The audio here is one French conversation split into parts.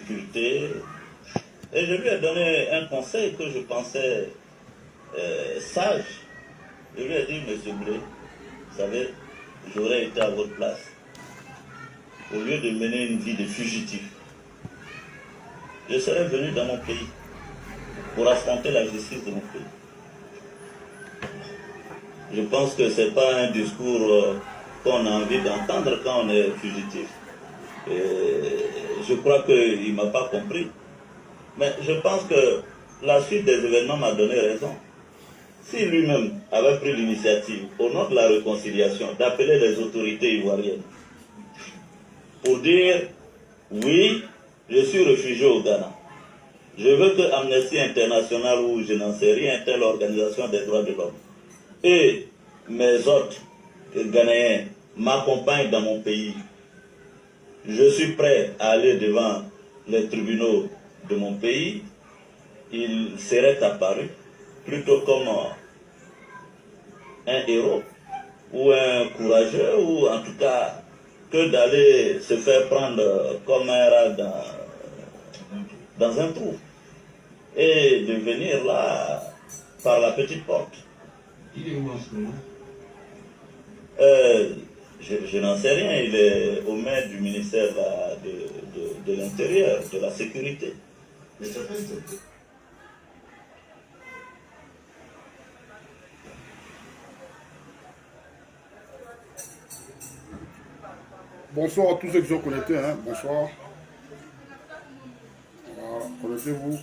difficultés. Et je lui ai donné un conseil que je pensais sage. Je lui ai dit, Monsieur Blé, vous savez, j'aurais été à votre place. Au lieu de mener une vie de fugitif, je serais venu dans mon pays pour affronter la justice de mon pays. Je pense que ce n'est pas un discours qu'on a envie d'entendre quand on est fugitif. Et je crois qu'il ne m'a pas compris. Mais je pense que la suite des événements m'a donné raison. Si lui-même avait pris l'initiative, au nom de la réconciliation, d'appeler les autorités ivoiriennes pour dire oui, je suis réfugié au Ghana. Je veux que Amnesty International ou je n'en sais rien, telle organisation des droits de l'homme, et mes hôtes ghanéens m'accompagnent dans mon pays. Je suis prêt à aller devant les tribunaux de mon pays. Il serait apparu plutôt comme un héros ou un courageux, ou en tout cas que d'aller se faire prendre comme un rat dans un trou et de venir là par la petite porte. Il est où en ce moment? Je n'en sais rien, il est au maire du ministère de l'Intérieur, de la Sécurité. Mais ça fait Bonsoir à tous ceux qui sont connectés, hein. Bonsoir. Voilà.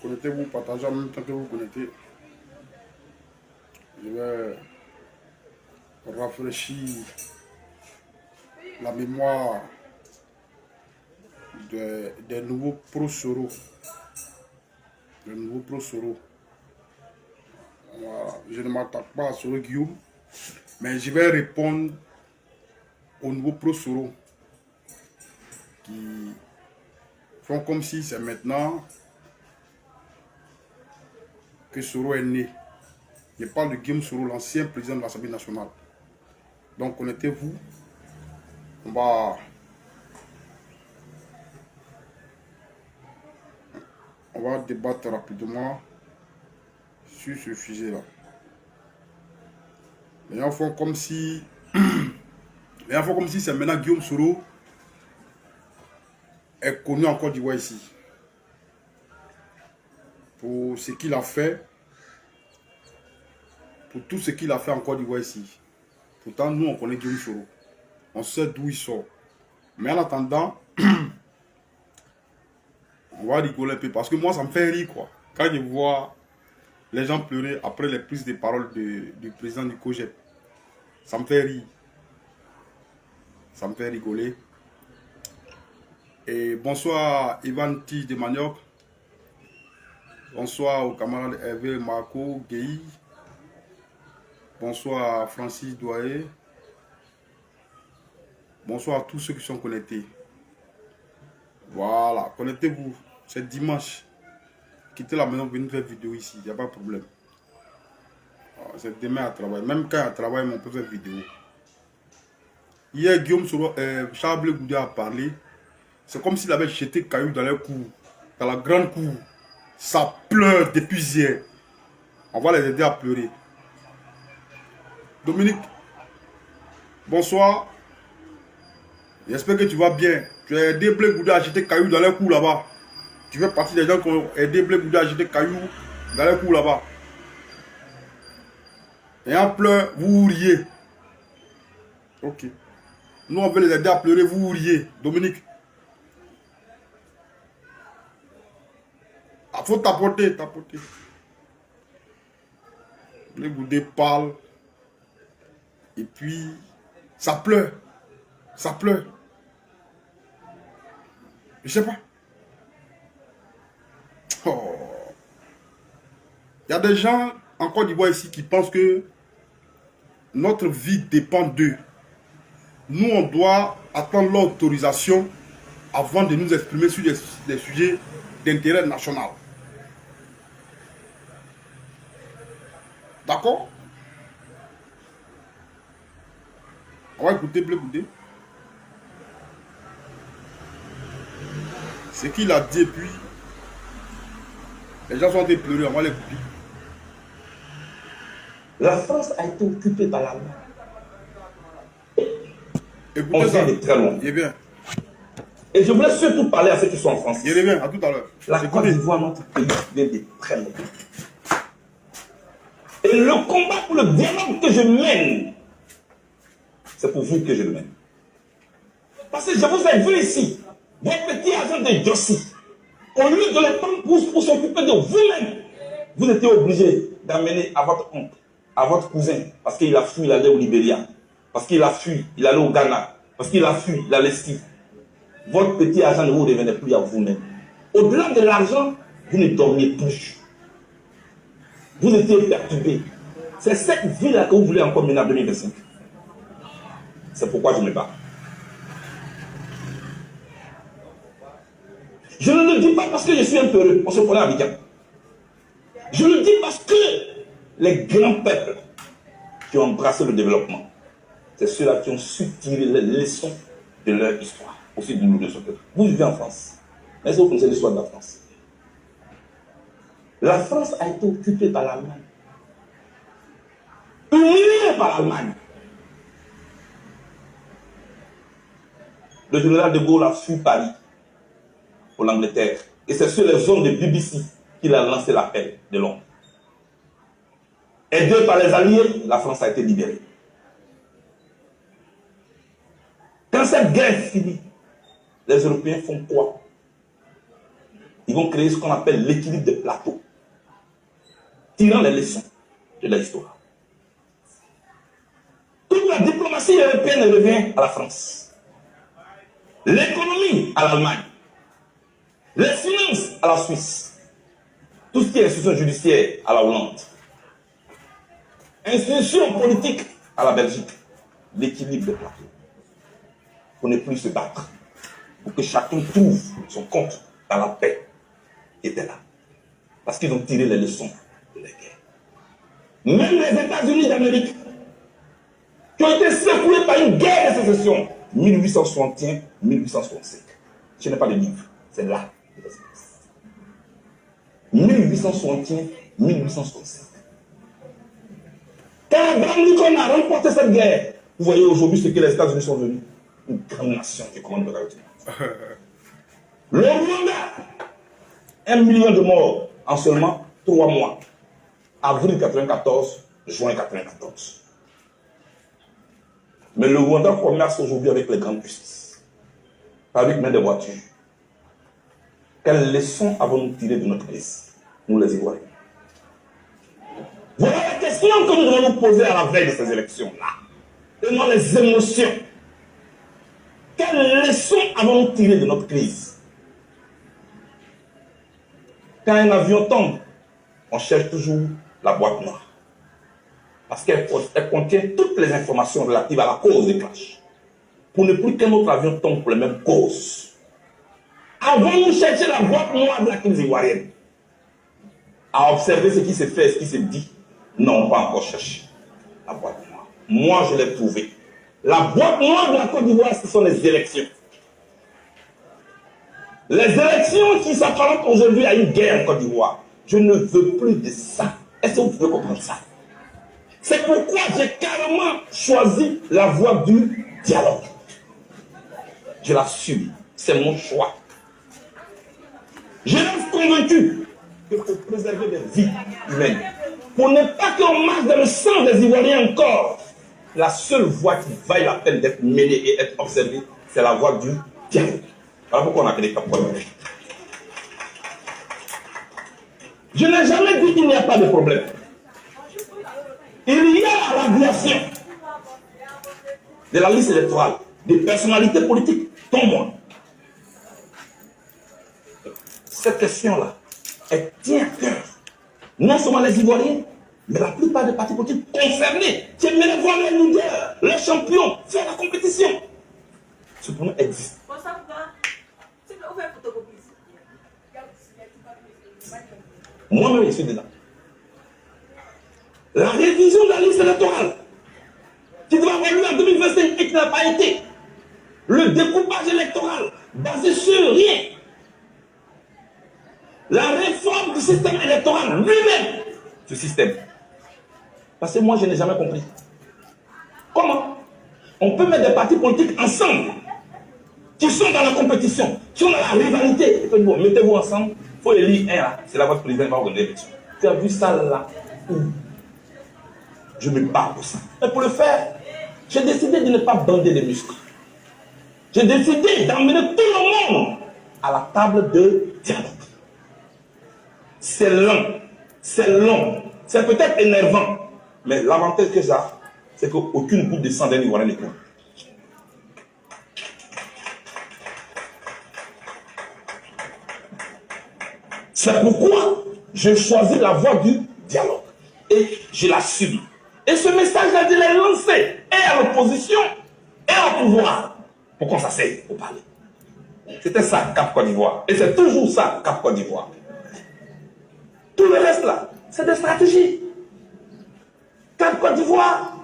Connectez-vous, partagez en même temps que vous connectez. Je vais rafraîchir la mémoire des nouveaux pro-Soro. Des nouveaux pro-Soro. Voilà. Je ne m'attaque pas à Soro Guillaume, mais je vais répondre aux nouveaux pro-Soro qui font comme si c'est maintenant que Soro est né. Je parle de Guillaume Soro, l'ancien président de l'Assemblée nationale. Donc connectez-vous. On va débattre rapidement sur ce sujet-là. Les gens font comme si c'est maintenant Guillaume Soro est connu en Côte d'Ivoire ici. Pour ce qu'il a fait, pour tout ce qu'il a fait en Côte d'Ivoire ici. Pourtant, nous, on connaît Guillaume Soro. On sait d'où il sort. Mais en attendant, on va rigoler un peu. Parce que moi, ça me fait rire, quoi. Quand je vois les gens pleurer après les prises de parole du président du COGEP. Ça me fait rire. Ça me fait rigoler. Et bonsoir Ivan Tige de Manioc. Bonsoir aux camarades Hervé Marco Guéhi. Bonsoir Francis Douaye. Bonsoir à tous ceux qui sont connectés. Voilà, connectez-vous. C'est dimanche. Quittez la maison, venez faire vidéo ici. Il n'y a pas de problème. C'est demain à travailler. Même quand il y a travail, on peut faire vidéo. Hier, Guillaume Soro, Charles Goudé a parlé. C'est comme s'il avait jeté caillou dans leur cour. Dans la grande cour. Ça pleure depuis hier. On va les aider à pleurer. Dominique, bonsoir. J'espère que tu vas bien. Tu as aidé Blé Goudé à jeter caillou dans leur cour là-bas. Tu fais partie des gens qui ont aidé Blé Goudé à jeter caillou dans leur cour là-bas. Et en pleurs, vous riez. Ok. Nous, on veut les aider à pleurer, vous riez. Dominique. Il faut tapoter. Les Goudé parlent. Et puis, ça pleure. Je sais pas. Oh. Il y a des gens en Côte d'Ivoire ici qui pensent que notre vie dépend d'eux. Nous, on doit attendre l'autorisation avant de nous exprimer sur des sujets d'intérêt national. D'accord? On va écouter Blé Goudé. Ce qu'il a dit, et puis, les gens sont allés pleurer, on va les couper. La France a été occupée par l'Allemagne. Écoutez On ça. vient de très loin. Il est bien. Et je voulais surtout parler à ceux qui sont en France. Il est bien, à tout à l'heure. La Côte d'Ivoire, notre pays, vient de très loin. Et le combat pour le dialogue que je mène, c'est pour vous que je le mène. Parce que je vous ai vu ici, votre petit agent de Jossi, au lieu de le prendre pour s'occuper de vous-même, vous étiez obligé d'amener à votre oncle, à votre cousin, parce qu'il a fui, il allait au Libéria, parce qu'il a fui, il allait au Ghana, parce qu'il a fui, il allait ici. Votre petit argent ne vous revenait plus à vous-même. Au-delà de l'argent, vous ne dormiez plus. Vous étiez perturbé. C'est cette vie-là que vous voulez encore mener en 2025. C'est pourquoi je me bats. Je ne le dis pas parce que je suis un peu heureux. On se connaît à Abidjan. Je le dis parce que les grands peuples qui ont embrassé le développement, c'est ceux-là qui ont su tirer les leçons de leur histoire, aussi de nous de ce peuple. Vous vivez en France. Est-ce que vous connaissez l'histoire de la France? La France a été occupée par l'Allemagne. Humiliée par l'Allemagne. Le général de Gaulle a fui Paris pour l'Angleterre. Et c'est sur les zones de BBC qu'il a lancé l'appel de Londres. Aidé par les Alliés, la France a été libérée. Quand cette guerre finit, les Européens font quoi? Ils vont créer ce qu'on appelle l'équilibre des plateaux, tirant les leçons de l'histoire. Toute la diplomatie européenne revient à la France. L'économie à l'Allemagne. Les finances à la Suisse. Tout ce qui est institution judiciaire à la Hollande. Institution politique à la Belgique. L'équilibre des plateaux. Pour ne plus se battre. Pour que chacun trouve son compte dans la paix qui était là. Parce qu'ils ont tiré les leçons de la guerre. Même les États-Unis d'Amérique, qui ont été secoués par une guerre de sécession, 1861-1865. Ce n'est pas le livre, c'est là. 1861-1865. Quand Abraham Lincoln a remporté cette guerre, vous voyez aujourd'hui ce que les États-Unis sont venus. Une grande nation qui commande le reste. Le Rwanda, 1 million de morts en seulement 3 mois. Avril 94, juin 94. Mais le Rwanda commerce aujourd'hui avec les grandes puissances. Avec même des voitures. Quelles leçons avons-nous tirées de notre crise, nous les Ivoiriens? Voilà la question que nous devons nous poser à la veille de ces élections-là. Et non les émotions. Quelles leçons avons-nous tirées de notre crise? Quand un avion tombe, on cherche toujours la boîte noire. Parce qu'elle contient toutes les informations relatives à la cause du clash. Pour ne plus qu'un autre avion tombe pour les mêmes causes. Avons-nous cherché la boîte noire de la crise ivoirienne? À observer ce qui se fait, ce qui se dit? Non, pas encore cherché la boîte noire. Moi, je l'ai trouvée. La boîte noire de la Côte d'Ivoire, ce sont les élections. Les élections qui s'apparentent aujourd'hui à une guerre en Côte d'Ivoire. Je ne veux plus de ça. Est-ce que vous pouvez comprendre ça? C'est pourquoi j'ai carrément choisi la voie du dialogue. Je l'assume. C'est mon choix. Je reste convaincu que pour préserver des vies humaines, pour ne pas qu'on marche dans le sang des Ivoiriens encore, la seule voie qui vaille la peine d'être menée et être observée, c'est la voie du dialogue. Alors pourquoi on a créé pas problème? Je n'ai jamais dit qu'il n'y a pas de problème. Il y a la radiation de la liste électorale, des personnalités politiques, dont moi. Cette question-là, elle tient à cœur. Non seulement les Ivoiriens, mais la plupart des partis politiques concernés. J'aimerais voir les leaders, les champions, faire la compétition. Ce problème existe. Moi-même, je suis dedans. La révision de la liste électorale, qui doit avoir lieu en 2025 et qui n'a pas été. Le découpage électoral, basé sur rien. la réforme du système électoral lui-même. Ce système. Parce que moi, je n'ai jamais compris. Comment on peut mettre des partis politiques ensemble, qui sont dans la compétition, qui sont dans la rivalité. Bon, mettez-vous ensemble, il faut élire un là, c'est là votre président va organiser l'élection. Tu as vu ça là où je me bats pour ça. Mais pour le faire, j'ai décidé de ne pas bander les muscles. J'ai décidé d'emmener tout le monde à la table de dialogue. C'est long, c'est peut-être énervant, mais l'avantage que ça, c'est qu'aucune goutte de sang d'un Ivoirien ne coule. C'est pourquoi j'ai choisi la voie du dialogue. Et je l'assume. Et ce message-là, je l'ai lancé et à l'opposition et au pouvoir pour qu'on s'asseye pour parler. C'était ça, Cap Côte d'Ivoire. Et c'est toujours ça, Cap Côte d'Ivoire. Tout le reste là, c'est des stratégies. Cap Côte d'Ivoire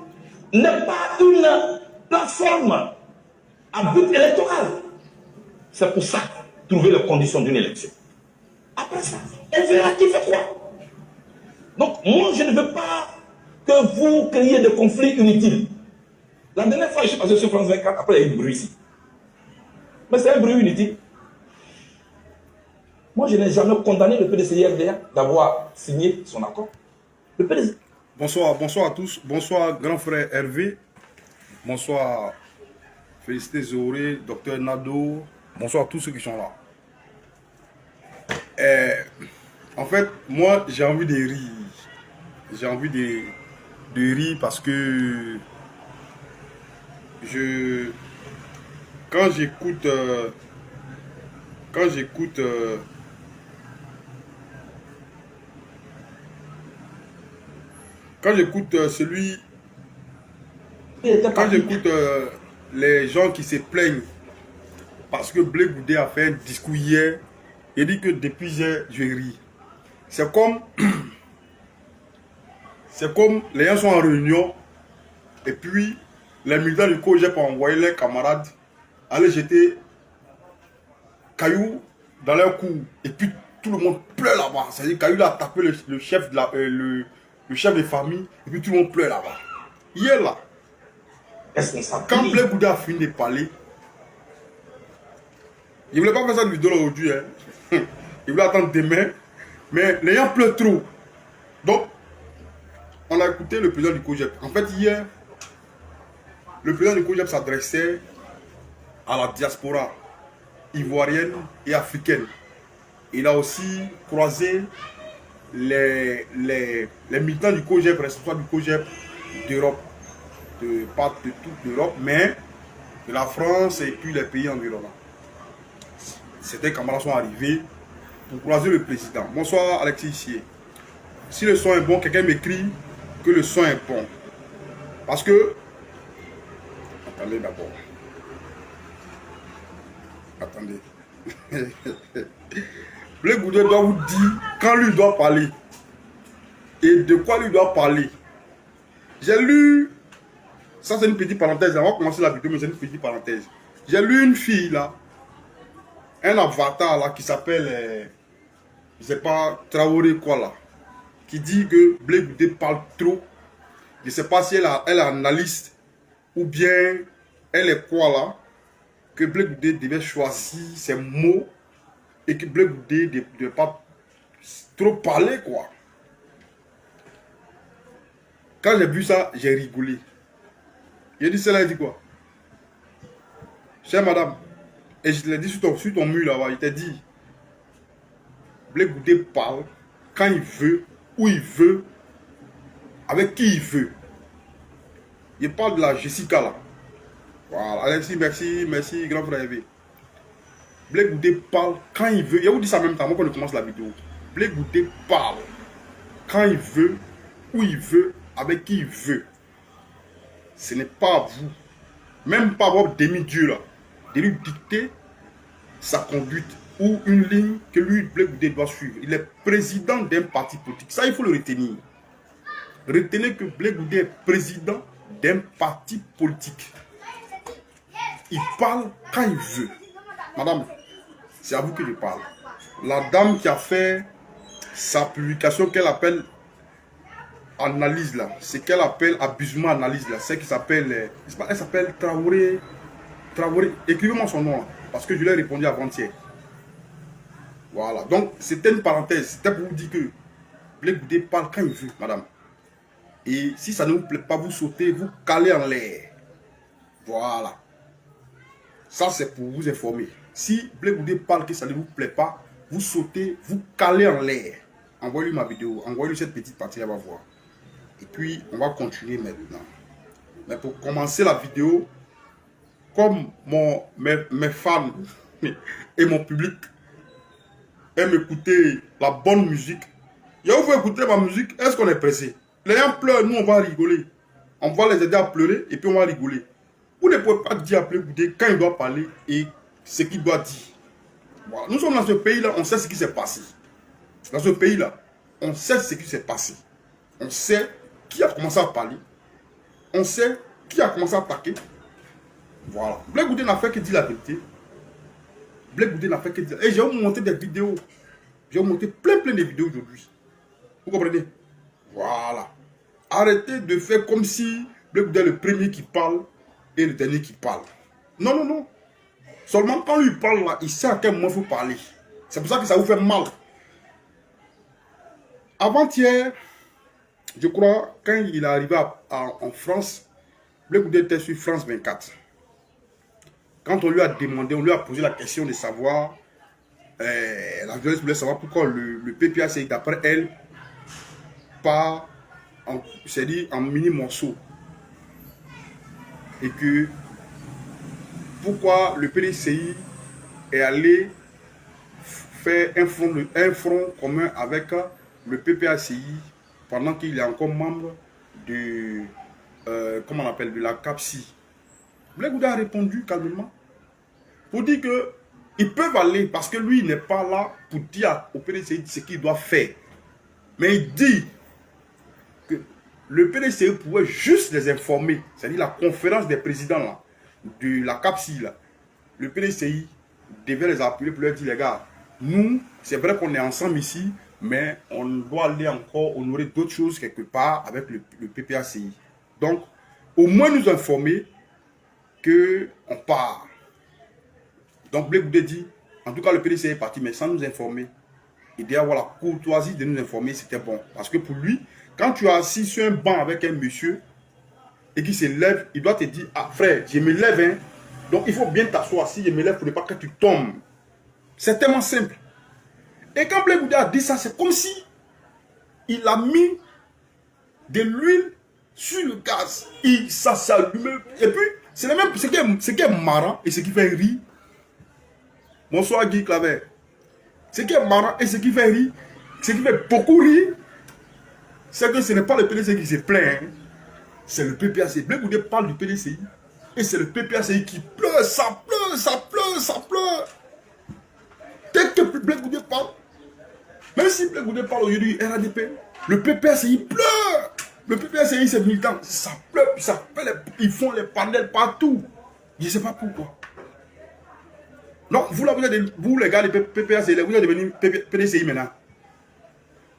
n'est pas une plateforme à but électoral. C'est pour ça, trouver les conditions d'une élection. Après ça, on verra qui fait quoi. Donc, moi, je ne veux pas que vous créiez des conflits inutiles. La dernière fois, je suis passé sur France 24, après il y a eu du bruit ici. Mais c'est un bruit inutile. Moi, je n'ai jamais condamné le PDCI-RDA d'avoir signé son accord. Le PDCI. Bonsoir à tous. Bonsoir, grand frère Hervé. Bonsoir, Félicité Zoré, docteur Nado. Bonsoir à tous ceux qui sont là. En fait, moi, j'ai envie de rire. J'ai envie de rire parce que quand j'écoute les gens qui se plaignent parce que Blé Goudé a fait un discours hier, il dit que depuis hier, je ris. C'est comme les gens sont en réunion et puis les militants du COJEP ont envoyé leurs camarades aller jeter cailloux dans leur cour et puis tout le monde pleure là-bas. C'est-à-dire Caillou a tapé le chef de famille et puis tout le monde pleure là-bas. Hier là, quand Blé Goudé a fini de parler, il ne voulait pas faire ça de vidéo aujourd'hui. Hein. Il voulait attendre demain. Mais les gens pleurent trop. Donc, on a écouté le président du COJEP. En fait, hier, le président du COJEP s'adressait à la diaspora ivoirienne et africaine. Il a aussi croisé les militants du COJEP, responsables du COJEP d'Europe. Pas de toute l'Europe, mais de la France et puis les pays environnants. Certains camarades sont arrivés pour croiser le président. Bonsoir Alexis Issier. Si le son est bon, quelqu'un m'écrit que le son est bon. Parce que... Attendez d'abord. Attendez. Blé Goudé doit vous dire quand lui doit parler. Et de quoi lui doit parler. J'ai lu... Ça c'est une petite parenthèse. On va commencer la vidéo, mais c'est une petite parenthèse. J'ai lu une fille là. Un avatar là qui s'appelle... je sais pas, Traoré quoi là, qui dit que Blé Goudé parle trop. Je ne sais pas si elle est analyste ou bien elle est quoi là, que Blé Goudé devait choisir ses mots et que Blé Goudé ne devait pas trop parler quoi. Quand j'ai vu ça, j'ai rigolé. J'ai dit cela, il dit quoi? Chère madame, et je te l'ai dit sur ton mur là-bas, il t'a dit Blé Goudé parle quand il veut, où il veut, avec qui il veut. Il parle de la Jessica là. Voilà, Alexis, merci, grand frère Hervé. Blé Goudé parle quand il veut. Je vous dis ça en même temps, moi quand on commence la vidéo. Blé Goudé parle quand il veut, où il veut, avec qui il veut. Ce n'est pas à vous, même pas à votre demi-dieu là, de lui dicter sa conduite ou une ligne que lui, Blé Goudé, doit suivre. Il est président d'un parti politique. Ça, il faut le retenir. Retenez que Blé Goudé est président d'un parti politique. Il parle quand il veut. Madame, c'est à vous que je parle. la dame qui a fait sa publication qu'elle appelle analyse là, c'est qu'elle appelle abusement analyse là, c'est qui s'appelle, elle s'appelle Traoré, écrivez-moi son nom là, parce que je lui ai répondu avant-hier. Voilà, donc c'était une parenthèse, c'était pour vous dire que Blé Goudé parle quand il veut, madame. Et si ça ne vous plaît pas, vous sautez, vous calez en l'air. Voilà. Ça, c'est pour vous informer. Si Blé Goudé parle que ça ne vous plaît pas, vous sautez, vous calez en l'air. Envoyez-lui ma vidéo, envoyez-lui cette petite partie, elle va voir. Et puis, on va continuer maintenant. Mais pour commencer la vidéo, comme mes fans et mon public aiment écouter la bonne musique, il faut écouter ma musique, est-ce qu'on est pressé? Les gens pleurent, nous on va rigoler. On va les aider à pleurer et puis on va rigoler. Vous ne pouvez pas dire à Blé Goudé quand il doit parler et ce qu'il doit dire. Voilà. Nous sommes dans ce pays-là, on sait ce qui s'est passé. Dans ce pays-là, on sait ce qui s'est passé. On sait qui a commencé à parler. On sait qui a commencé à attaquer. Voilà. Blé Goudé n'a fait que dire la vérité. Blé Goudé n'a fait que dire. Et j'ai monté des vidéos. J'ai monté plein de vidéos aujourd'hui. Vous comprenez? Voilà. Arrêtez de faire comme si Blé Goudé est le premier qui parle et le dernier qui parle. Non, non, non. Seulement quand lui parle là, il sait à quel moment il faut parler. C'est pour ça que ça vous fait mal. Avant-hier, je crois, quand il est arrivé en France, Blé Goudé était sur France 24. Quand on lui a demandé, on lui a posé la question de savoir, la journaliste voulait savoir pourquoi le PPACI, d'après elle, part en mini morceaux. Et que pourquoi le PDCI est allé faire un front commun avec le PPACI pendant qu'il est encore membre de, comment on appelle, de la CAPSI. Blé Goudé a répondu calmement pour dire que ils peuvent aller parce que lui n'est pas là pour dire au PDCI ce qu'il doit faire. Mais il dit que le PDCI pouvait juste les informer, c'est-à-dire la conférence des présidents là, de la CAPSI là. Le PDCI devait les appeler pour leur dire les gars, nous, c'est vrai qu'on est ensemble ici, mais on doit aller encore honorer d'autres choses quelque part avec le PPACI. Donc, au moins nous informer qu'on part. Donc, Blé Goudé dit, en tout cas, le PDCI est parti, mais sans nous informer. Et d'avoir la courtoisie de nous informer, c'était bon. Parce que pour lui, quand tu es assis sur un banc avec un monsieur et qui se lève, il doit te dire, ah frère, je me lève, hein. Donc, il faut bien t'asseoir. Si je me lève, il ne faut pas que tu tombes. C'est tellement simple. Et quand Blé Goudé a dit ça, c'est comme si il a mis de l'huile sur le gaz. Ça s'allume. Et puis, c'est le même, ce qui est marrant et ce qui fait rire. Bonsoir Guy Claver. Ce qui est marrant et ce qui fait rire, ce qui fait beaucoup rire, c'est que ce n'est pas le PDCI qui se plaint. Hein. C'est le PPACI. Blé Goudé parle du PDCI. Et c'est le PPACI qui pleure, ça pleure, ça pleure, ça pleure. Dès que Blé Goudé parle, même si Blé Goudé parle aujourd'hui RADP, le PPACI pleure. Le PPACI, c'est militant, ça pleure, ça pleure, ils font les panels partout. Je ne sais pas pourquoi. Non, vous les gars, les PPACI, vous êtes devenus PDCI maintenant.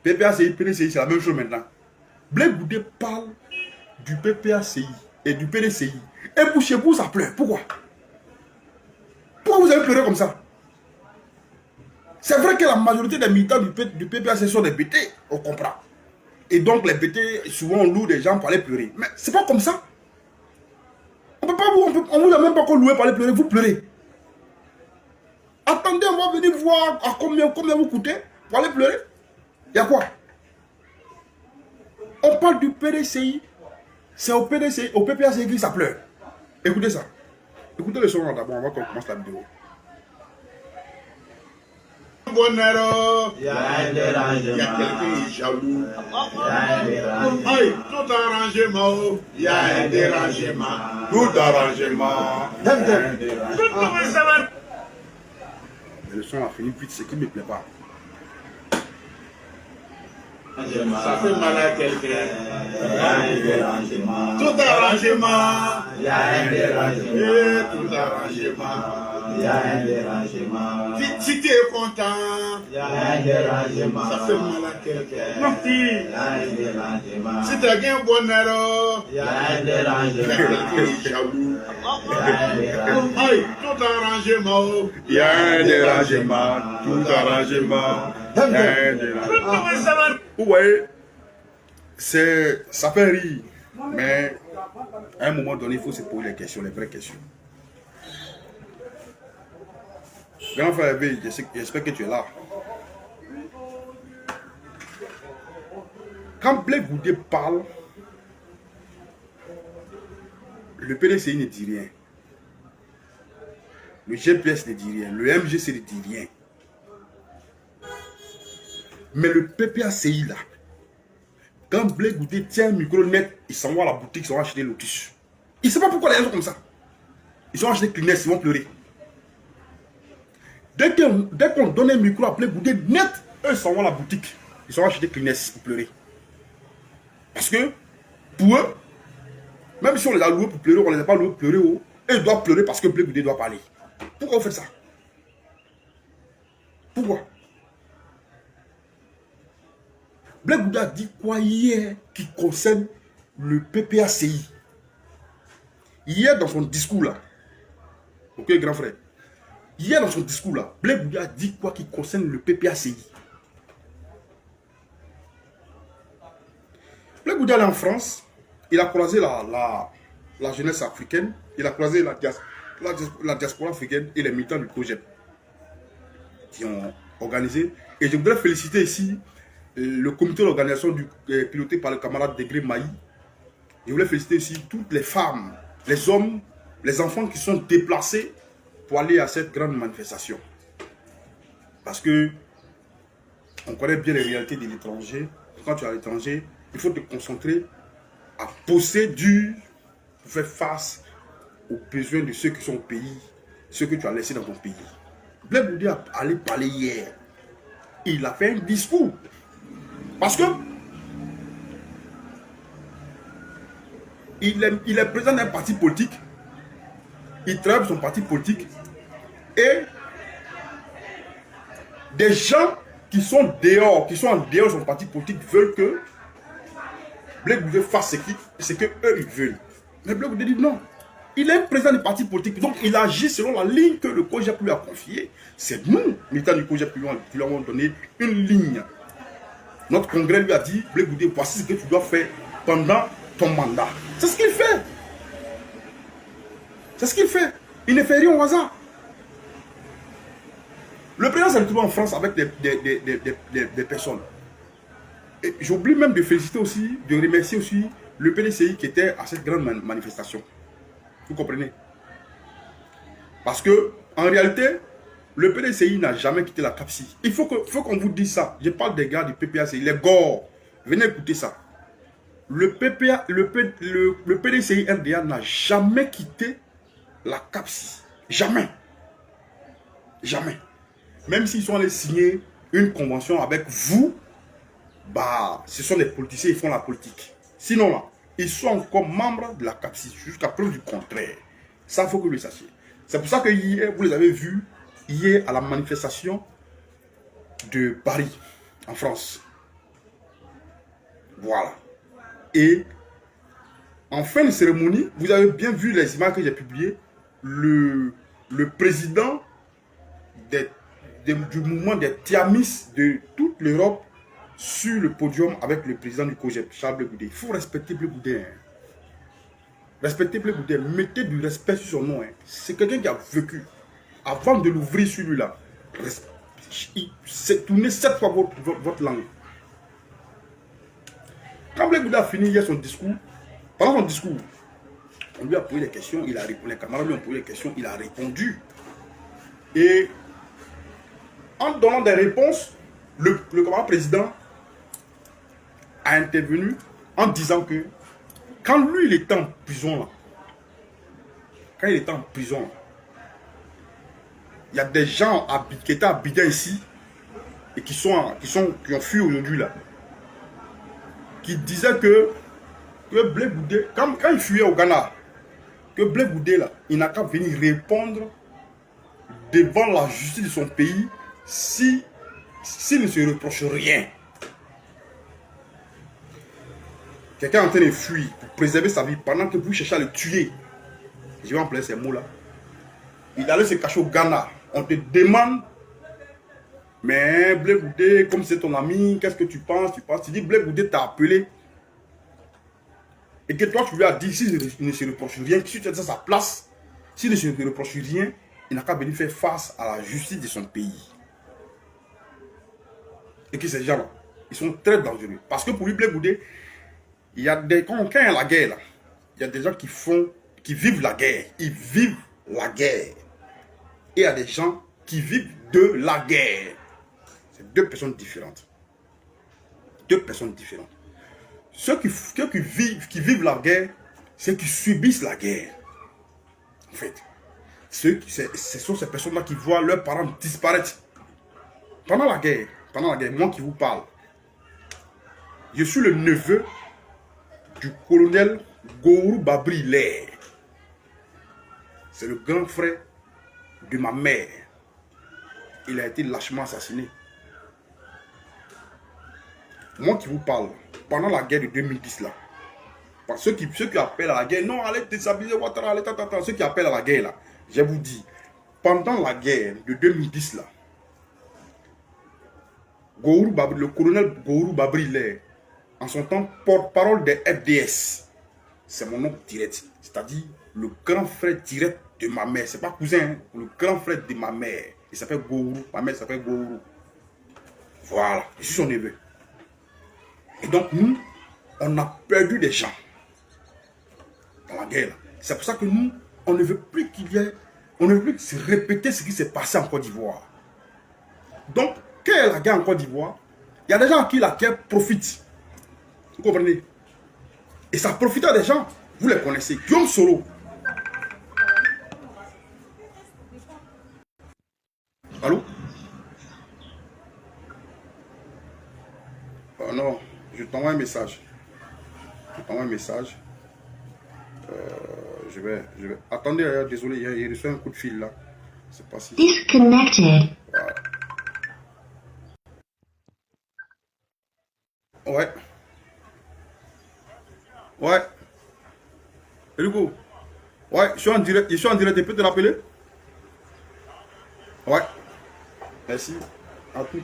PPACI, PDCI, c'est la même chose maintenant. Blé Goudé parle du PPACI et du PDCI. Et pour chez vous, ça pleure. Pourquoi? Pourquoi vous avez pleuré comme ça? C'est vrai que la majorité des militants du PPACI sont des bêtés, on comprend. Et donc les bêtés, souvent on loue des gens pour aller pleurer. Mais c'est pas comme ça. On peut pas on vous a même pas encore loué pour aller pleurer, vous pleurez. Attendez, on va venir voir à combien vous coûtez pour aller pleurer. Il y a quoi? On parle du PDCI. C'est au PDCI, au PPACI que ça pleure. Écoutez ça. Écoutez le son d'abord, on va commencer la vidéo. Bonheur, il y a quelqu'un qui est jaloux. Aïe, tout arrangement, il y a un dérangement. Tout arrangement. Le son a fini vite, ce qui ne me plaît pas. Ça fait mal à quelqu'un. Tout arrangement, il y a un dérangement. Tout arrangement. Il y a un dérangement. Si tu es content, Il y a un dérangement. ça fait mal à quelqu'un. Non, Il y a un dérangement. si tu as gagné un bonheur, Il y a un il y a dérangement. quelqu'un qui est jaloux. Il y a un dérangement. Aïe, tout arrangement. Il y a un dérangement, tout arrangement. Il y a un dérangement. Vous voyez, ça fait rire, mais à un moment donné, il faut se poser les questions, les vraies questions. Grand frère Hervé, j'espère que tu es là. Quand Blé Goudé parle, le PDCI ne dit rien. Le GPS ne dit rien. Le MGC ne dit rien. Mais le PPACI là, quand Blé Goudé tient un micro net, ils s'en vont à la boutique, ils s'en vont acheter Lotus. Ils ne savent pas pourquoi les gens sont comme ça. Ils ont acheté Kleenex, ils vont pleurer. Dès qu'on donne un micro à Blé Goudé net, eux s'en vont à la boutique. Ils s'en vont acheter Kleenex pour pleurer. Parce que, pour eux, même si on les a loués pour pleurer, on ne les a pas loués pour pleurer, eux ils doivent pleurer parce que Blé Goudé doit parler. Pourquoi vous faites ça? Pourquoi? Blé Goudé a dit quoi hier qui concerne le PPACI? Hier dans son discours là, ok grand frère, hier dans son discours là, Blé Goudé a dit quoi qui concerne le PPACI? Blé Goudé est en France, il a croisé la jeunesse africaine, il a croisé la diaspora africaine et les militants du COJEP qui ont organisé. Et je voudrais féliciter ici le comité d'organisation piloté par le camarade Degré Maï. Je voulais féliciter ici toutes les femmes, les hommes, les enfants qui sont déplacés pour aller à cette grande manifestation. Parce que on connaît bien les réalités de l'étranger. Quand tu es à l'étranger, il faut te concentrer à bosser dur pour faire face aux besoins de ceux qui sont au pays, ceux que tu as laissés dans ton pays. Blé Goudé a allé parler hier. Il a fait un discours. Parce que il est président d'un parti politique. Il travaille pour son parti politique. Et des gens qui sont dehors, qui sont en dehors de son parti politique veulent que Blé Goudé fasse ce que eux ils veulent. Mais Blé Goudé dit non. Il est président du parti politique, donc il agit selon la ligne que le COJEP lui a confiée. C'est nous, militants du COJEP, qui lui avons donné une ligne. Notre congrès lui a dit, Blé Goudé, voici ce que tu dois faire pendant ton mandat. C'est ce qu'il fait. C'est ce qu'il fait. Il ne fait rien au hasard. Le président s'est retrouvé en France avec des personnes. J'oublie même de féliciter aussi, de remercier aussi le PDCI qui était à cette grande manifestation. Vous comprenez? Parce que, en réalité, le PDCI n'a jamais quitté la CAPSI. Il faut qu'on vous dise ça. Je parle des gars du PPACI, les GOR. Venez écouter ça. Le PDCI RDA n'a jamais quitté la CAPSI. Jamais. Jamais. Même s'ils sont allés signer une convention avec vous, bah, ce sont les politiciens, ils font la politique. Sinon, là, ils sont encore membres de la CAPSI, jusqu'à preuve du contraire. Ça, il faut que vous le sachiez. C'est pour ça que hier, vous les avez vus, hier, à la manifestation de Paris, en France. Voilà. Et, en fin de cérémonie, vous avez bien vu les images que j'ai publiées, le président du mouvement des Tiamis de toute l'Europe sur le podium avec le président du COJEP, Charles Blé Goudé. Il faut respecter Blé Goudé. Hein. Respectez Blé Goudé. Mettez du respect sur son nom. Hein. C'est quelqu'un qui a vécu. Avant de l'ouvrir celui-là, tournez 7 fois votre langue. Quand Blé Goudé a fini hier son discours, pendant son discours, on lui a posé des questions, il a répondu. Les camarades lui ont posé des questions, il a répondu. Et en donnant des réponses, le camarade président a intervenu en disant que quand lui il était en prison là, il y a des gens qui étaient habitants ici et qui ont fui aujourd'hui là, qui disaient que Blé Goudé, quand il fuyait au Ghana, que Blé Goudé là, il n'a qu'à venir répondre devant la justice de son pays s'il ne se reproche rien. Quelqu'un est en train de fuir pour préserver sa vie pendant que vous cherchez à le tuer. Je vais employer ces mots-là. Il allait se cacher au Ghana. On te demande, mais Blé Goudé, comme c'est ton ami, qu'est-ce que tu penses? Tu dis, Blé Goudé t'a appelé. Et que toi, tu lui as dit, s'il ne se reproche rien, si tu es dans sa place, s'il ne se reproche rien, il n'a qu'à venir faire face à la justice de son pays. Et que ces gens-là, ils sont très dangereux. Parce que pour lui, Blé Goudé, il y a des, quand il y a la guerre, là, il y a des gens qui vivent la guerre. Ils vivent la guerre. Et il y a des gens qui vivent de la guerre. C'est deux personnes différentes. Deux personnes différentes. Ceux qui vivent la guerre, c'est qui subissent la guerre. En fait, ce sont ces personnes-là qui voient leurs parents disparaître. Pendant la guerre, moi qui vous parle, je suis le neveu du colonel Gourou Babri Lair. C'est le grand frère de ma mère. Il a été lâchement assassiné. Moi qui vous parle, pendant la guerre de 2010 là, ceux qui appellent à la guerre, non, allez déstabiliser Ouattara, allez, ceux qui appellent à la guerre là, je vous dis, pendant la guerre de 2010 là, le colonel Gourou Babri Lair, en son temps porte-parole des FDS, c'est mon nom direct, c'est-à-dire le grand frère direct de ma mère, c'est pas cousin, hein, le grand frère de ma mère, il s'appelle Gourou, ma mère s'appelle Gourou. Voilà, je suis son neveu. Et donc nous, on a perdu des gens dans la guerre. C'est pour ça que nous, on ne veut plus qu'il y ait, on ne veut plus se répéter ce qui s'est passé en Côte d'Ivoire. Donc, quand il y a la guerre en Côte d'Ivoire, il y a des gens à qui la guerre profite. Vous comprenez? Et ça profite à des gens, vous les connaissez. Guillaume Soro. Allô? Oh non, je t'envoie un message. Je vais. Attendez, désolé, il reçoit un coup de fil là. C'est pas si. Disconnected. Voilà. Ouais. Hugo. Ouais, je suis en direct, je peux te rappeler? Ouais. Merci. À tout.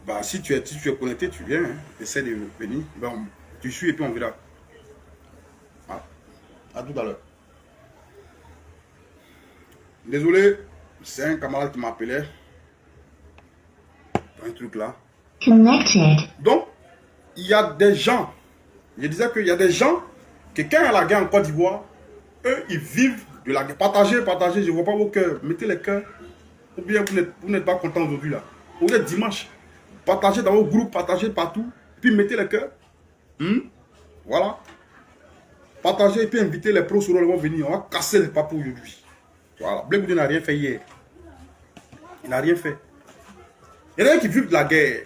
Bah, si tu es connecté, tu viens. Hein. Essaie de venir. Bon, tu suis et puis on verra. Ah. À tout à l'heure. Désolé, c'est un camarade qui m'appelait. Un truc là. Connected. Donc, il y a des gens. Je disais qu'il y a des gens que quand il y a la guerre en Côte d'Ivoire, eux, ils vivent de la guerre. Partagez, je ne vois pas vos cœurs. Mettez les cœurs. Ou bien vous n'êtes pas content aujourd'hui là. Ou bien dimanche. Partagez dans vos groupes, partagez partout. Puis mettez les cœurs. Voilà. Partagez et puis invitez les pros sur le vont venir. On va casser les papous aujourd'hui. Voilà. Blé Goudé n'a rien fait hier. Il n'a rien fait. Il y en a qui vivent de la guerre.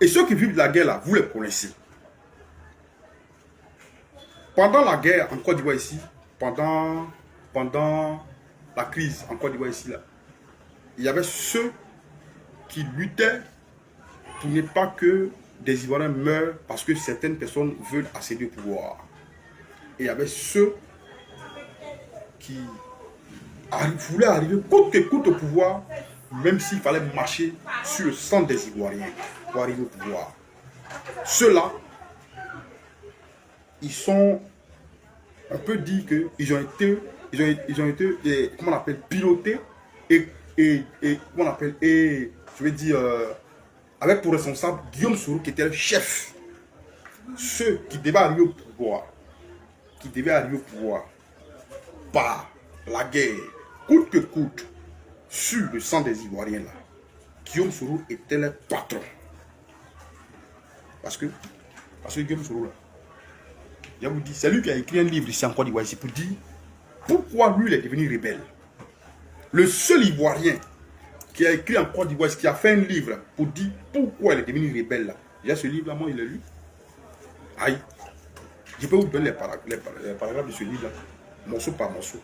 Et ceux qui vivent de la guerre là, vous les connaissez. Pendant la guerre en Côte d'Ivoire ici, pendant la crise en Côte d'Ivoire ici, là, il y avait ceux qui luttaient pour ne pas que des Ivoiriens meurent parce que certaines personnes veulent accéder au pouvoir. Et il y avait ceux qui voulaient arriver coûte que coûte au pouvoir, même s'il fallait marcher sur le sang des Ivoiriens pour arriver au pouvoir. Ceux-là, ils sont, on peut dire qu'ils ont été, comment on appelle, pilotés et comment on appelle, et je vais dire, avec pour responsable Guillaume Soro qui était le chef. Ceux qui devaient arriver au pouvoir, par la guerre, coûte que coûte, sur le sang des Ivoiriens là, Guillaume Soro était le patron. Parce que Guillaume Soro là, je vous dis, c'est lui qui a écrit un livre ici en Côte d'Ivoire ici pour dire pourquoi lui il est devenu rebelle. Le seul Ivoirien qui a écrit en Côte d'Ivoire, qui a fait un livre pour dire pourquoi il est devenu rebelle là. Déjà ce livre là, moi il l'a lu. Aïe. Je peux vous donner les paragraphes de ce livre là, morceau par morceau.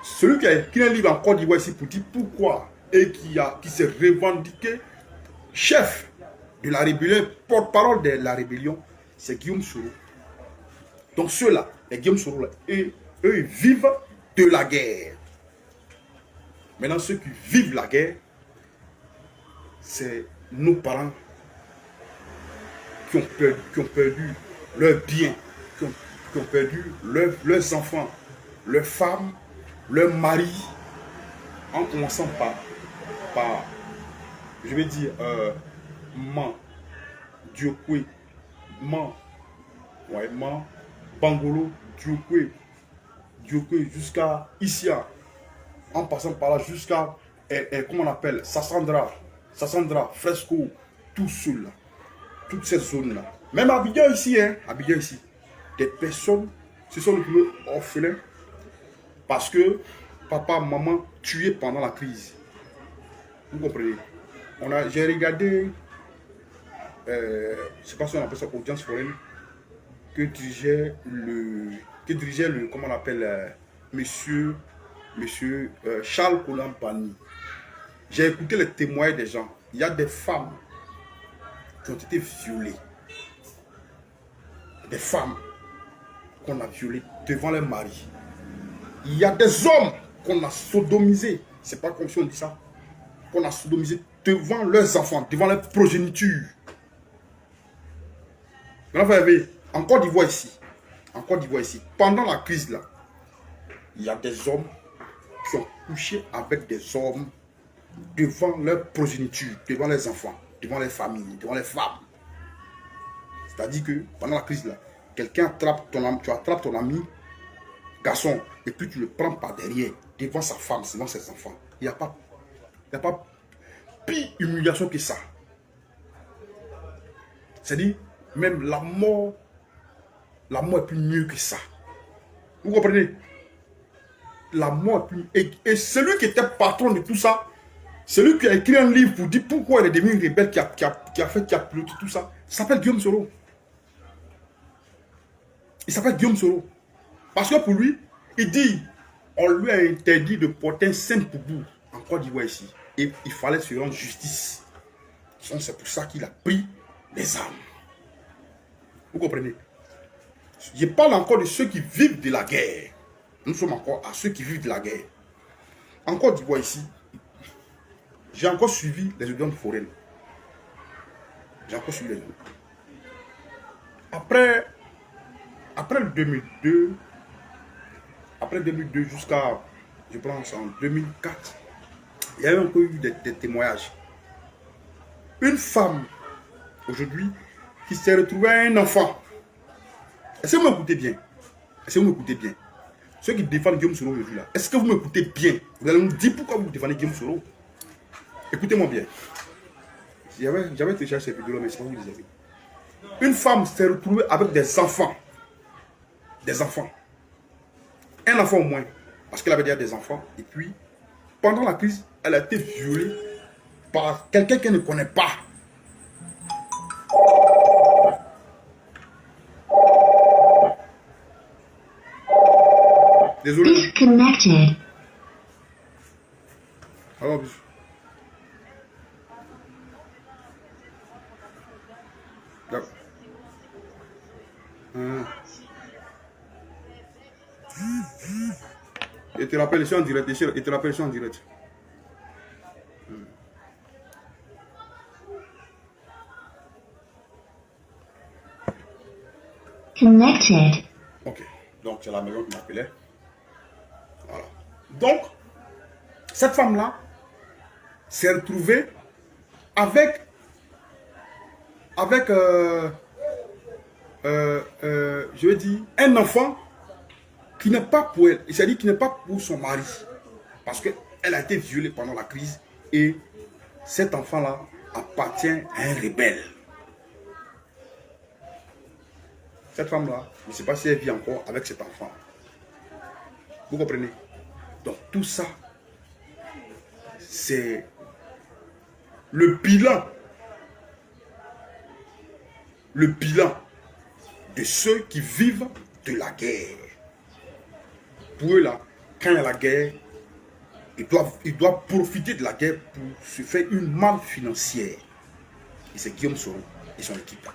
Celui qui a écrit un livre en Côte d'Ivoire ici pour dire pourquoi et qui s'est revendiqué chef de la rébellion, porte-parole de la rébellion, c'est Guillaume Soro. Donc ceux-là, les Guillaume Soro, là, eux, ils vivent de la guerre. Maintenant, ceux qui vivent la guerre, c'est nos parents qui ont perdu leurs biens, qui ont perdu leurs enfants, leurs femmes, leurs maris, en commençant par je vais dire, Diokwe, Bangolo, Diokwe, jusqu'à Isia, en passant par là jusqu'à, comment on appelle, Sassandra, Fresco, tout cela, toutes ces zones-là. Même Abidjan ici, Abidjan ici, des personnes se sont retrouvées orphelins parce que papa, maman tués pendant la crise. Vous comprenez? J'ai regardé, je ne sais pas si on appelle ça audience foraine, que dirigeait le comment on appelle, monsieur Charles Kolampani. J'ai écouté les témoignages des gens. Il y a des femmes qui ont été violées. Des femmes qu'on a violées devant leurs maris. Il y a des hommes qu'on a sodomisés. C'est pas comme si on dit ça. Qu'on a sodomisés devant leurs enfants, devant leurs progénitures. Maintenant, vous avez, en Côte d'Ivoire ici, pendant la crise là, il y a des hommes qui ont couché avec des hommes devant leurs progénitures, devant leurs enfants, devant les familles, devant les femmes. C'est-à-dire que pendant la crise là, quelqu'un attrape ton ami, tu attrapes ton ami, garçon, et puis tu le prends par derrière, devant sa femme, devant ses enfants. Il n'y a pas pire humiliation que ça. C'est-à-dire, même la mort est plus mieux que ça. Vous comprenez? La mort est plus... Et celui qui était patron de tout ça, celui qui a écrit un livre pour dire pourquoi il est devenu rebelle, qui a piloté tout ça, s'appelle Guillaume Soro. Il s'appelle Guillaume Soro. Parce que pour lui, il dit, on lui a interdit de porter un simple boubou en Côte d'Ivoire ici. Et il fallait se rendre justice. C'est pour ça qu'il a pris les armes. Vous comprenez? Je parle encore de ceux qui vivent de la guerre. Nous sommes encore à ceux qui vivent de la guerre. En Côte d'Ivoire ici, j'ai encore suivi les audiences foraines. J'ai encore suivi les audiences. Après le 2002, jusqu'à, je pense, en 2004, il y a eu encore eu des témoignages. Une femme, aujourd'hui, qui s'est retrouvée à un enfant. Est-ce que vous m'écoutez bien? Est-ce que vous m'écoutez bien? Ceux qui défendent Guillaume Soro aujourd'hui là, est-ce que vous m'écoutez bien? Vous allez nous dire pourquoi vous défendez Guillaume Soro. Écoutez-moi bien. J'avais téléchargé cette vidéo là, mais c'est pas vous les avez. Une femme s'est retrouvée avec des enfants. Des enfants. Un enfant au moins. Parce qu'elle avait déjà des enfants. Et puis, pendant la crise, elle a été violée par quelqu'un qu'elle ne connaît pas. Désolé. Disconnected. Alors, et te rappelle, je suis en direct. Et te rappelle, je suis en direct. Connected. Ok. Donc, c'est la maison qui m'appelait. Voilà. Donc, cette femme-là s'est retrouvée avec je veux dire, un enfant qui n'est pas pour elle. C'est-à-dire qui n'est pas pour son mari. Parce qu'elle a été violée pendant la crise et cet enfant-là appartient à un rebelle. Cette femme-là, je ne sais pas si elle vit encore avec cet enfant. Vous comprenez? Donc tout ça, c'est le bilan. Le bilan de ceux qui vivent de la guerre. Pour eux là, quand il y a la guerre, il doit profiter de la guerre pour se faire une manne financière. Et c'est Guillaume Soro et son équipe.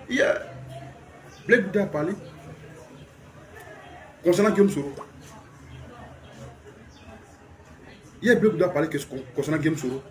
Hier, Blé Goudé a parlé concernant Guillaume Soro. Hier, Blé Goudé a parlé concernant Guillaume Soro.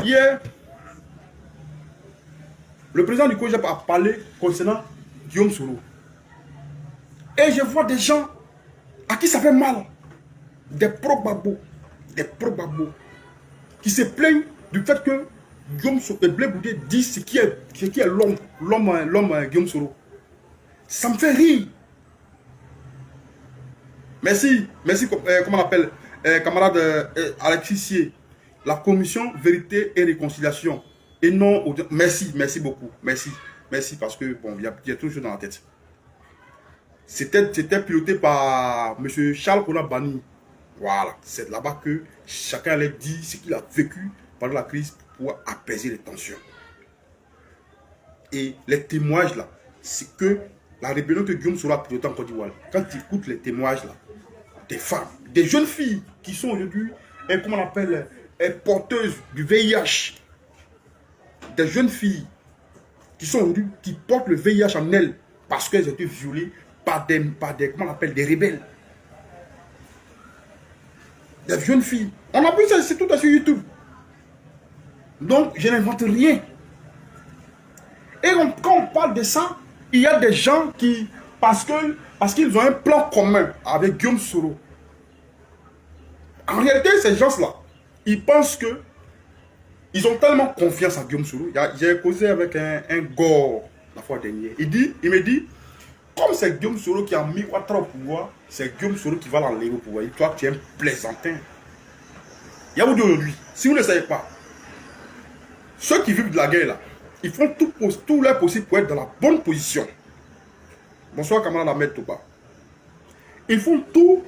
Hier, le président du COJEP a parlé concernant Guillaume Soro. Et je vois des gens à qui ça fait mal. Des pro-babos, qui se plaignent du fait que Guillaume Soro et Blé Goudé disent ce qui est l'homme Guillaume Soro. Ça me fait rire. Merci, comment on appelle, camarade Alexis Sier. La commission vérité et réconciliation. Et non, merci beaucoup. Merci parce que, bon, il y a trop de choses dans la tête. C'était piloté par M. Charles Konabani. Voilà, c'est là-bas que chacun allait dire ce qu'il a vécu pendant la crise pour apaiser les tensions. Et les témoignages là, c'est que la rébellion que Guillaume Soro a pilotée en Côte d'Ivoire, quand tu écoutes les témoignages là, des femmes, des jeunes filles qui sont aujourd'hui, comment on appelle, porteuses du VIH, des jeunes filles qui sont aujourd'hui, qui portent le VIH en elles parce qu'elles ont été violées par des comment on appelle, des rebelles. Des jeunes filles. On a vu ça, c'est tout sur YouTube. Donc, je n'invente rien. Et quand on parle de ça, il y a des gens qui, parce qu'ils ont un plan commun avec Guillaume Soro. En réalité, ces gens-là, ils pensent que ils ont tellement confiance en Guillaume Soro. J'ai causé avec un gore la fois dernière. Il me dit, comme c'est Guillaume Soro qui a mis Ouattara au pouvoir, c'est Guillaume Soro qui va l'enlever au pouvoir. Et toi, tu es un plaisantin. Il y a vous dire aujourd'hui, si vous ne le savez pas, ceux qui vivent de la guerre là, ils font tout leur possible pour être dans la bonne position. Bonsoir, camarade Ahmed Touba. Ils font tout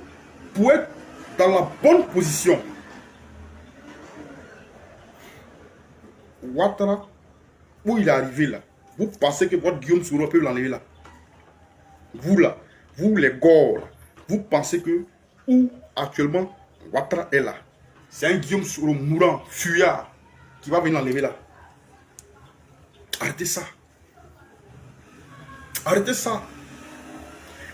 pour être dans la bonne position. Ouattara, où il est arrivé là, vous pensez que votre Guillaume Soro peut l'enlever là? Vous là, vous les gors, vous pensez que où actuellement Ouattara est là, c'est un Guillaume Soro mourant, fuyard, qui va venir l'enlever là. Arrêtez ça. Arrêtez ça.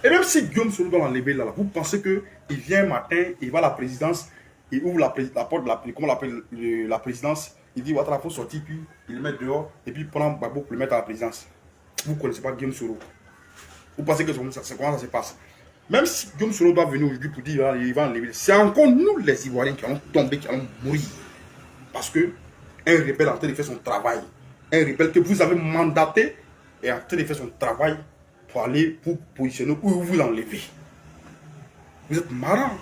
Et même si Guillaume Soro doit l'enlever là, vous pensez qu'il vient un matin, il va à la présidence, il ouvre la porte de comment on l'appelle, la présidence, il dit Ouattara faut sortir, puis il le met dehors, et puis il prend Gbagbo pour le mettre à la présidence. Vous ne connaissez pas Guillaume Soro. Vous pensez que c'est comment ça se passe? Même si Guillaume Soro doit venir aujourd'hui pour dire qu'il va enlever, c'est encore nous les Ivoiriens qui allons tomber, qui allons mourir. Parce que un rebelle est en train de faire son travail. Un rebelle que vous avez mandaté est en train de faire son travail pour aller pour positionner où vous l'enlevez. Vous êtes marrant.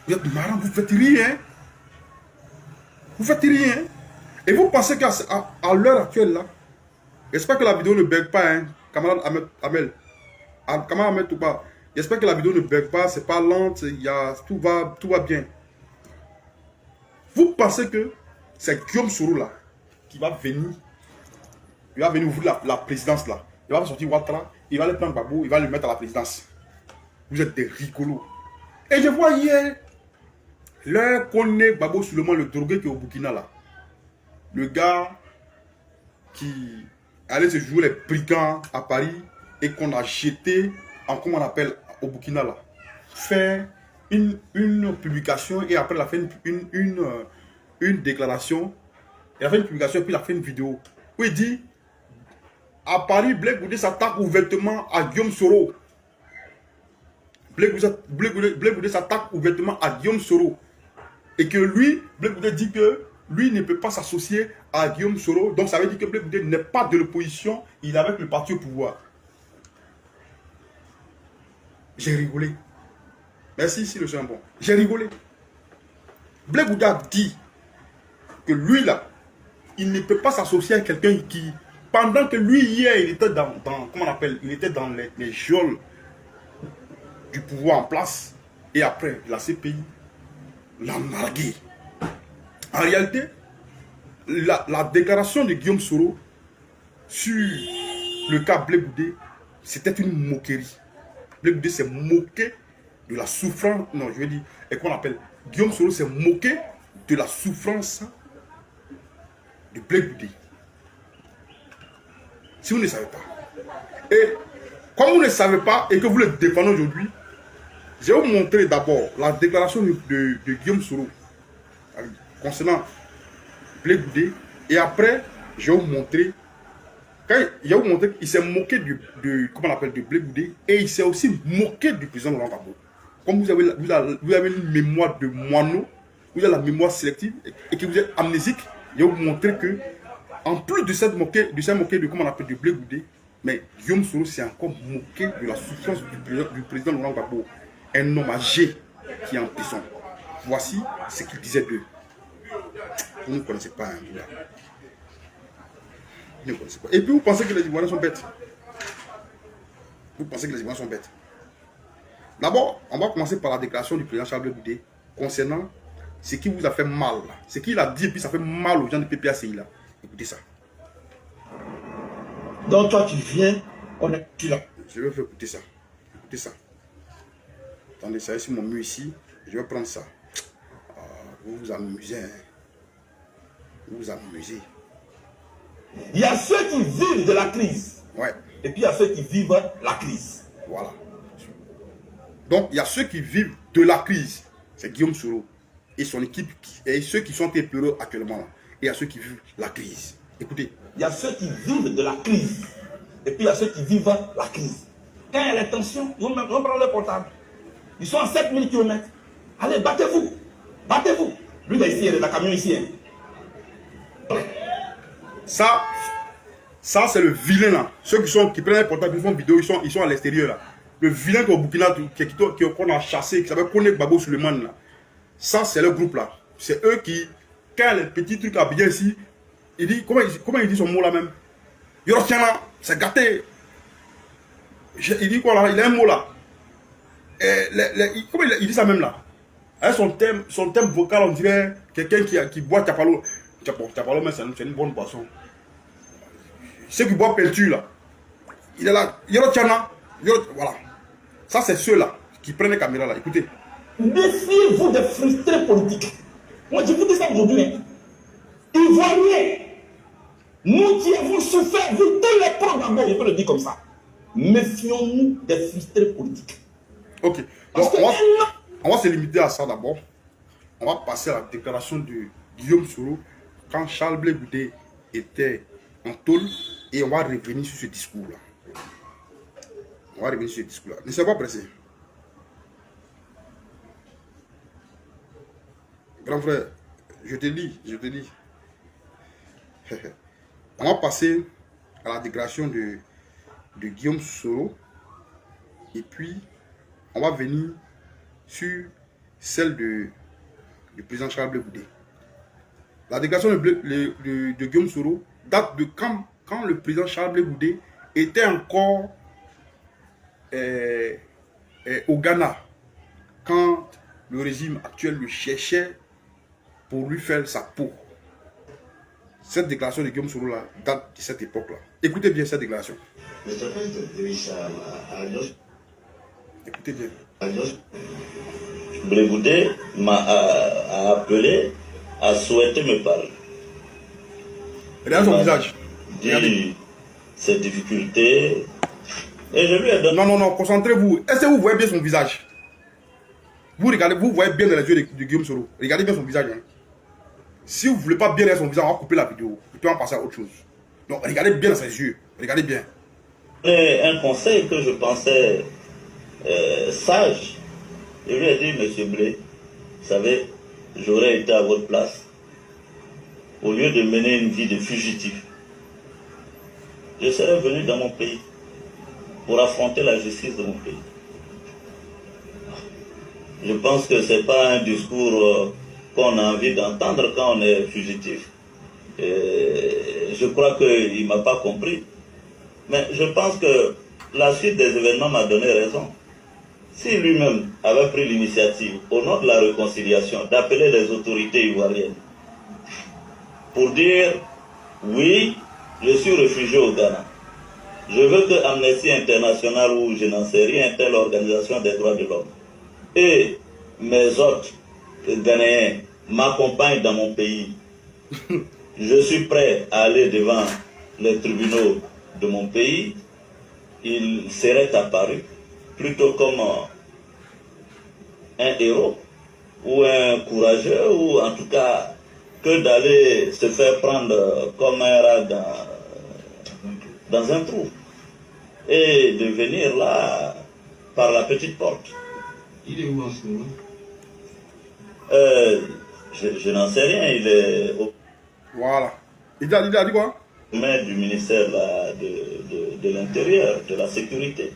Vous êtes marrant, vous faites rien. Vous faites rien. Et vous pensez qu'à l'heure actuelle là, j'espère que la vidéo ne bug pas, hein, camarade Amel. Camarade Ahmed Touba. J'espère que la vidéo ne bug pas, c'est pas lente, tout va bien. Vous pensez que c'est Guillaume Soro là qui va venir, il va venir ouvrir la présidence là. Il va sortir Ouattara, il va aller prendre Gbagbo, il va le mettre à la présidence. Vous êtes des rigolos. Et je vois hier, l'heure qu'on est Gbagbo Souleymane, le drogué qui est au Burkina là. Le gars qui allait se jouer les brigands à Paris et qu'on a jeté en, comment on appelle, au Burkina là. Faire une publication et après il a fait une déclaration. Il a fait une publication et puis il a fait une vidéo où il dit à Paris, Blé Goudé s'attaque ouvertement à Guillaume Soro. Blé Goudé s'attaque ouvertement à Guillaume Soro. Et que lui, Blé Goudé dit que lui ne peut pas s'associer à Guillaume Soro. Donc ça veut dire que Blé Goudé n'est pas de l'opposition, il est avec le parti au pouvoir. J'ai rigolé. Merci si le son est bon. J'ai rigolé. Blé Bouddha dit que lui là, il ne peut pas s'associer à quelqu'un qui, pendant que lui hier, il était dans comment on appelle, il était dans les geôles du pouvoir en place, et après la CPI l'a nargué. En réalité, la déclaration de Guillaume Soro sur le cas Blé Bouddha, c'était une moquerie. Blé Bouddha s'est moqué de la souffrance, non je veux dire, et qu'on appelle, Guillaume Soro s'est moqué de la souffrance de Blé Bouddha. Si vous ne savez pas. Et comme vous ne savez pas et que vous le défendez aujourd'hui, je vais vous montrer d'abord la déclaration de Guillaume Soro concernant Blé Bouddha. Et après, je vais vous montrer, qu'il s'est moqué comment on appelle, de Blé Bouddha, et il s'est aussi moqué du président Laurent Gbagbo. Comme vous avez une mémoire de moineau, vous avez la mémoire sélective et que vous êtes amnésique, je vais vous montrer que, en plus de cette moquée, de comment on appelle, de Blé Bouddha, mais Guillaume Soro s'est encore moqué de la souffrance du président Laurent Gbagbo, un homme âgé qui est en prison. Voici ce qu'il disait d'eux. Vous ne connaissez pas, hein, vous, là. Vous ne connaissez pas. Et puis vous pensez que les Ivoiriens sont bêtes. Vous pensez que les Ivoiriens sont bêtes. D'abord, on va commencer par la déclaration du président Charles Blé Bouddha concernant ce qui vous a fait mal. Ce qu'il a dit et puis ça fait mal aux gens de PPACI là. Écoutez ça. Donc toi tu viens, on est qui là? Je vais vous faire écouter ça. Écoutez ça. Attendez, ça est sur mon mur ici. Je vais prendre ça. Vous vous amusez. Hein. Vous vous amusez. Il y a ceux qui vivent de la crise. Ouais. Et puis il y a ceux qui vivent la crise. Voilà. Donc, il y a ceux qui vivent de la crise. C'est Guillaume Soro et son équipe. Et ceux qui sont épeureux actuellement là. Et il y a ceux qui vivent la crise. Écoutez. Il y a ceux qui vivent de la crise. Et puis il y a ceux qui vivent la crise. Quand il y a les tensions, ils vont prendre le portable. Ils sont à 7000 km. Allez, battez-vous. Battez-vous. Lui, il est ici, il est dans la camion ici. Hein. Ça c'est le vilain là. Ceux qui prennent les portables, qui font vidéo, ils sont à l'extérieur là. Le vilain qui est au Burkina, qu'on a chassé, qui s'appelle Kone Gbagbo Suleiman là. Ça, c'est le groupe là. C'est eux qui, quand les petits trucs à bien ici, il dit, comment il dit son mot là même? Yorotiana, c'est gâté. Il dit quoi là? Il a un mot là. Comment il dit ça même là? Avec son thème vocal, on dirait quelqu'un qui boit Tapalo. Tapalo, mais c'est une bonne boisson. Ceux qui boivent peinture là. Il est là. Yorotiana. Voilà. Ça, c'est ceux-là qui prennent les caméras là. Écoutez. Méfiez-vous des frustrés politiques. Moi, je vous dis ça aujourd'hui. Hein. Ivoiriens, nous qui avons souffert, vous tous les programmes, je peux le dire comme ça. Méfions-nous des frustrés politiques. Ok. Donc, on va se limiter à ça d'abord. On va passer à la déclaration de Guillaume Soro quand Charles Blé Bouddha était en tôle et on va revenir sur ce discours-là. On va revenir sur ce discours-là. Ne soyez pas pressé. Grand frère, je te lis. On va passer à la déclaration de Guillaume Soro. Et puis, on va venir sur celle du président Charles Blé Bouddha. La déclaration de Guillaume Soro date de quand le président Charles Blé Bouddha était encore au Ghana, quand le régime actuel le cherchait pour lui faire sa peau. Cette déclaration de Guillaume Soro là, date de cette époque-là. Écoutez bien cette déclaration. Écoutez bien. Blé Bouddha m'a appelé, a souhaité me parler. Regardez son visage. Dit ses difficultés. Et je lui ai donné. Non, concentrez-vous. Est-ce que vous voyez bien son visage? Vous regardez, vous voyez bien dans les yeux de Guillaume Soro. Regardez bien son visage. Hein. Si vous ne voulez pas bien regarder son visage, on va couper la vidéo. Et puis on va passer à autre chose. Donc regardez bien dans ses yeux. Regardez bien. Un conseil que je pensais sage. Je lui ai dit, monsieur Blé, vous savez, j'aurais été à votre place. Au lieu de mener une vie de fugitif, je serais venu dans mon pays pour affronter la justice de mon pays. Je pense que ce n'est pas un discours qu'on a envie d'entendre quand on est fugitif. Je crois qu'il ne m'a pas compris. Mais je pense que la suite des événements m'a donné raison. Si lui-même avait pris l'initiative, au nom de la réconciliation, d'appeler les autorités ivoiriennes pour dire oui, je suis réfugié au Ghana. Je veux que Amnesty International ou je n'en sais rien, telle organisation des droits de l'homme, et mes hôtes ghanéens m'accompagnent dans mon pays. Je suis prêt à aller devant les tribunaux de mon pays. Il serait apparu plutôt comme un héros ou un courageux, ou en tout cas que d'aller se faire prendre comme un rat dans un trou et de venir là par la petite porte. Il est où en ce moment? Je n'en sais rien, il est au Voilà. Il a dit quoi? main du ministère de l'Intérieur, de la Sécurité.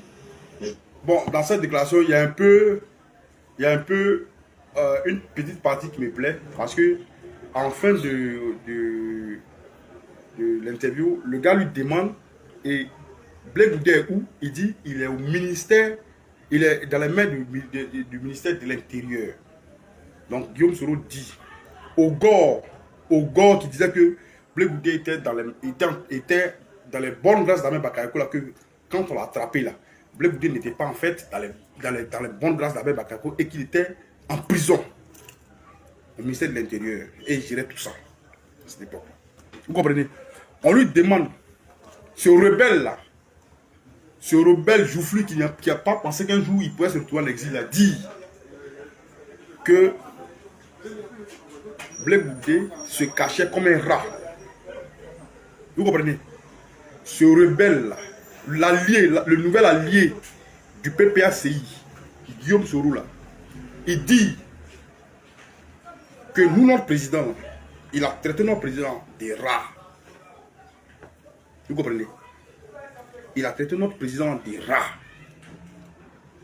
Bon, dans cette déclaration, il y a un peu une petite partie qui me plaît, parce que en fin de l'interview, le gars lui demande, et Blé Goudé est où? Il dit il est au ministère, il est dans les mains du ministère de l'Intérieur. Donc Guillaume Soro dit au Gore qui disait que Blé Goudé était dans les bonnes grâces d'Ahmed Bakayoko, là, que quand on l'a attrapé là, Blé Goudé n'était pas en fait dans les bonnes grâces d'Ahmed Bakayoko et qu'il était en prison au ministère de l'Intérieur et il gérait tout ça à cette époque. Vous comprenez? On lui demande, ce rebelle là, ce rebelle joufflu qui n'a pas pensé qu'un jour il pourrait se retrouver en exil, a dit que Blé Goudé se cachait comme un rat. Vous comprenez? Ce rebelle là, l'allié, le nouvel allié du PPACI, Guillaume Soro là, il dit que nous, notre président, il a traité notre président des rats. Vous comprenez? Il a traité notre président des rats.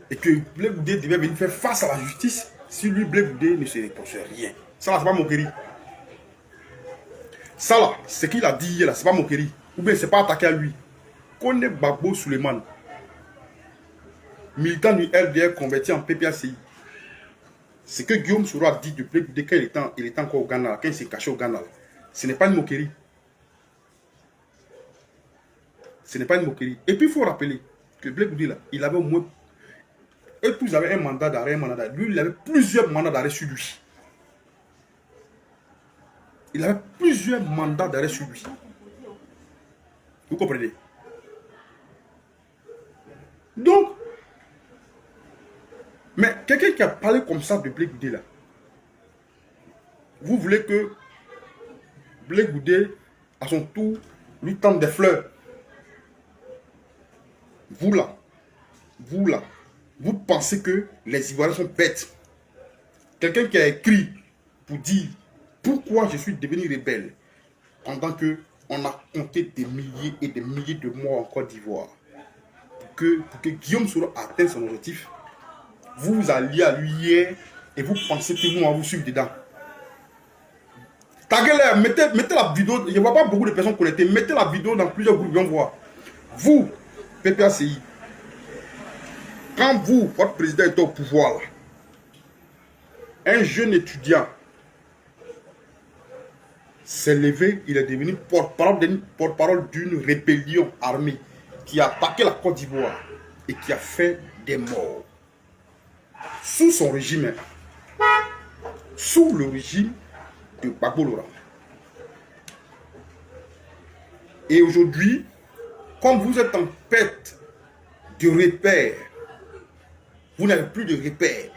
Et que Blé Goudé devait venir faire face à la justice si lui, Blé Goudé, ne se reprochait rien. Ça là, c'est pas moquerie. Ça là, ce qu'il a dit hier là, c'est pas moquerie. Ou bien c'est pas attaqué à lui. Kone Babo Suleiman, militant du LDR converti en PPACI. Ce que Guillaume Soro a dit depuis quand il était encore au Ghana, quand il s'est caché au Ghana, ce n'est pas une moquerie. Ce n'est pas une moquerie. Et puis il faut rappeler que Blé Goudé là, il avait au moins. Et puis ils avaient un mandat d'arrêt, Lui, il avait plusieurs mandats d'arrêt sur lui. Il avait plusieurs mandats d'arrêt sur lui. Vous comprenez? Donc, mais quelqu'un qui a parlé comme ça de Blé Goudé là, vous voulez que Blé Goudé, à son tour, lui tende des fleurs. Vous là, vous pensez que les Ivoiriens sont bêtes. Quelqu'un qui a écrit pour dire pourquoi je suis devenu rebelle, pendant que on a compté des milliers et des milliers de morts en Côte d'Ivoire. Pour que Guillaume Soro atteigne son objectif, vous vous alliez à lui hier et vous pensez que nous, on va vous suivre dedans. Taguez-les, mettez la vidéo, je ne vois pas beaucoup de personnes connectées, mettez la vidéo dans plusieurs groupes, on voir. Vous, PPACI, quand vous, votre président est au pouvoir, là, un jeune étudiant s'est levé, il est devenu porte-parole d'une rébellion armée qui a attaqué la Côte d'Ivoire et qui a fait des morts. Sous son régime, sous le régime de Gbagbo Laurent. Et aujourd'hui, comme vous êtes en perte de repères, vous n'avez plus de repères,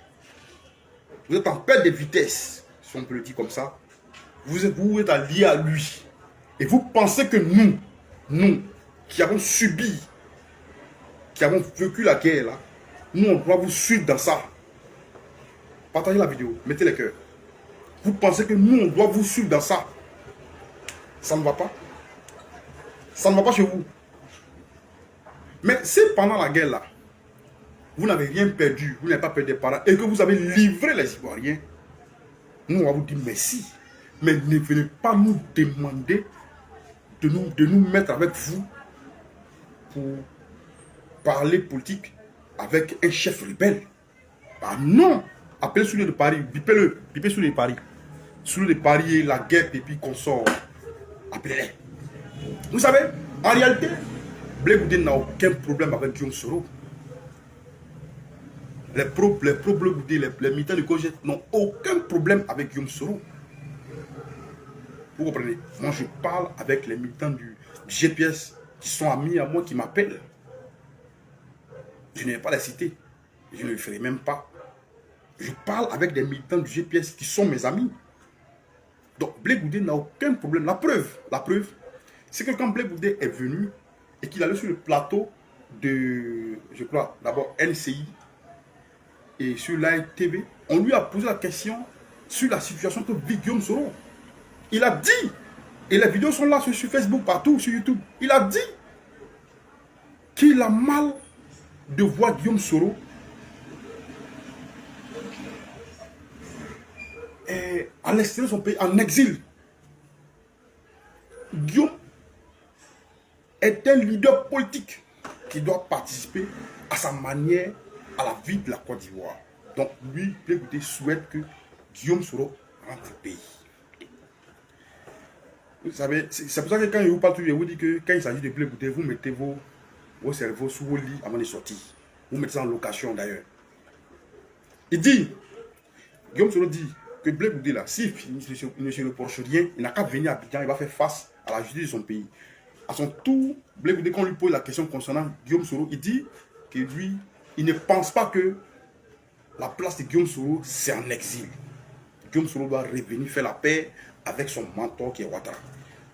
vous êtes en perte de vitesse, si on peut le dire comme ça, vous êtes alliés à lui. Et vous pensez que nous, qui avons subi, qui avons vécu la guerre là, nous on doit vous suivre dans ça. Partagez la vidéo, mettez les cœurs. Vous pensez que nous on doit vous suivre dans ça. Ça ne va pas. Ça ne va pas chez vous. Mais c'est pendant la guerre là, vous n'avez rien perdu, vous n'avez pas perdu des parents, et que vous avez livré les Ivoiriens, nous, on va vous dire merci. Mais ne venez pas nous demander de nous mettre avec vous pour parler politique avec un chef rebelle. Ah non! Appelez Soulé de Paris, bipez Soulé de Paris. Soulé de Paris, la guerre, et puis qu'on sort. Appelez-les. Vous savez, en réalité, Blé Goudé n'a aucun problème avec Guillaume Soro. Les pro-Blé Goudé, les militants de Cogé n'ont aucun problème avec Guillaume Soro. Vous comprenez? Moi, je parle avec les militants du GPS qui sont amis à moi, qui m'appellent. Je ne vais pas les citer. Je ne le ferai même pas. Je parle avec des militants du GPS qui sont mes amis. Donc, Blé Goudé n'a aucun problème. La preuve, c'est que quand Blé Goudé est venu et qu'il allait sur le plateau de, je crois, d'abord NCI et sur l'AITV, on lui a posé la question sur la situation que vit Guillaume Soro. Il a dit, et les vidéos sont là sur Facebook, partout, sur YouTube, il a dit qu'il a mal de voir Guillaume Soro à l'extérieur de son pays, en exil. Guillaume est un leader politique qui doit participer à sa manière à la vie de la Côte d'Ivoire. Donc lui, Blé Goudé souhaite que Guillaume Soro rentre au pays. Vous savez, c'est pour ça que quand je vous parle, je vous dis que quand il s'agit de Blé Goudé, vous mettez vos cerveaux sous vos lits avant de sortir. Vous mettez ça en location d'ailleurs. Il dit, Guillaume Soro dit que Blé Goudé là, s'il ne se reproche rien, il n'a qu'à venir à Abidjan, il va faire face à la justice de son pays. À son tour, Blé Goudé, quand on lui pose la question concernant Guillaume Soro, il dit que lui, il ne pense pas que la place de Guillaume Soro, c'est en exil. Guillaume Soro doit revenir faire la paix avec son mentor qui est Ouattara.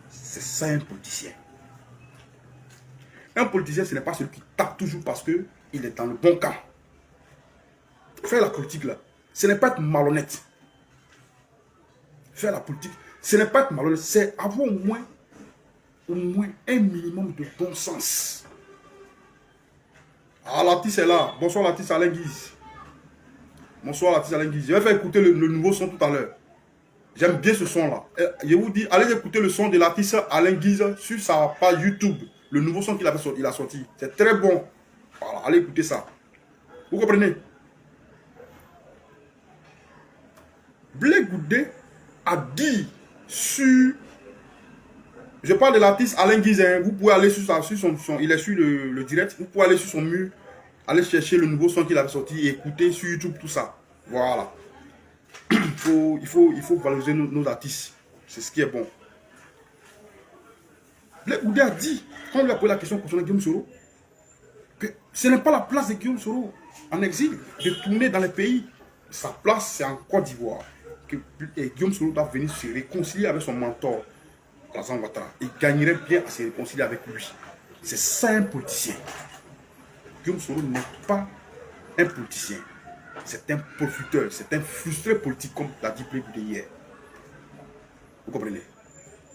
C'est ça un politicien. Un politicien, ce n'est pas celui qui tape toujours parce qu'il est dans le bon camp. Faire la politique là, ce n'est pas être malhonnête. Faire la politique, ce n'est pas être malhonnête, c'est avoir au moins un minimum de bon sens. Ah, Latis est là. Bonsoir Latis Alain Guise. Bonsoir Latis Alain Guise. Je vais faire écouter le nouveau son tout à l'heure. J'aime bien ce son-là. Je vous dis, allez écouter le son de Latis Alain Guise sur sa page YouTube. Le nouveau son qu'il a sorti. C'est très bon. Voilà, allez écouter ça. Vous comprenez? Blé Goudé a dit sur... Je parle de l'artiste Alain Guise. Hein. Vous pouvez aller sur son... Il est sur le direct. Vous pouvez aller sur son mur. Aller chercher le nouveau son qu'il a sorti et écouter sur YouTube tout ça. Voilà. Il faut valoriser nos artistes. C'est ce qui est bon. Blé Goudé a dit, quand on lui a posé la question concernant Guillaume Soro, que ce n'est pas la place de Guillaume Soro en exil de tourner dans les pays. Sa place, c'est en Côte d'Ivoire. Et Guillaume Soro doit venir se réconcilier avec son mentor, Alassane Ouattara. Il gagnerait bien à se réconcilier avec lui. C'est ça un politicien. Guillaume Soro n'est pas un politicien. C'est un profiteur, c'est un frustré politique, comme l'a dit Blé Goudé hier. Vous comprenez?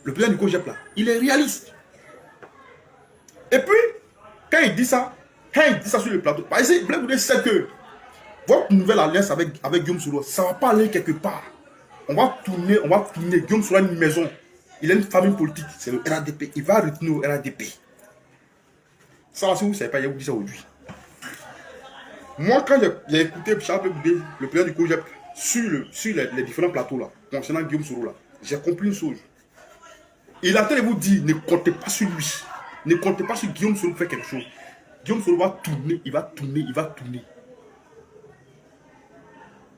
Le président du COJEP là, il est réaliste. Et puis, quand il dit ça sur le plateau, bah, Blé Goudé sait que votre nouvelle alliance avec Guillaume Soro, ça ne va pas aller quelque part. On va tourner Guillaume Soro à une maison. Il a une famille politique, c'est le RADP. Il va retourner au RADP. Ça, si vous ne savez pas, il a dit ça aujourd'hui. Moi, quand j'ai écouté Charles Blé Goudé, le président du COJEP, sur les différents plateaux là, concernant Guillaume Soro là, j'ai compris une chose. Il a tenté de vous dire, ne comptez pas sur lui. Ne comptez pas sur Guillaume Soro pour faire quelque chose. Guillaume Soro va tourner, il va tourner.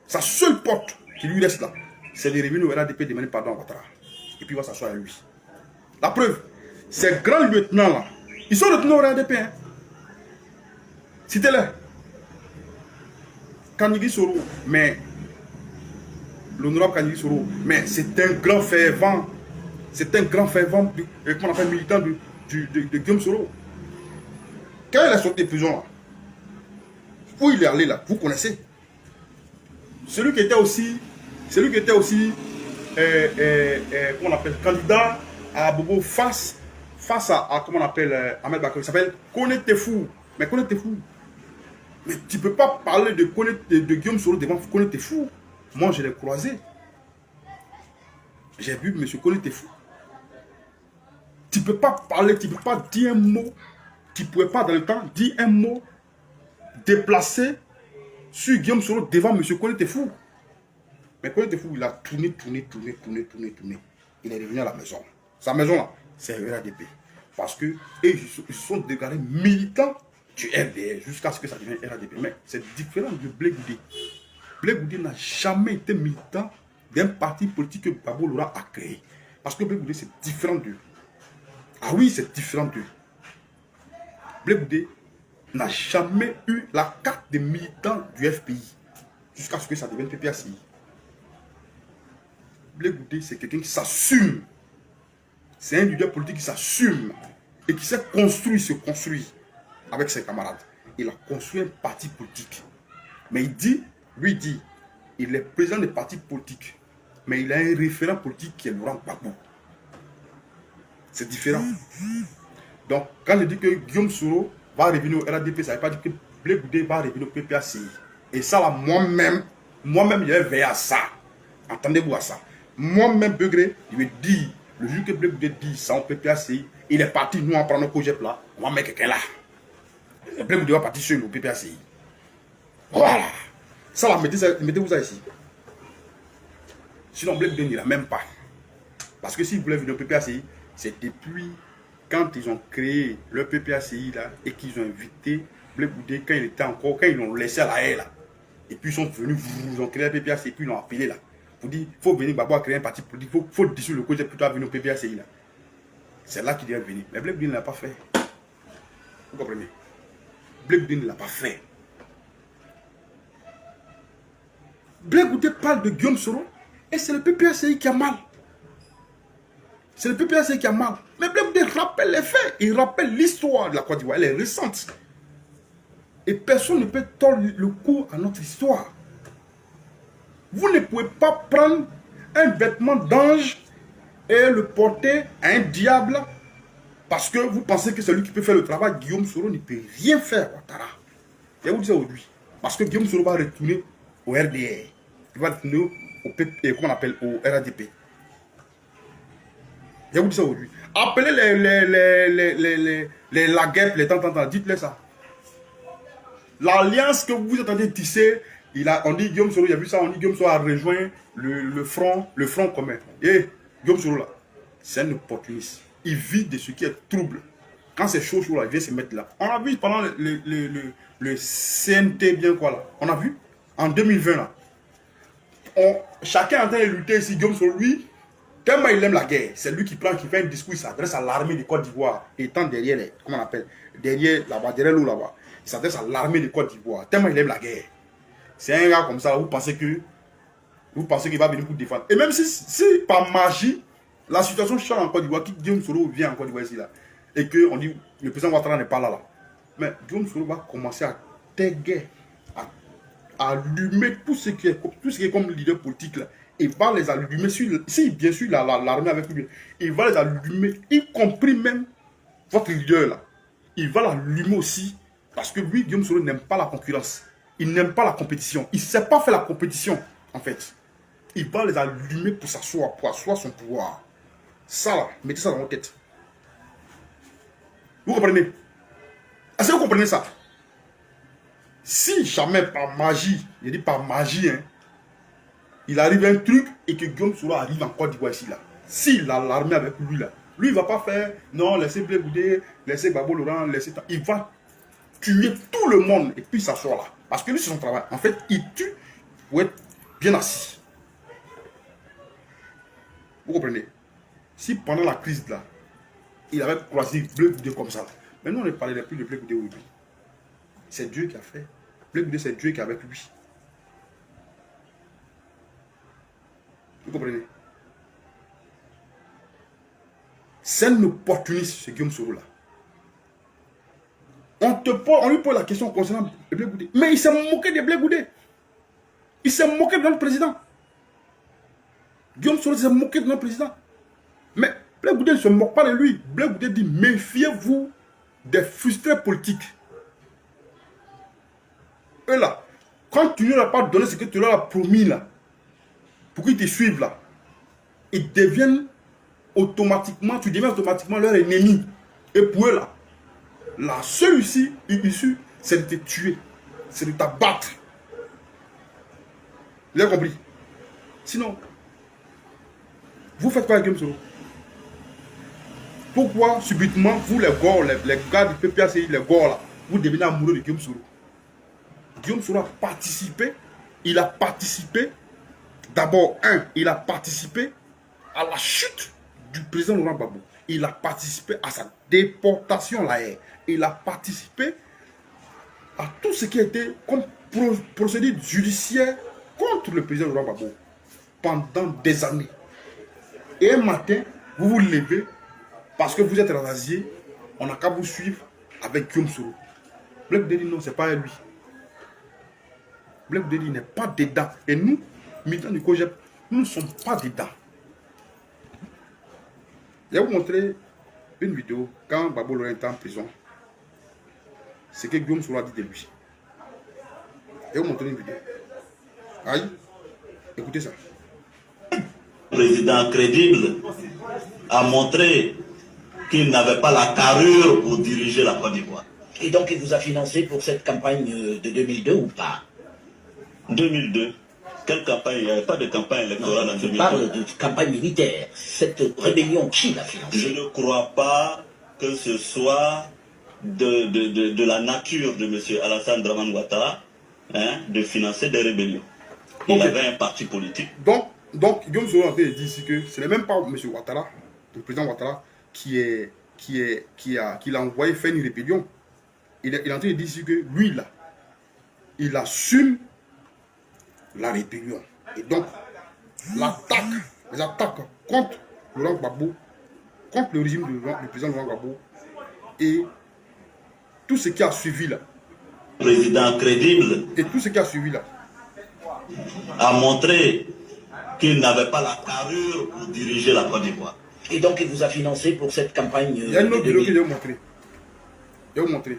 Sa seule porte qui lui reste là, c'est de revenir au RADP demander pardon à Ouattara. Et puis il va s'asseoir à lui. La preuve, ces grands lieutenants là, ils sont retournés au RADP. Hein. Citez-les. Kandji Soro, mais l'honorable Kandji Soro, mais c'est un grand fervent. C'est un grand fervent, comment on appelle, militant de Guillaume Soro. Quand il est sorti de prison là, où il est allé là, vous connaissez. Celui qui était aussi comment on appelle, candidat à Bobo face à comment on appelle, Ahmed Bakary, il s'appelle Kone Tefou. Mais Kone Tefou, Mais tu ne peux pas parler de Guillaume Soro devant Kone Tefou. Moi, je l'ai croisé. J'ai vu M. Kone Tefou. Tu ne peux pas parler, tu ne peux pas dire un mot. Tu ne pouvais pas dans le temps dire un mot déplacé sur Guillaume Soro devant M. Kone Tefou. Mais Kone Tefou, il a tourné. Il est revenu à la maison. Sa maison là, c'est RADP. Parce que ils se sont déclarés militants du RDR jusqu'à ce que ça devienne RADP. Mais c'est différent de Blé Goudé. Blé Goudé n'a jamais été militant d'un parti politique que Gbagbo Lora a créé. Parce que Blé Goudé, c'est différent d'eux. Ah oui, c'est différent d'eux. Blé Goudé n'a jamais eu la carte de militant du FPI jusqu'à ce que ça devienne PPACI. Blé Goudé, c'est quelqu'un qui s'assume. C'est un leader politique qui s'assume et qui s'est construit, se construit avec ses camarades. Il a construit un parti politique. Mais il dit, il est président des partis politiques. Mais il a un référent politique qui est Laurent Gbagbo. C'est différent. Donc, quand je dis que Guillaume Soro va revenir au RADP, ça ne veut pas dire que Blé Goudé va revenir au PPACI. Et ça, là, moi-même, je vais veiller à ça. Attendez-vous à ça. Moi-même, Begré, je vais dire, le jour que Blé Goudé dit ça au PPACI, il est parti, nous, en prenant le COGEP là, on va mettre quelqu'un là. Blé Goudé va partir seul au PPACI. Voilà. Ça, là, mettez-vous ça ici. Sinon, Blé Goudé n'ira même pas. Parce que s'il voulait venir au PPACI, c'est depuis quand ils ont créé le PPACI là et qu'ils ont invité Blé Goudé quand il était encore, quand ils l'ont laissé à la haie là. Et puis ils sont venus, ils ont créé le PPACI et puis ils l'ont appelé là. Pour dire, il faut venir Gbagbo à créer un parti politique, il faut dissoudre le COGEP plutôt à venir au PPACI là. C'est là qu'il est venu. Mais Blé Goudé ne l'a pas fait. Vous comprenez? Blé Goudé ne l'a pas fait. Blé Goudé parle de Guillaume Soro et c'est le PPACI qui a mal. C'est le PPACI qui a mal. Mais Blé Goudé rappelle les faits. Il rappelle l'histoire de la Côte d'Ivoire. Elle est récente. Et personne ne peut tordre le cou à notre histoire. Vous ne pouvez pas prendre un vêtement d'ange et le porter à un diable parce que vous pensez que c'est lui qui peut faire le travail. Guillaume Soro ne peut rien faire, Ouattara. Et vous dites ça aujourd'hui. Parce que Guillaume Soro va retourner au RDR. Il va retourner au RADP. Je vous dis ça aujourd'hui. Appelez les Laguerre, les tant, dites-les ça. L'alliance que vous êtes en train de tisser, on dit Guillaume Soro, il a vu ça, on dit Guillaume Soro a rejoint le front commun. Et Guillaume Soro là, c'est un opportuniste. Il vit de ce qui est trouble. Quand c'est chaud là, il vient se mettre là. On a vu pendant le CNT bien quoi là. On a vu en 2020 là. Chacun est en train de lutter ici, Guillaume Soro, lui. Tellement il aime la guerre, c'est lui qui prend, qui fait un discours, il s'adresse à l'armée de Côte d'Ivoire, étant derrière les, comment on appelle, derrière là-bas, derrière l'eau là-bas. Il s'adresse à l'armée de Côte d'Ivoire, tellement il aime la guerre. C'est un gars comme ça, vous pensez qu'il va venir pour défendre. Et même si par magie, la situation change en Côte d'Ivoire, qui Guillaume Soro vient en Côte d'Ivoire ici là, et qu'on dit, le président Ouattara n'est pas là, mais Guillaume Soro va commencer à téguer, à allumer tout ce qui est comme leader politique là. Il va les allumer, si bien sûr l'armée avec lui, il va les allumer, y compris même votre leader là. Il va l'allumer aussi, parce que lui, Guillaume Soro, n'aime pas la concurrence. Il n'aime pas la compétition. Il ne sait pas faire la compétition, en fait. Il va les allumer pour s'asseoir, pour asseoir son pouvoir. Ça là, mettez ça dans votre tête. Vous comprenez? Est-ce que vous comprenez ça? Si jamais par magie, je dis par magie, hein, il arrive un truc et que Guillaume Soro arrive en Côte d'Ivoire ici là. S'il a l'armée avec lui là, lui il ne va pas faire non, laissez Blé Goudé, laissez Gbagbo Laurent, laissez. Il va tuer tout le monde et puis s'asseoir là. Parce que lui c'est son travail. En fait, il tue pour être bien assis. Vous comprenez? Si pendant la crise là, il avait croisé Blé Goudé comme ça là. Maintenant on ne parlerait plus de Blé Goudé aujourd'hui. C'est Dieu qui a fait. Blé Goudé c'est Dieu qui est avec lui. Vous comprenez? C'est un opportuniste, ce Guillaume Soro là. On lui pose la question concernant Blé Goudé. Mais il s'est moqué de Blé Goudé. Il s'est moqué de notre président. Guillaume Soro s'est moqué de notre président. Mais Blé Goudé ne se moque pas de lui. Blé Goudé dit, méfiez-vous des frustrés politiques. eux là, quand tu ne leur as pas donné ce que tu leur as promis là, pour qu'ils te suivent là, ils deviennent automatiquement, tu deviens automatiquement leur ennemi. Et pour eux là, la seule issue, c'est de te tuer, c'est de t'abattre. Vous avez compris? Sinon, vous faites quoi avec Guillaume Soro? Pourquoi subitement, vous les gars, les gars du PPACI, les gars là, vous devenez amoureux de Guillaume Soro? Guillaume Soro a participé, d'abord, il a participé à la chute du président Laurent Gbagbo. Il a participé à sa déportation là. Il a participé à tout ce qui était comme procédure judiciaire contre le président Laurent Gbagbo pendant des années. Et un matin, vous vous levez parce que vous êtes rasé, on n'a qu'à vous suivre avec Guillaume Soro. Black Daddy, non, c'est pas lui. Black Daddy n'est pas dedans. Et nous, militants du COJEP, nous ne sommes pas dedans. Je vais vous montrer une vidéo quand Gbagbo Laurent était en prison. Ce que Guillaume Soro a dit de lui. Je vais vous montrer une vidéo. Aïe, écoutez ça. Le président crédible a montré qu'il n'avait pas la carrure pour diriger la Côte d'Ivoire. Et donc il vous a financé pour cette campagne de 2002 ou pas? 2002. Quelle campagne? Il n'y avait pas de campagne électorale en 2002. Je parle de campagne militaire. Cette rébellion, qui l'a financée? Je ne crois pas que ce soit de la nature de M. Alassane Dramane Ouattara de financer des rébellions. Il avait un parti politique. Donc Guillaume Soro a dit ici que ce n'est même pas M. Ouattara, le président Ouattara, qui l'a envoyé faire une rébellion. Il est en train de dire ici que lui là, il assume la rébellion. Et donc, les attaques contre Laurent Gbagbo, contre le régime du président Laurent Gbagbo, et tout ce qui a suivi là. Président crédible. Et tout ce qui a suivi là. A montré qu'il n'avait pas la carrure pour diriger la Côte d'Ivoire. Et donc il vous a financé pour cette campagne. Il y a une autre vidéo que je vais vous montrer. Je vais vous montrer.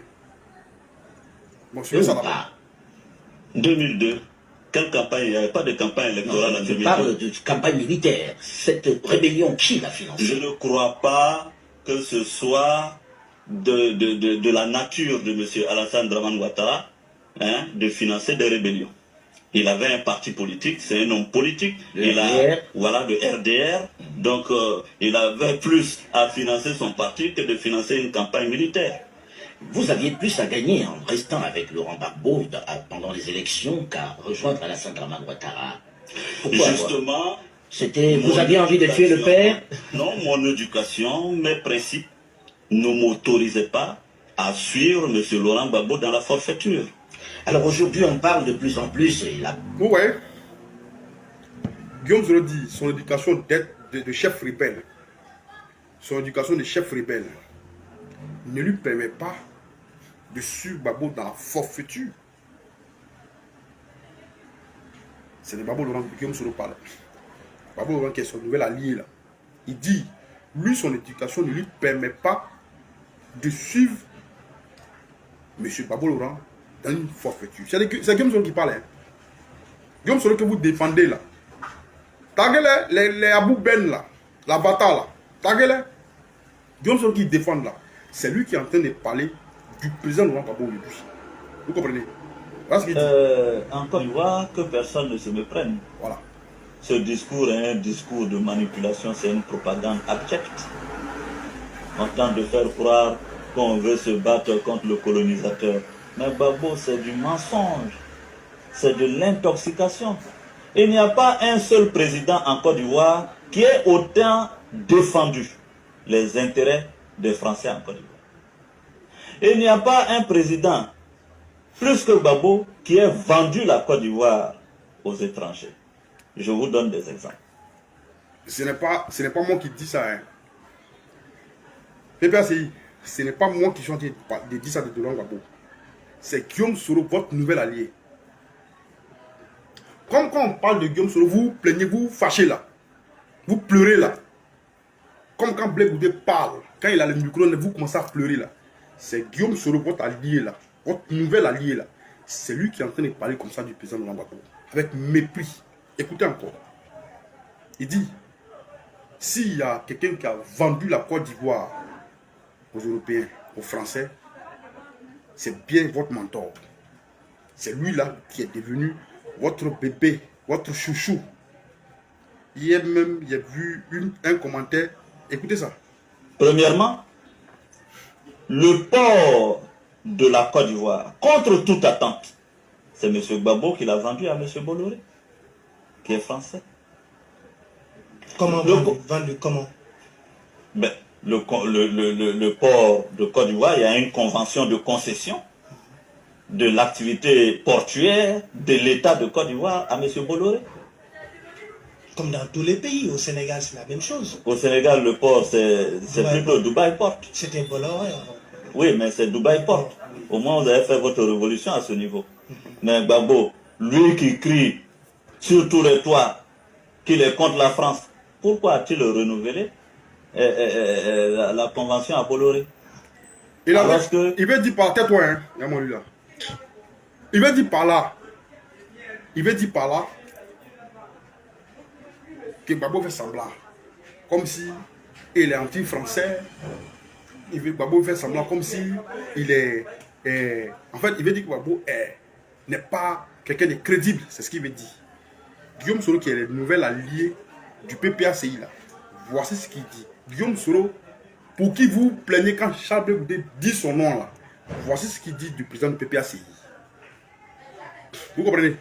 Bon, je ça là-bas. 2002. Quelle campagne? Il n'y avait pas de campagne électorale en 2002. Je parle de campagne militaire. Cette rébellion, qui l'a financée? Je ne crois pas que ce soit de la nature de M. Alassane Dramane Ouattara de financer des rébellions. Il avait un parti politique, c'est un homme politique. Le RDR. Donc, il avait plus à financer son parti que de financer une campagne militaire. Vous aviez plus à gagner en restant avec Laurent Gbagbo pendant les élections qu'à rejoindre Alassane Dramane Ouattara. Pourquoi? Justement, vous aviez envie de tuer le père? Non, mon éducation, mes principes ne m'autorisaient pas à suivre M. Laurent Gbagbo dans la forfaiture. Alors aujourd'hui, on parle de plus en plus et là. Ouais. Guillaume Soro dit son éducation de chef rebelle. Son éducation de chef rebelle ne lui permet pas de suivre Gbagbo dans la forfaiture. C'est de Gbagbo Laurent que Guillaume Soro parle. Gbagbo Laurent qui est son nouvel allié là. Il dit, lui, son éducation ne lui permet pas de suivre M. Gbagbo Laurent dans une forfaiture. C'est Guillaume Soro qui parle. Hein. Guillaume Soro que vous défendez là. Taguez les Abou Ben là. La Bata là. Taguez-les. Guillaume Soro qui défend là. C'est lui qui est en train de parler du président Laurent Gbagbo aujourd'hui. Vous comprenez? Voilà ce qu'il dit. En Côte d'Ivoire, que personne ne se méprenne. Voilà. Ce discours est un discours de manipulation, c'est une propagande abjecte. En train de faire croire qu'on veut se battre contre le colonisateur. Mais Gbagbo, c'est du mensonge. C'est de l'intoxication. Il n'y a pas un seul président en Côte d'Ivoire qui ait autant défendu les intérêts des Français en Côte d'Ivoire. Il n'y a pas un président, plus que Gbagbo, qui ait vendu la Côte d'Ivoire aux étrangers. Je vous donne des exemples. Ce n'est pas moi qui dis ça. Hein. PPACI, ce n'est pas moi qui suis en train de dire ça de Laurent Gbagbo. C'est Guillaume Soro, votre nouvel allié. Comme quand on parle de Guillaume Soro, vous vous plaignez, vous vous fâchez là. Vous pleurez là. Comme quand Blé Goudé parle, quand il a le micro, vous commencez à pleurer là. C'est Guillaume Soro, votre allié là. Votre nouvel allié là. C'est lui qui est en train de parler comme ça du président Laurent Gbagbo, avec mépris. Écoutez encore. Il dit, s'il y a quelqu'un qui a vendu la Côte d'Ivoire aux Européens, aux Français, c'est bien votre mentor. C'est lui-là qui est devenu votre bébé, votre chouchou. Hier même, il y a vu un commentaire. Écoutez ça. Premièrement, le port de la Côte d'Ivoire, contre toute attente, c'est M. Gbagbo qui l'a vendu à M. Bolloré, qui est français. Comment vendu comment? Ben, le port de Côte d'Ivoire, il y a une convention de concession de l'activité portuaire de l'État de Côte d'Ivoire à M. Bolloré. Comme dans tous les pays, au Sénégal c'est la même chose. Au Sénégal, le port, c'est plutôt Dubaï Port. C'était Bolloré. Oui, mais c'est Dubaï Port. Au moins, vous avez fait votre révolution à ce niveau. Mais Gbagbo, lui qui crie sur tous les toits qu'il est contre la France, pourquoi a-t-il renouvelé la convention à Bolloré? Il veut dire par tais-toi, hein. Regarde-moi lui là. Il veut dire par là. Il veut dire par là que Gbagbo fait semblant. Comme si il est anti-français. Gbagbo fait semblant comme si il est... en fait, il veut dire que Gbagbo n'est pas quelqu'un de crédible. C'est ce qu'il veut dire. Guillaume Soro, qui est le nouvel allié du PPACI là. Voici ce qu'il dit. Guillaume Soro, pour qui vous plaignez quand Charles Blé Goudé dit son nom là. Voici ce qu'il dit du président du PPACI. Vous comprenez?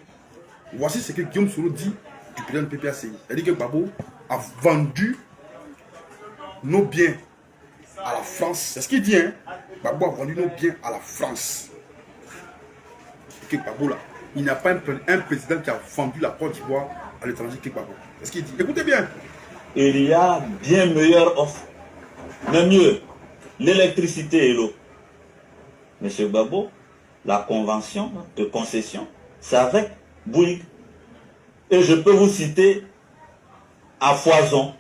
Voici ce que Guillaume Soro dit du président du PPACI. Il dit que Gbagbo a vendu nos biens à la France. C'est ce qu'il dit, hein? Gbagbo a vendu nos biens à la France. Et que Gbagbo là, il n'y a pas un président qui a vendu la Côte d'Ivoire à l'étranger que Gbagbo. C'est ce qu'il dit. Écoutez bien. Il y a bien meilleure offre. Mais mieux, l'électricité et l'eau. Monsieur Gbagbo, la convention de concession, c'est avec Bouygues. Et je peux vous citer à foison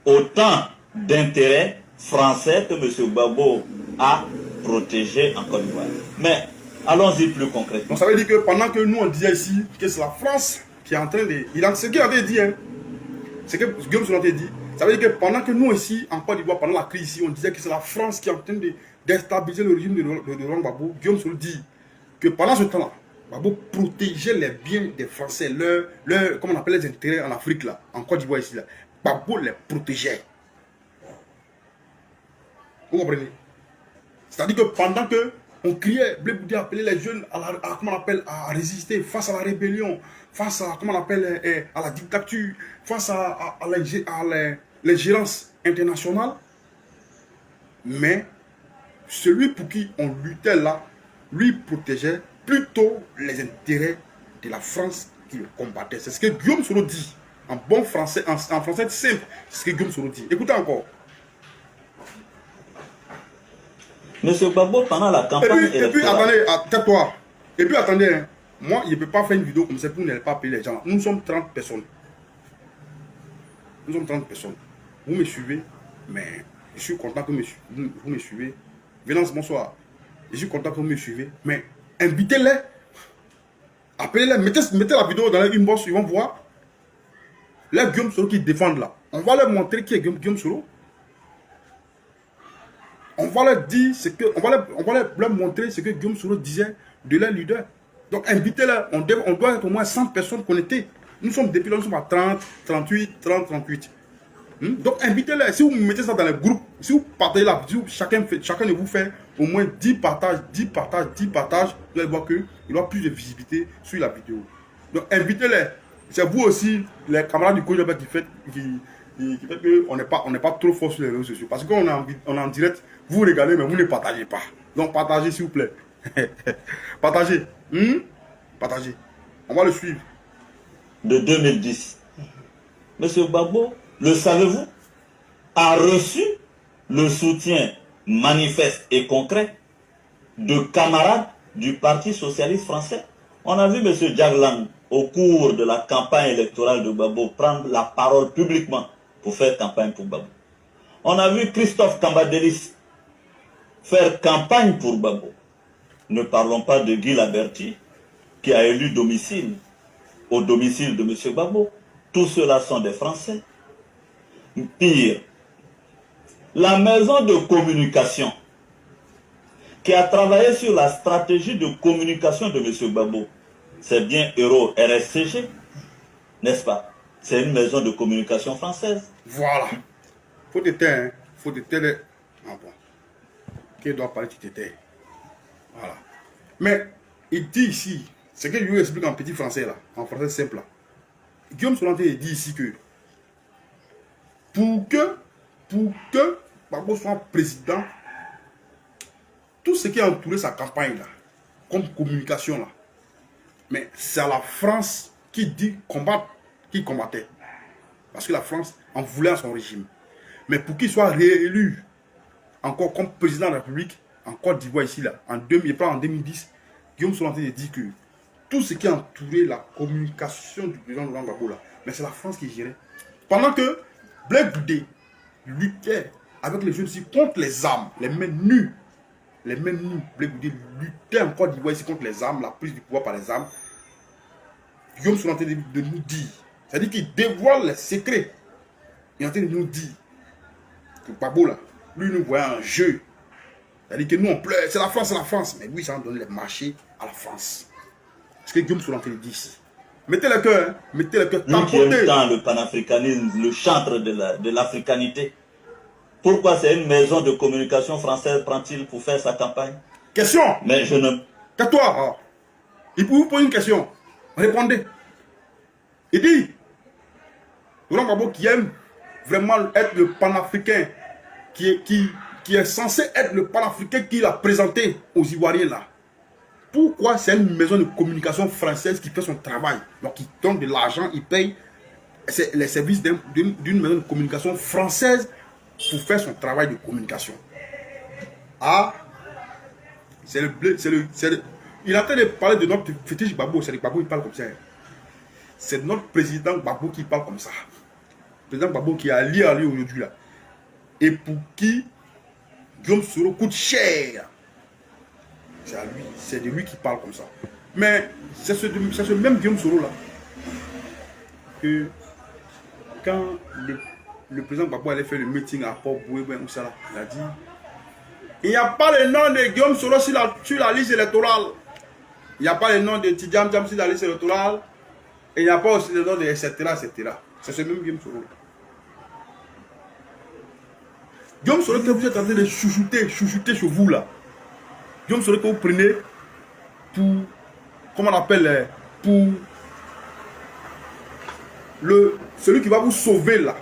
autant d'intérêts français que M. Gbagbo a protégé en Côte d'Ivoire. Mais allons-y plus concrètement. Donc ça veut dire que pendant que nous on disait ici que c'est la France qui est en train de... Ce qu'il avait dit, hein, c'est que Guillaume Soro avait dit, ça veut dire que pendant que nous ici en Côte d'Ivoire, pendant la crise ici, on disait que c'est la France qui est en train de déstabiliser le régime de Laurent Gbagbo. Guillaume Soro dit que pendant ce temps-là, Gbagbo protégeait les biens des Français, comment on appelle les intérêts en Afrique, là, en Côte d'Ivoire ici. Là. Gbagbo les protégeait. Vous comprenez? C'est-à-dire que pendant que on criait, Blé Goudé appelait les jeunes à résister face à la rébellion, face à, comment on appelle, à la dictature, face à l'ingérence internationale. Mais celui pour qui on luttait là, lui protégeait plutôt les intérêts de la France qui le combattait. C'est ce que Guillaume Soro dit. En bon français, en français simple, c'est ce que Guillaume Soro dit. Écoutez encore. Monsieur Gbagbo, pendant la campagne et puis attendez, tais-toi. Et puis attendez, hein. Moi, je ne peux pas faire une vidéo comme ça pour ne pas appeler les gens. Nous sommes 30 personnes. Nous sommes 30 personnes. Vous me suivez, mais je suis content que vous me suivez. Venance, bonsoir. Je suis content que vous me suivez, mais invitez-les. Appelez-les, mettez la vidéo dans les inbox, ils vont voir. Les Guillaume Soro qui défendent là. On va leur montrer qui est Guillaume Soro. On va leur dire ce que, on va leur montrer ce que Guillaume Soro disait de leur leader. Donc invitez-les. On doit être au moins 100 personnes connectées. Nous sommes depuis là, nous sommes à 30, 38. Donc invitez-les. Si vous mettez ça dans les groupes, si vous partagez la vidéo, chacun de vous fait au moins 10 partages, vous allez voir qu'il y aura plus de visibilité sur la vidéo. Donc invitez-les. C'est vous aussi, les camarades du Kojaba qui fait qu'on n'est pas trop fort sur les réseaux sociaux. Parce qu'on est en direct, vous regardez, mais vous ne partagez pas. Donc partagez s'il vous plaît. Partagez. Partagez. On va le suivre. De 2010. Monsieur Gbagbo, le savez-vous, a reçu le soutien manifeste et concret de camarades du Parti socialiste français. On a vu M. Diaglang, au cours de la campagne électorale de Gbagbo, prendre la parole publiquement pour faire campagne pour Gbagbo. On a vu Christophe Cambadélis faire campagne pour Gbagbo. Ne parlons pas de Guy Laberty, qui a élu domicile au domicile de M. Gbagbo. Tous ceux-là sont des Français. Pire, la maison de communication qui a travaillé sur la stratégie de communication de M. Gbagbo, c'est bien Euro RSCG, n'est-ce pas? C'est une maison de communication française. Voilà. Faut te taire, hein. Faut te taire. Ah bon. Qui doit parler, tu te tais. Voilà. Mais il dit ici, c'est que je lui explique en petit français là, en français simple là. Guillaume Solanté dit ici que pour que Gbagbo soit président, tout ce qui a entouré sa campagne là, comme communication là, mais c'est à la France qui dit combattre, qui combattait. Parce que la France en voulait à son régime. Mais pour qu'il soit réélu encore comme président de la République, en Côte d'Ivoire ici là, en 2010, Guillaume Solanté dit que tout ce qui a entouré la communication du président Laurent Gbagbo là, mais c'est la France qui gérait. Pendant que Blaise Goudé luttait avec les jeunes ici contre les armes, les mains nues. Les mains nues. Blaise Goudé luttait en Côte d'Ivoire ici contre les armes, la prise du pouvoir par les armes. Guillaume Solanté de nous dire, c'est-à-dire qu'il dévoile les secrets. Il est en train de nous dire que Gbagbo là, lui nous voyait un jeu. C'est-à-dire que nous on pleure, c'est la France, mais lui ça a donné les marchés à la France. Ce que Guillaume Solanté dit ici. Mettez le cœur, hein. Mettez le cœur. Lui qui aime tant le panafricanisme, le chantre de l'africanité. Pourquoi c'est une maison de communication française prend-il pour faire sa campagne? Question. Mais je ne... Tais-toi. Il peut vous poser une question. Répondez. Il dit, Laurent Gbagbo qui aime vraiment être le panafricain, qui est censé être le panafricain qu'il a présenté aux Ivoiriens là. Pourquoi c'est une maison de communication française qui fait son travail? Donc il donne de l'argent, il paye les services d'une maison de communication française pour faire son travail de communication. Ah, il est en train de parler de notre fétiche Gbagbo, c'est le Gbagbo qui parle comme ça. C'est notre président Gbagbo qui parle comme ça. Le président Gbagbo qui est allié à lui aujourd'hui là. Et pour qui Guillaume Soro coûte cher. C'est à lui, c'est de lui qui parle comme ça. Mais c'est ce même Guillaume Soro là que quand le président Gbagbo allait faire le meeting à Port-Boué, où ça là, il a dit il n'y a pas le nom de Guillaume Soro sur la liste électorale. Il n'y a pas le nom de Tidjam Djam sur la liste électorale. Et il n'y a pas aussi le nom de etc. etc. C'est ce même Guillaume Soro là. Guillaume Soro que vous êtes en train de chouchouter chez vous là. Guillaume Soro que vous prenez pour, comment on appelle, pour celui qui va vous sauver là.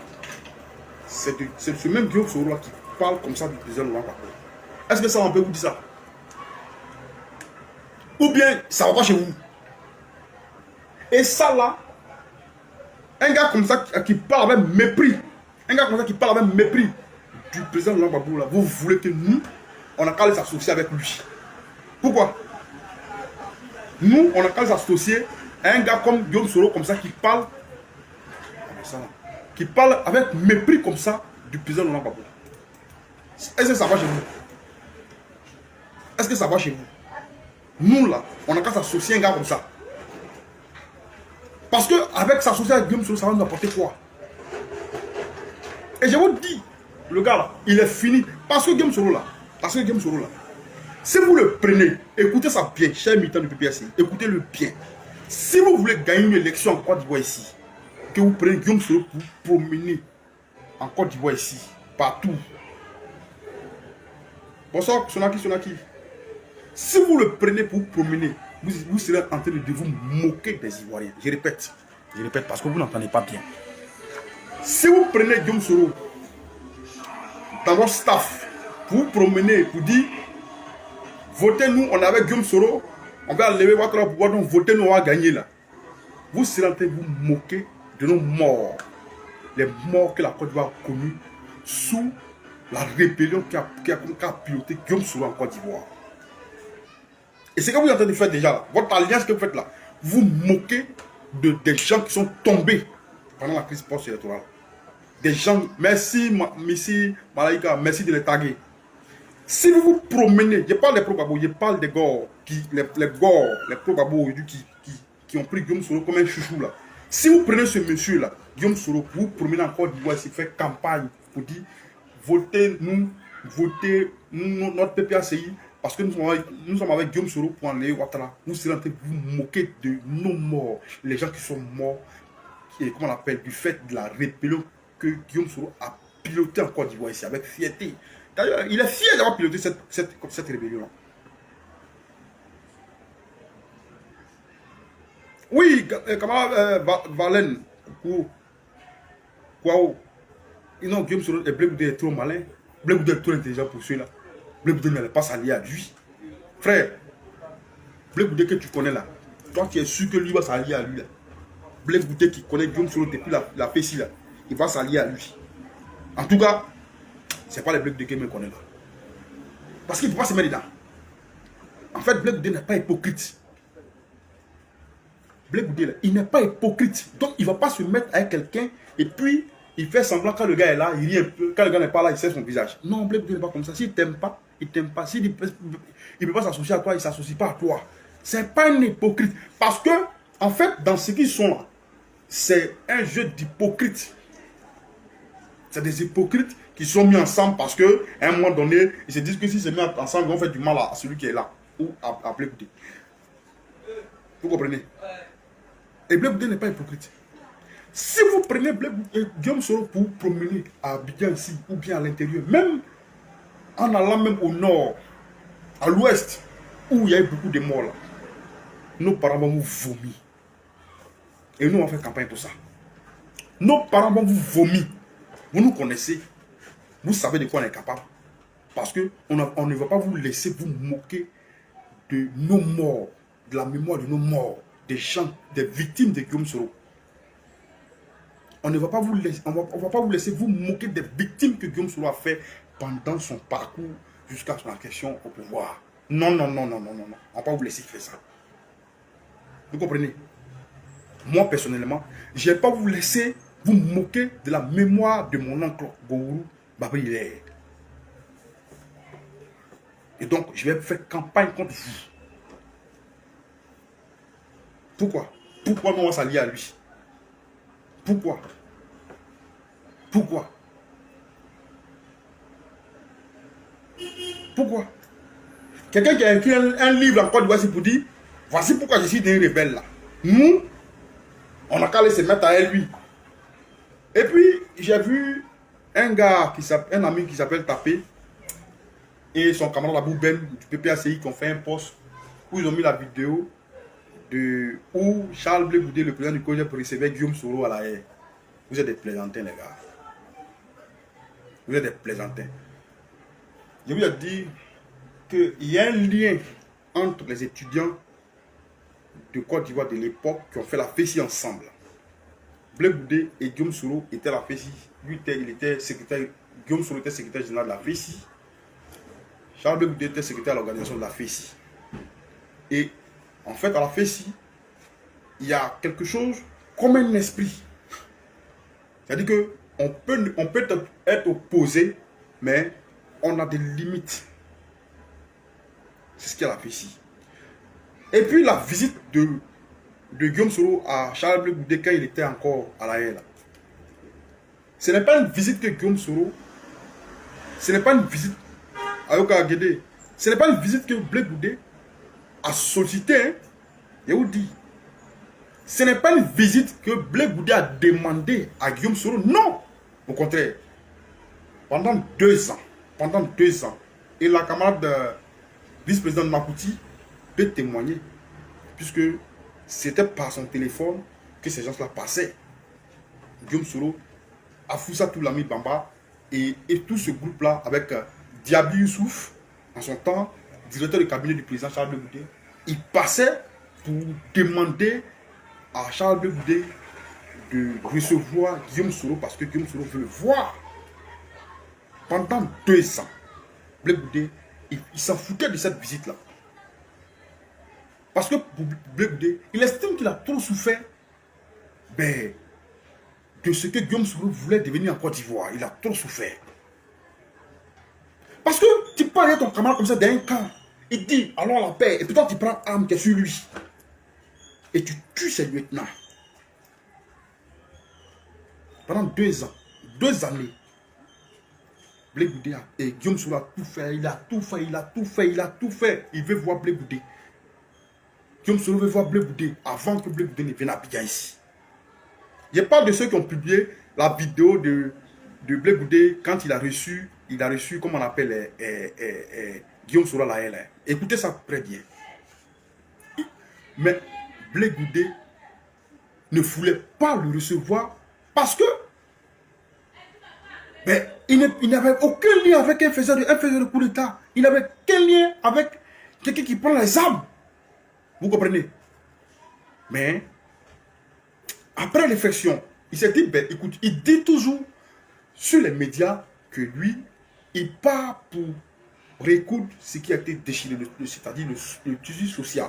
C'est ce même Guillaume Soro là qui parle comme ça du président Laurent Gbagbo. Est-ce que ça on peut vous dire ça? Ou bien ça va pas chez vous? Et ça là, un gars comme ça qui parle avec mépris, du président Laurent Gbagbo là, vous voulez que nous, on n'a qu'à les associer avec lui. Pourquoi? Nous, on n'a qu'à les associer à un gars comme Guillaume Soro comme ça qui parle avec mépris comme ça du président Laurent Gbagbo. Est-ce que ça va chez vous? Est-ce que ça va chez vous? Nous là, on n'a qu'à s'associer à un gars comme ça. Parce qu'avec s'associer avec Guillaume Soro, ça va nous apporter quoi? Et je vous dis, le gars là, il est fini. Parce que Guillaume Soro là, si vous le prenez, écoutez ça bien, chers militants du PPRC, écoutez-le bien. Si vous voulez gagner une élection en Côte d'Ivoire ici, que vous prenez Guillaume Soro pour promener en Côte d'Ivoire ici, partout. Bonsoir, Sonaki. Si vous le prenez pour promener, vous serez en train de vous moquer des Ivoiriens. Je répète parce que vous n'entendez pas bien. Si vous prenez Guillaume Soro dans votre staff, pour vous promener, pour dire votez-nous, on est avec Guillaume Soro, on va lever votre pouvoir, donc votez-nous, on va gagner là. Vous serez en train de vous moquer de nos morts. Les morts que la Côte d'Ivoire a connus sous la rébellion qui a piloté Guillaume Soro en Côte d'Ivoire. Et c'est ce que vous êtes en train de faire déjà là. Votre alliance que vous faites là, vous moquez des gens qui sont tombés pendant la crise post-électorale. Des gens, merci Malaika, merci de les taguer. Si vous vous promenez, je parle des pro-Gbagbo, je parle des gors, les pro-Gbagbo aujourd'hui qui ont pris Guillaume Soro comme un chouchou là. Si vous prenez ce monsieur-là, Guillaume Soro, vous promenez en Côte d'Ivoire, il fait campagne pour dire votez notre PPACI, parce que nous sommes avec Guillaume Soro pour enlever Ouattara. Vous serez en train de vous moquer de nos morts, les gens qui sont morts, comment on appelle, du fait de la rébellion que Guillaume Soro a piloté en Côte d'Ivoire ici, avec fierté. D'ailleurs, il est fier d'avoir piloté cette rébellion-là. Oui, camarade Valen, Kwao, non, Guillaume Soro et Blé Goudé est trop malin. Blé Goudé est trop intelligent pour celui-là. Blé Goudé n'allait pas s'allier à lui. Frère, Blé Goudé que tu connais là, toi tu es sûr que lui va s'allier à lui là. Blé Goudé qui connaît Guillaume Soro depuis la Fessie là, il va s'allier à lui. En tout cas, c'est pas le Blé Goudé qui me connaît là. Parce qu'il ne peut pas se mettre dedans. En fait, Blé Goudé n'est pas hypocrite. Blé Goudé là, il n'est pas hypocrite. Donc il ne va pas se mettre avec quelqu'un et puis il fait semblant quand le gars est là, il rit un peu. Quand le gars n'est pas là, il sait son visage. Non, Blé Goudé n'est pas comme ça. S'il ne t'aime pas, il ne t'aime pas. S'il ne peut pas s'associer à toi, il ne s'associe pas à toi. Ce n'est pas un hypocrite. Parce que, en fait, dans ce qu'ils sont là, c'est un jeu d'hypocrites. C'est des hypocrites qui sont mis ensemble parce qu'à un moment donné, ils se disent que s'ils se mettent ensemble, ils vont faire du mal à celui qui est là. Ou à Blé Goudé. Vous comprenez? Et Blé Goudé n'est pas hypocrite. Si vous prenez Guillaume Soro pour promener à Abidjan ici, ou bien à l'intérieur, même en allant même au nord, à l'ouest, où il y a eu beaucoup de morts là, nos parents vont vous vomir. Et nous on va faire campagne pour ça. Nos parents vont vous vomir. Vous nous connaissez. Vous savez de quoi on est capable. Parce qu'on ne va pas vous laisser vous moquer de nos morts, de la mémoire de nos morts, des gens, des victimes de Guillaume Soro. On ne va pas vous laisser, on va pas vous laisser vous moquer des victimes que Guillaume Soro a fait pendant son parcours jusqu'à son accession au pouvoir. Non, non, non, non, non, non, non. On ne va pas vous laisser faire ça. Vous comprenez? Moi, personnellement, je ne vais pas vous laisser vous moquer de la mémoire de mon oncle Gourou Babri. Et donc, je vais faire campagne contre vous. Pourquoi? Pourquoi nous on va s'allier à lui? Pourquoi? Pourquoi? Pourquoi? Quelqu'un qui a écrit un livre en Côte d'Ivoire, c'est pour dire voici pourquoi je suis des rebelles là. Nous, on n'a qu'à aller se mettre à lui. Et puis, j'ai vu un ami qui s'appelle Tapé et son camarade Abou Ben du PPACI qui ont fait un post où ils ont mis la vidéo de où Charles Blé Goudé, le président du COJEP, recevait Guillaume Soro à la haie. Vous êtes des plaisantins, les gars. Vous êtes des plaisantins. Je vous ai dit qu'il y a un lien entre les étudiants de Côte d'Ivoire de l'époque qui ont fait la Fessie ensemble. Blé Goudé et Guillaume Soro étaient à la Fessie. Lui, il était secrétaire. Guillaume Soro était secrétaire général de la Fessie. Charles Blé Goudé était secrétaire à l'organisation de la Fessie. Et en fait, à la Fessie, il y a quelque chose comme un esprit. C'est-à-dire qu'on peut être opposé, mais on a des limites. C'est ce qu'il y a à la Fessie. Et puis la visite de Guillaume Soro à Charles Blé Goudé quand il était encore à la haie. Ce n'est pas une visite que Guillaume Soro, ce n'est pas une visite à Yoka Guédé, ce n'est pas une visite que Blé Goudé a sollicité. Hein? Je vous dis, ce n'est pas une visite que Blé Goudé a demandé à Guillaume Soro. Non, au contraire. Pendant 2 ans, et la camarade vice-présidente Makouti peut témoigner, puisque c'était par son téléphone que ces gens-là passaient. Guillaume Soro, Afoussa Toulami Bamba et tout ce groupe-là avec Diaby Youssouf, en son temps, directeur du cabinet du président Charles Blé Goudé, il passait pour demander à Charles Blé Goudé de recevoir Guillaume Soro parce que Guillaume Soro veut le voir. Pendant 2 ans, Blé Goudé, il s'en foutait de cette visite-là. Parce que pour Blé Goudé, il estime qu'il a trop souffert de ce que Guillaume Soro voulait devenir en Côte d'Ivoire. Il a trop souffert. Parce que tu parles à ton camarade comme ça d'un camp. Il dit, allons à la paix. Et puis toi, tu prends arme qui est sur lui. et tu tues ces lieutenants. Pendant 2 ans, 2 années, Blé Goudé et Guillaume Soro a tout fait, il a tout fait. Il veut voir Blé Goudé. Guillaume Soro veut voir Blé Goudé avant que Blé Goudé ne vienne à Abidjan ici. Je parle de ceux qui ont publié la vidéo de Blé Goudé quand il a reçu, comment on appelle, Guillaume Soro à la L. Écoutez ça très bien. Mais Blé Goudé ne voulait pas le recevoir parce que il n'avait aucun lien avec un faiseur de coup d'État. Il n'avait aucun lien avec quelqu'un qui prend les armes. Vous comprenez? Mais après réflexion, il s'est dit, écoute, il dit toujours sur les médias que lui, il part pour récoudre ce qui a été déchiré, c'est-à-dire le tissu social.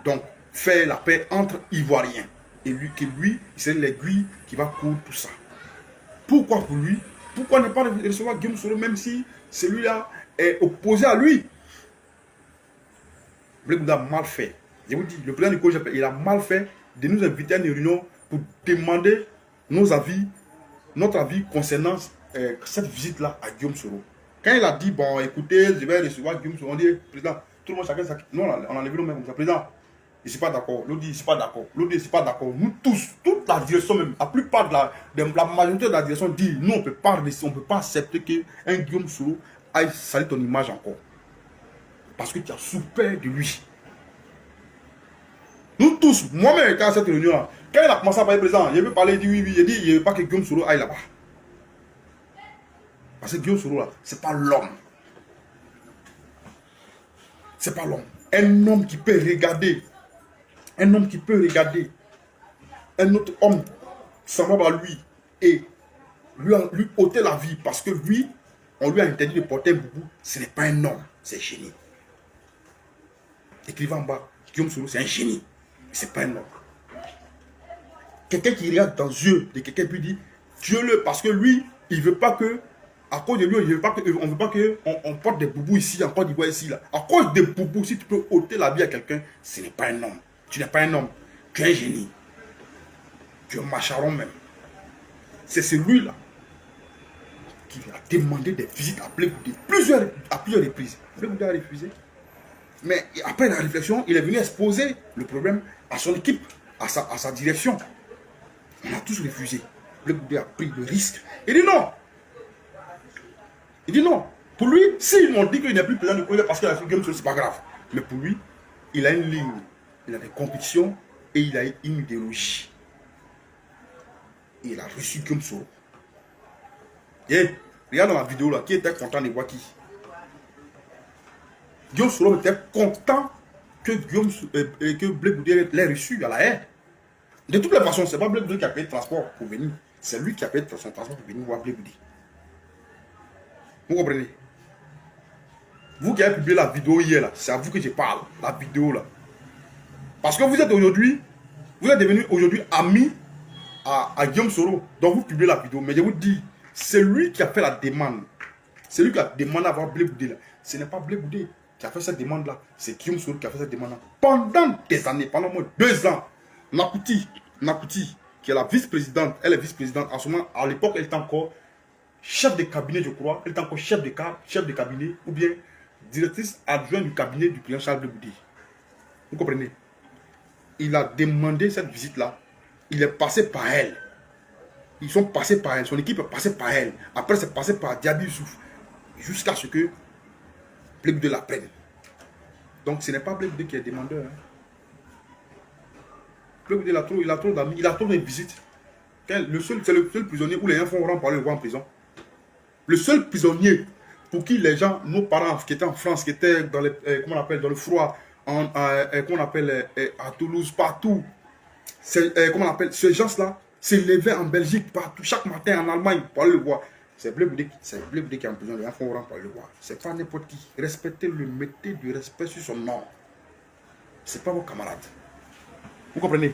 Donc, faire la paix entre Ivoiriens. Et lui, c'est l'aiguille qui va coudre tout ça. Pourquoi pour lui? Pourquoi ne pas recevoir Guillaume Soro même si celui-là est opposé à lui? Blé Goudé a mal fait. Je vous dis, le président Nicolas Jappé, il a mal fait de nous inviter à une réunion pour demander notre avis concernant cette visite-là à Guillaume Soro. Quand il a dit, bon, écoutez, je vais recevoir Guillaume Soro, on dit, président, tout le monde, chacun, non, on a levé le même comme ça, président, je ne suis pas d'accord, l'autre dit, je ne suis pas d'accord, l'autre dit, je ne suis pas d'accord. Nous tous, toute la direction même, la plupart de la majorité de la direction dit, nous, on ne peut pas accepter qu'un Guillaume Soro aille salir ton image encore. Parce que tu as souffert de lui. Nous tous, moi-même, quand cette réunion-là, quand il a commencé à parler président, il veut parler, il dit oui, il dit, il ne veut pas que Guillaume Soro aille là-bas. Parce que Guillaume Soro, là, ce n'est pas l'homme. Ce n'est pas l'homme. Un homme qui peut regarder. Un homme qui peut regarder un autre homme semblable à lui et lui ôter la vie parce que lui, on lui a interdit de porter un boubou. Ce n'est pas un homme, c'est un génie. Écrivant en bas, Guillaume Soro, c'est un génie. C'est pas un homme. Quelqu'un qui regarde dans les yeux de quelqu'un puis dit, Dieu-le, parce que lui, il ne veut pas que, à cause de lui, on ne veut pas qu'on porte des boubous ici, en Côte d'Ivoire ici, là. À cause des boubous, si tu peux ôter la vie à quelqu'un, ce n'est pas un homme. Tu n'es pas un homme. Tu es un génie. Tu es un macharon même. C'est celui-là qui a demandé des visites à Blé Goudé à plusieurs reprises. Blé Goudé a refusé. Mais après la réflexion, il est venu exposer le problème à son équipe, à sa direction. On a tous refusé. Blé Goudé a pris le risque. Il dit non. Il dit non. Pour lui, s'ils m'ont dit qu'il n'est plus président de Côte parce qu'il a fait Guillaume Soro, c'est pas grave. Mais pour lui, il a une ligne, il a des convictions et il a une idéologie. Et il a reçu Guillaume Soro. Et regarde dans la vidéo là, qui était content de voir qui? Guillaume Soro était content que Blé Goudé l'ait reçu à la haie. De toutes les façons, ce n'est pas Blé Goudé qui a payé le transport pour venir. C'est lui qui a payé son transport pour venir voir Blé Goudé. Vous comprenez? Vous qui avez publié la vidéo hier, là, c'est à vous que je parle, la vidéo là. Parce que vous êtes devenu aujourd'hui ami à Guillaume Soro. Donc vous publiez la vidéo. Mais je vous dis, c'est lui qui a fait la demande. C'est lui qui a demandé à voir Blé Goudé là. Ce n'est pas Blé Goudé qui a fait cette demande-là. C'est Guillaume Soro qui a fait cette demande-là. Pendant des années, pendant au moins 2 ans, Nakouti, qui est la vice-présidente, elle est vice-présidente. En ce moment, à l'époque, elle est encore chef de cabinet, je crois. Elle est encore chef de cabinet ou bien directrice adjointe du cabinet du président Charles Blé Goudé. Vous comprenez? Il a demandé cette visite-là. Il est passé par elle. Ils sont passés par elle. Son équipe est passée par elle. Après, c'est passé par Diaby Youssouf. Jusqu'à ce que Blé Goudé la prenne. Donc, ce n'est pas Blé Goudé qui est demandeur. Hein. Blé Goudé, il a trop d'amis. Il a trop de visites. C'est le seul prisonnier où les gens font rentrer le roi en prison. Le seul prisonnier pour qui les gens, nos parents qui étaient en France, qui étaient dans, comment on appelle, dans le froid, comment on appelle, à Toulouse, partout, comment on appelle, ces gens-là s'élevaient en Belgique, partout, chaque matin en Allemagne, pour aller le voir. C'est Blé Goudé qui est en prison, les gens font rentrer le voir. C'est pas n'importe qui. Respectez-le, mettez du respect sur son nom. C'est pas vos camarades. Vous comprenez?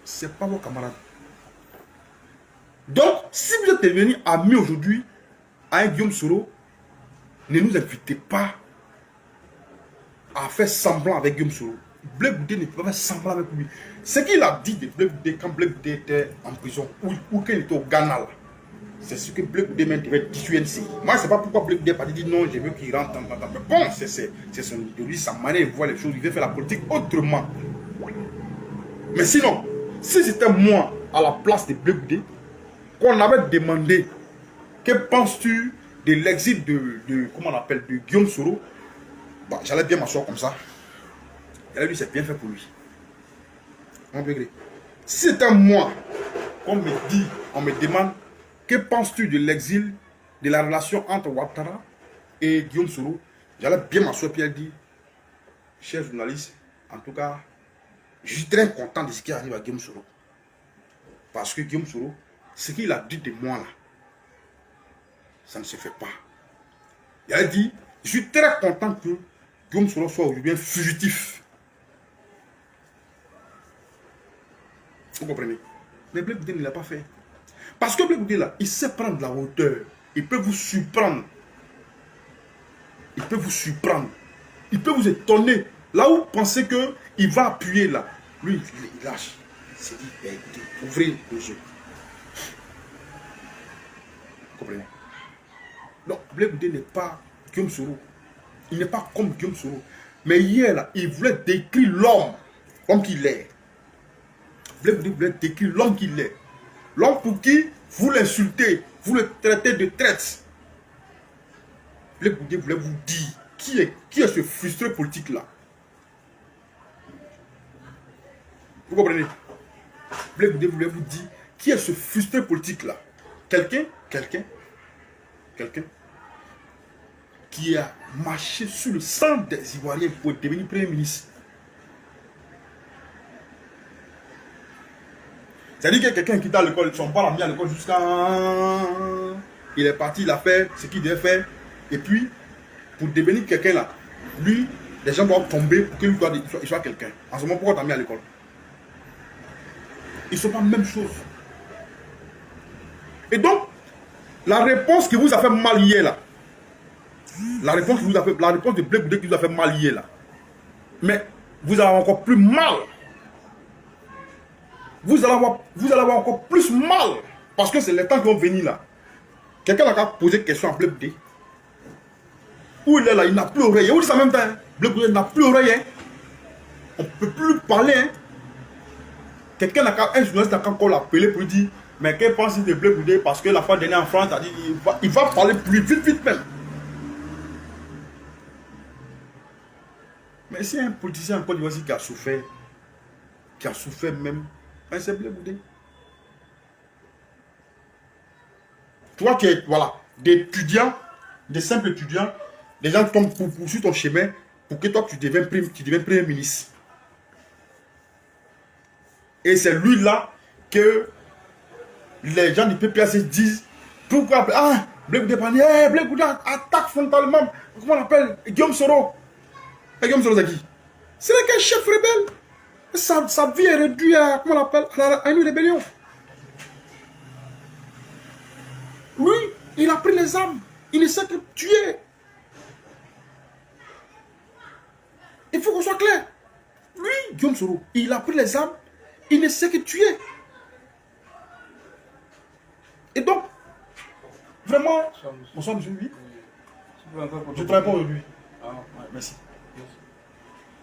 C'est pas vos camarades. Donc, si vous êtes devenu ami aujourd'hui à Guillaume Soro, ne nous invitez pas à faire semblant avec Guillaume Soro. Blé Boudé ne peut pas faire semblant avec lui. Ce qu'il a dit de Blé Boudé quand Blé Boudé était en prison ou qu'il était au Ghana, c'est ce que Blé Boudé devait dissuader. Moi, je ne sais pas pourquoi Blé Boudé n'a pas dit non, je veux qu'il rentre dans. Mais bon, c'est son idéologie, sa manière de voir les choses. Il veut faire la politique autrement. Mais sinon, si c'était moi à la place de Blé Boudé, qu'on avait demandé que penses-tu de l'exil de comment on appelle, de Guillaume Soro, bah, j'allais bien m'asseoir comme ça. Elle a dit c'est bien fait pour lui. Si c'était moi, on me demande, que penses-tu de l'exil, de la relation entre Ouattara et Guillaume Soro, j'allais bien m'asseoir puis elle dit, cher journaliste, en tout cas, je suis très content de ce qui arrive à Guillaume Soro. Parce que Guillaume Soro, ce qu'il a dit de moi là, ça ne se fait pas. Il a dit, je suis très content que Guillaume Soro soit aujourd'hui un fugitif. Vous comprenez? Mais Blé Boudé ne l'a pas fait. Parce que Blé Boudé là, il sait prendre de la hauteur. Il peut vous surprendre. Il peut vous surprendre. Il peut vous étonner. Là où vous pensez qu'il va appuyer là, lui, il lâche. Il s'est dit, ouvrez les yeux. Vous comprenez? Donc, Blé Boudé n'est pas Guillaume Soro. Il n'est pas comme Guillaume Soro. Mais hier là, il voulait décrire l'homme qu'il est. Blé Boudé voulait décrire l'homme qu'il est. L'homme pour qui vous l'insultez, vous le traitez de traître. Blé Boudé voulait vous dire qui est ce frustré politique là. Vous comprenez? Blé Boudé voulait vous dire qui est ce frustré politique là. Quelqu'un qui a marché sur le sang des Ivoiriens pour devenir Premier ministre. C'est-à-dire que quelqu'un qui est à l'école, son père l'a mis à l'école jusqu'à... Il est parti, il a fait ce qu'il devait faire. Et puis, pour devenir quelqu'un là, lui, les gens doivent tomber pour qu'il soit quelqu'un. En ce moment, pourquoi t'as mis à l'école? Ils ne sont pas la même chose. Et donc, la réponse qui vous a fait mal hier là, la réponse de Blé Boudé qui vous a fait mal hier là, mais vous allez avoir encore plus mal. Vous allez avoir encore plus mal. Parce que c'est les temps qui vont venir là. Quelqu'un n'a qu'à poser question à Blé Boudé. Où il est là, il n'a plus oreille. Où il dit ça en même temps? Blé Boudé n'a plus oreille. Hein. On ne peut plus parler. Hein. Quelqu'un n'a qu'à, un journaliste n'a qu'à encore l'appeler pour lui dire, mais qu'est-ce que pense-t-il de Blé Boudé? Parce que la fois dernière en France, il va parler plus vite même. Mais c'est un politicien en Côte d'Ivoire qui a souffert même. C'est Blé Boudé. Toi qui es, voilà, d'étudiants, des simples étudiants, les gens tombent pour suivre ton chemin pour que toi tu deviens Premier ministre. Et c'est lui là que les gens du PPAC disent pourquoi Blé Boudé Blé Boudé attaque frontalement, comment on appelle, Guillaume Soro. Et Guillaume Soro c'est qui? C'est qu'un chef rebelle. Sa vie est réduite à, comment on appelle, à une rébellion. Lui, il a pris les armes. Il ne sait que tuer. Il faut qu'on soit clair. Lui, Guillaume Soro, il a pris les armes. Il ne sait que tuer. Et donc, vraiment, bonsoir monsieur, oui. Je ne travaille pas aujourd'hui. Ah, ouais, merci.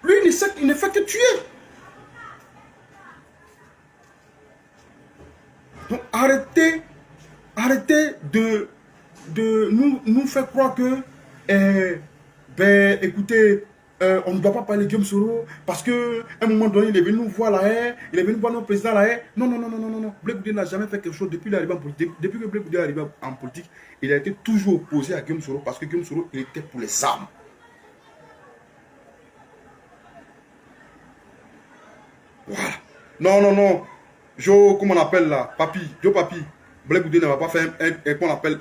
Lui, il ne fait que tuer. Donc arrêtez de nous faire croire que, écoutez, on ne doit pas parler de Guillaume Soro parce qu'à un moment donné, il est venu nous voir la haie, il est venu voir notre président la haie. Non. Blé Boudé n'a jamais fait quelque chose depuis l'arrivée en politique. Depuis que Blé Boudé est arrivé en politique, il a été toujours opposé à Guillaume Soro parce que Guillaume Soro, il était pour les armes. Voilà. Non. Comment on appelle là, Papi, Blé Boudé ne va pas faire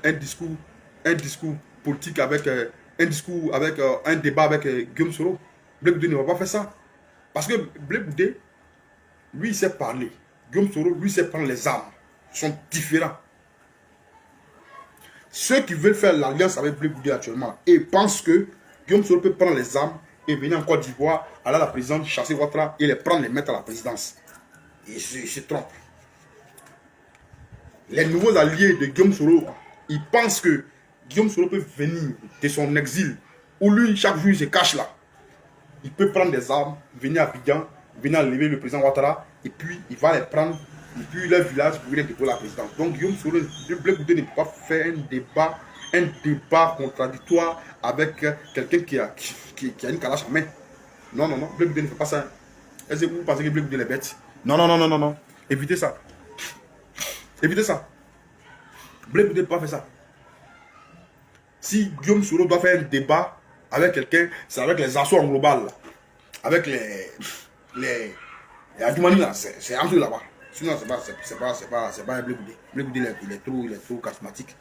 un discours politique avec un débat avec Guillaume Soro. Blé Boudé ne va pas faire ça. Parce que Blé Boudé, lui, il sait parler. Guillaume Soro, lui, sait prendre les armes. Ils sont différents. Ceux qui veulent faire l'alliance avec Blé Boudé actuellement et pensent que Guillaume Soro peut prendre les armes et venir en Côte d'Ivoire, aller à la présidence, chasser Ouattara et les prendre, les mettre à la présidence. Et il se trompe. Les nouveaux alliés de Guillaume Soro, ils pensent que Guillaume Soro peut venir de son exil, où lui, chaque jour, il se cache là. Il peut prendre des armes, venir à Abidjan, venir enlever le président Ouattara, et puis il va les prendre, et puis leur village pour les déposer la présidence. Donc Guillaume Soro, le Blé Goudé ne peut pas faire un débat contradictoire avec quelqu'un qui a une calache en main. Non, non, non, Blé Goudé ne fait pas ça. Est-ce que vous pensez que Blé Goudé est bête? Non, non, non, non, non, non. Évitez ça. Évitez ça. Blé Goudé ne peut pas faire ça. Si Guillaume Soro doit faire un débat avec quelqu'un, c'est avec les assos en global, là. Avec les Adjoumani là, c'est un truc là-bas. Sinon, c'est pas un Blé Goudé. Blé Goudé, il est trop charismatique.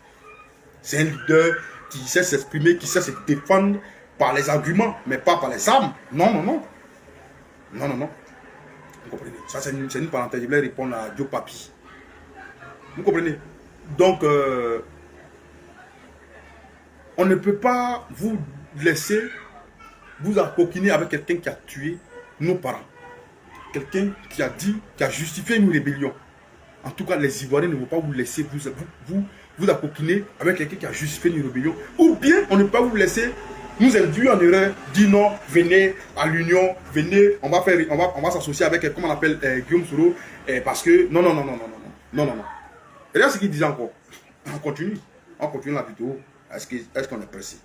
C'est un leader qui sait s'exprimer, qui sait se défendre par les arguments, mais pas par les armes. Non, non, non. Non, non, non. Vous comprenez? Ça, c'est une parenthèse. Je voulais répondre à Joe Papi. Vous comprenez? Donc, on ne peut pas vous laisser vous accoquiner avec quelqu'un qui a tué nos parents. Quelqu'un qui a justifié une rébellion. En tout cas, les Ivoiriens ne vont pas vous laisser vous accoquiner avec quelqu'un qui a justifié une rébellion. Ou bien, on ne peut pas vous laisser nous induire en erreur, dire non, venez à l'union, venez, on va s'associer avec, comment on appelle, Guillaume Soro, parce que, non, non, non, non, non, non, non, non, non. Et là, ce qu'il disait encore, on continue la vidéo. Est-ce qu'on est pressé?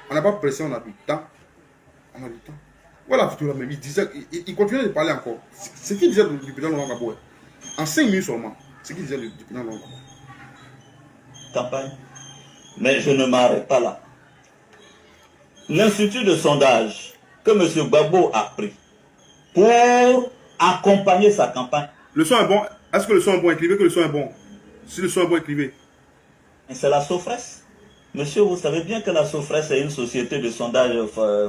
On n'est pas pressé, on a du temps. On a du temps. Voilà la vidéo là même, il continuait de parler encore. Ce qu'il disait du président Laurent Gbagbo, en 5 minutes seulement, ce qu'il disait du président Laurent Gbagbo. Campagne. Mais je ne m'arrête pas là. L'institut de sondage que M. Gbagbo a pris pour accompagner sa campagne. Le son est bon. Est-ce que le son est bon? Écrivez que le son est bon. Si le son est bon, écrivez. C'est la Sofres. Monsieur, vous savez bien que la Sofres est une société de sondage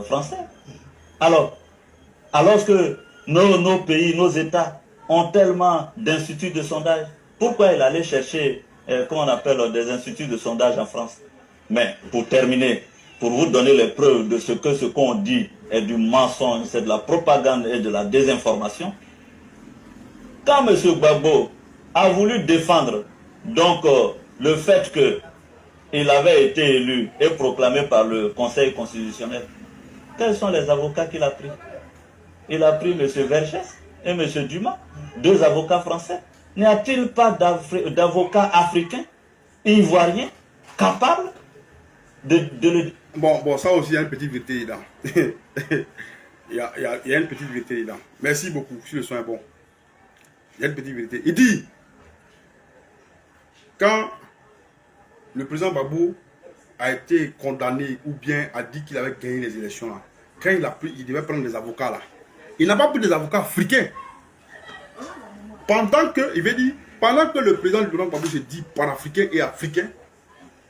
français. Alors que nos pays, nos États ont tellement d'instituts de sondage, pourquoi il allait chercher, comment on appelle, des instituts de sondage en France? Mais pour terminer, pour vous donner les preuves de ce qu'on dit est du mensonge, c'est de la propagande et de la désinformation. Quand M. Gbagbo a voulu défendre donc le fait qu'il avait été élu et proclamé par le Conseil constitutionnel, quels sont les avocats qu'il a pris? Il a pris M. Vergès et M. Dumas, 2 avocats français. N'y a-t-il pas d'avocats africains, ivoiriens, capables de le... Bon, ça aussi, il y a une petite vérité dedans. il y a une petite vérité dedans. Merci beaucoup, si le son est bon. Il y a une petite vérité. Il dit, quand le président Gbagbo a été condamné ou bien a dit qu'il avait gagné les élections là, quand il devait prendre des avocats là, il n'a pas pris des avocats africains. Pendant que le président du Gbagbo se dit panafricain et africain,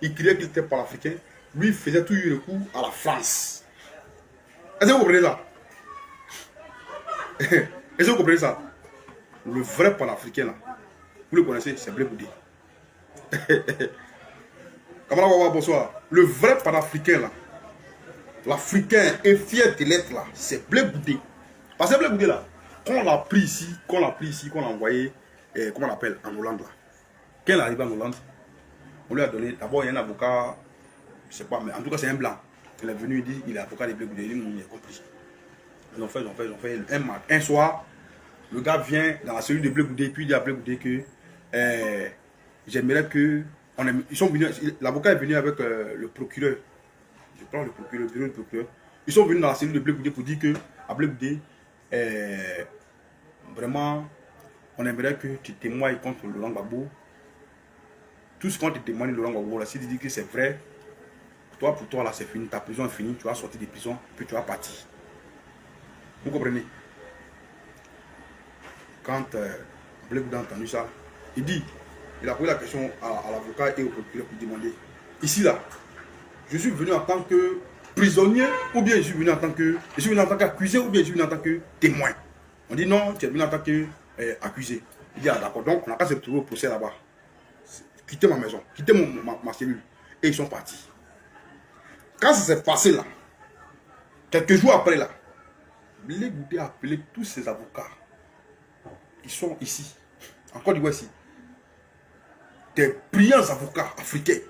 il criait qu'il était panafricain, lui il faisait tout recours à la France. Est-ce que vous comprenez ça? Est-ce que vous comprenez ça? Le vrai panafricain là, vous le connaissez, c'est Blé Goudé. Camarade, bonsoir. Le vrai panafricain là, l'Africain est fier de l'être là, c'est Blé Goudé. Parce que Blé Goudé là, quand on l'a pris ici, qu'on l'a envoyé, comment on appelle, en Hollande là. Quand il est arrivé en Hollande, on lui a donné, d'abord il y a un avocat, je sais pas, mais en tout cas c'est un blanc. Il est venu, il dit, il est avocat de Blé Goudé, il a compris. Ils ont fait un soir, le gars vient dans la cellule de Blé Goudé, puis il dit à Blé Goudé que j'aimerais que, l'avocat est venu avec le procureur, je prends le bureau du procureur, ils sont venus dans la cellule de Blé Goudé pour dire que, à Blé Goudé, vraiment, on aimerait que tu témoignes contre Laurent Gbagbo. Tout ce qu'on te témoigne Laurent Gbagbo, là, si tu dis que c'est vrai, pour toi, là, c'est fini, ta prison est finie, tu vas sortir de prison, puis tu vas partir. Vous comprenez? Quand Blé Goudé a entendu ça, il a posé la question à l'avocat et au procureur pour demander, ici, là, je suis venu en tant que prisonnier ou bien je suis venu en tant qu'accusé ou bien je suis venu en tant que témoin. On dit non, tu es venu en tant qu'accusé. Il dit ah d'accord, donc on n'a qu'à se retrouver au procès là-bas. Quittez ma maison, quittez ma cellule. Et ils sont partis. Quand ça s'est passé là, quelques jours après là, Blé Goudé a appelé tous ses avocats qui sont ici, en Côte d'Ivoire ici, des brillants avocats africains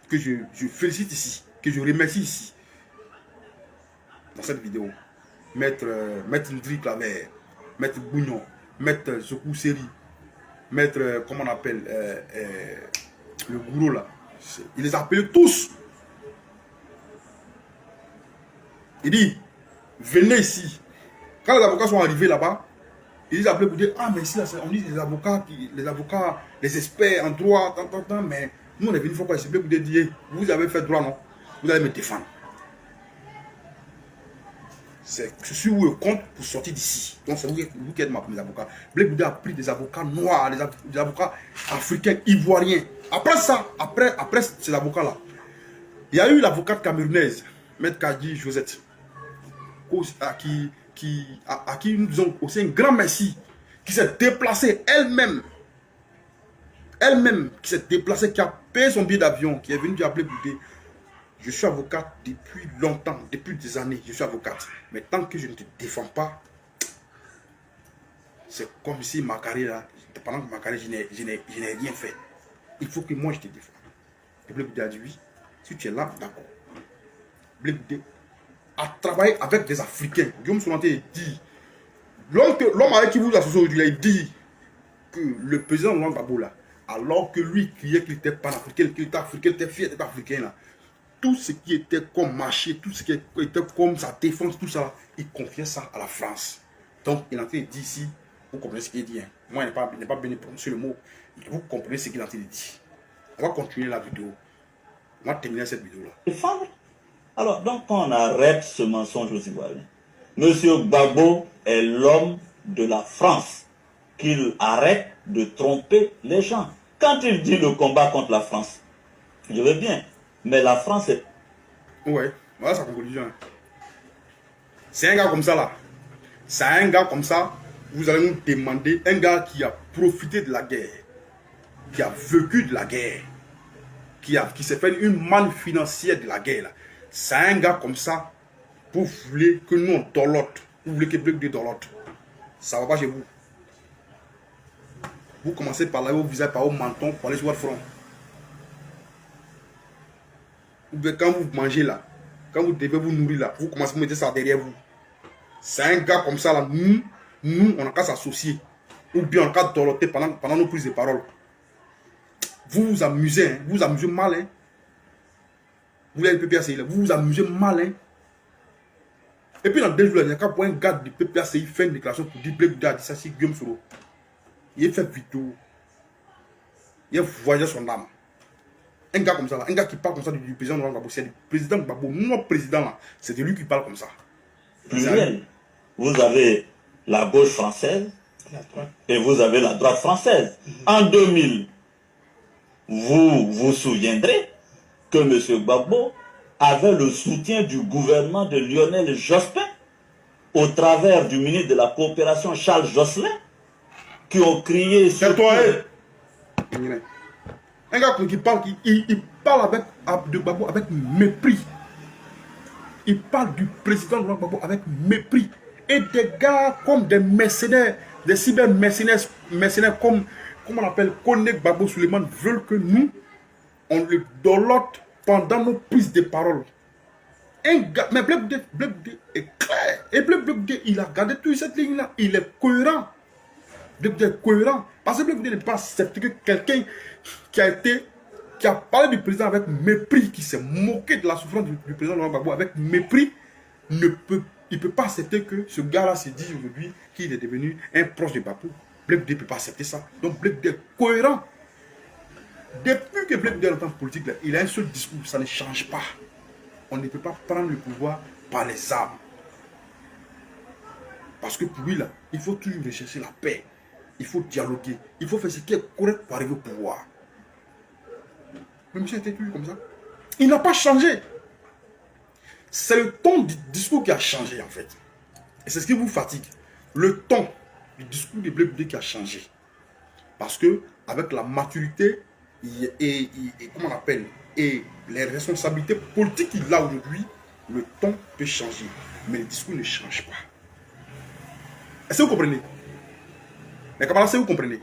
que je félicite ici, que je remercie ici, dans cette vidéo. Maître Ndri Claver, Maître Bougnon, Maître Zokou Seri, Maître, comment on appelle, le gourou là. Il les a appelés tous. Il dit, venez ici. Quand les avocats sont arrivés là-bas, ils les appelaient pour dire, ah mais ici, là, on dit les avocats, les experts en droit, mais nous on est venus pour quoi? C'est bien pour dire, vous avez fait droit, non? Vous allez me défendre. Je suis où le compte pour sortir d'ici. Donc c'est vous qui êtes mes avocats. Blé Goudé a pris des avocats noirs, des avocats africains, ivoiriens. Après ça, après ces avocats-là, il y a eu l'avocate camerounaise, Maître Kadi Josette, à qui nous disons aussi un grand merci, qui s'est déplacée elle-même, qui s'est déplacée, qui a payé son billet d'avion, qui est venue appeler Goudé. Je suis avocate depuis longtemps, depuis des années, je suis avocate. Mais tant que je ne te défends pas, c'est comme si ma carrière, pendant que ma carrière, je n'ai rien fait. Il faut que moi je te défende. Et Blé Goudé a dit oui, si tu es là, d'accord. Blé Goudé a travaillé avec des Africains. Guillaume Soulanté dit, l'homme avec qui vous associez aujourd'hui, il dit que le président Laurent Gbagbo là, alors que lui criait qu'il était panafricain, qu'il était africain, qu'il était fier d'être africain là, tout ce qui était comme marché, tout ce qui était comme sa défense, tout ça, il confiait ça à la France. Donc, il est en train de dire ici, vous comprenez ce qu'il dit. Hein. Moi, il n'est pas bien de prononcer le mot. Vous comprenez ce qu'il est en train de dire. On va continuer la vidéo. On va terminer cette vidéo-là. Défendre. Alors, donc, on arrête ce mensonge aux Ivoiriens. Monsieur Gbagbo est l'homme de la France. Qu'il arrête de tromper les gens. Quand il dit le combat contre la France, je veux bien. Mais la France est... Ouais, voilà sa conclusion. C'est un gars comme ça là. C'est un gars comme ça, vous allez nous demander, un gars qui a profité de la guerre, qui a vécu de la guerre, qui s'est fait une manne financière de la guerre là. C'est un gars comme ça, vous voulez que nous on dolote, vous voulez que Blé Goudé dolote. Ça va pas chez vous. Vous commencez par là, vous visez par au menton pour aller sur votre front. Quand vous mangez là, quand vous devez vous nourrir là, vous commencez à mettre ça derrière vous. C'est un gars comme ça là, nous on n'a qu'à s'associer. Ou bien on n'a qu'à doloter pendant nos prises de parole. Vous vous amusez, hein, vous vous amusez mal. Hein. Vous avez le PPACI là, vous vous amusez mal. Hein. Et puis dans 2 jours, il y a qu'à pour un gars du PPACI fait une déclaration pour dire Blé Goudé a dit ça, c'est Guillaume Soro. Il a fait vidéo. Il a voyagé son âme. Un gars comme ça, là, un gars qui parle comme ça du président Laurent Gbagbo, c'est le président Gbagbo, notre président là, c'est de lui qui parle comme ça. Pluriel. Vous avez la gauche française et vous avez la droite française. En 2000, vous vous souviendrez que M. Gbagbo avait le soutien du gouvernement de Lionel Jospin au travers du ministre de la Coopération Charles Jocelyn qui ont crié sur... Un gars qui parle, il parle de Gbagbo avec mépris. Il parle du président de Gbagbo avec mépris. Et des gars comme des mercenaires, des cyber-mercenaires comme on appelle Koné Gbagbo Suleiman veulent que nous, on le dolote pendant nos prises de parole. Un gars, mais Blé Goudé est clair. Et Blé Goudé, il a gardé toute cette ligne-là. Il est cohérent. Blé Goudé est cohérent. Parce que Blé Goudé n'est pas accepté que quelqu'un qui a parlé du président avec mépris, qui s'est moqué de la souffrance du président Laurent Gbagbo avec mépris, il ne peut pas accepter que ce gars-là se dise aujourd'hui qu'il est devenu un proche de Gbagbo. Blé Goudé ne peut pas accepter ça. Donc Blé Goudé est cohérent. Depuis que Blé Goudé est en tant que politique, là, il a un seul discours, ça ne change pas. On ne peut pas prendre le pouvoir par les armes. Parce que pour lui, là, il faut toujours rechercher la paix. Il faut dialoguer. Il faut faire ce qui est correct pour arriver au pouvoir. Mais monsieur était toujours comme ça. Il n'a pas changé. C'est le ton du discours qui a changé en fait. Et c'est ce qui vous fatigue. Le ton du discours de Blé Goudé qui a changé. Parce que avec la maturité et comment on appelle, et les responsabilités politiques qu'il a aujourd'hui, le ton peut changer. Mais le discours ne change pas. Est-ce que vous comprenez? Les camarades, est-ce que vous comprenez?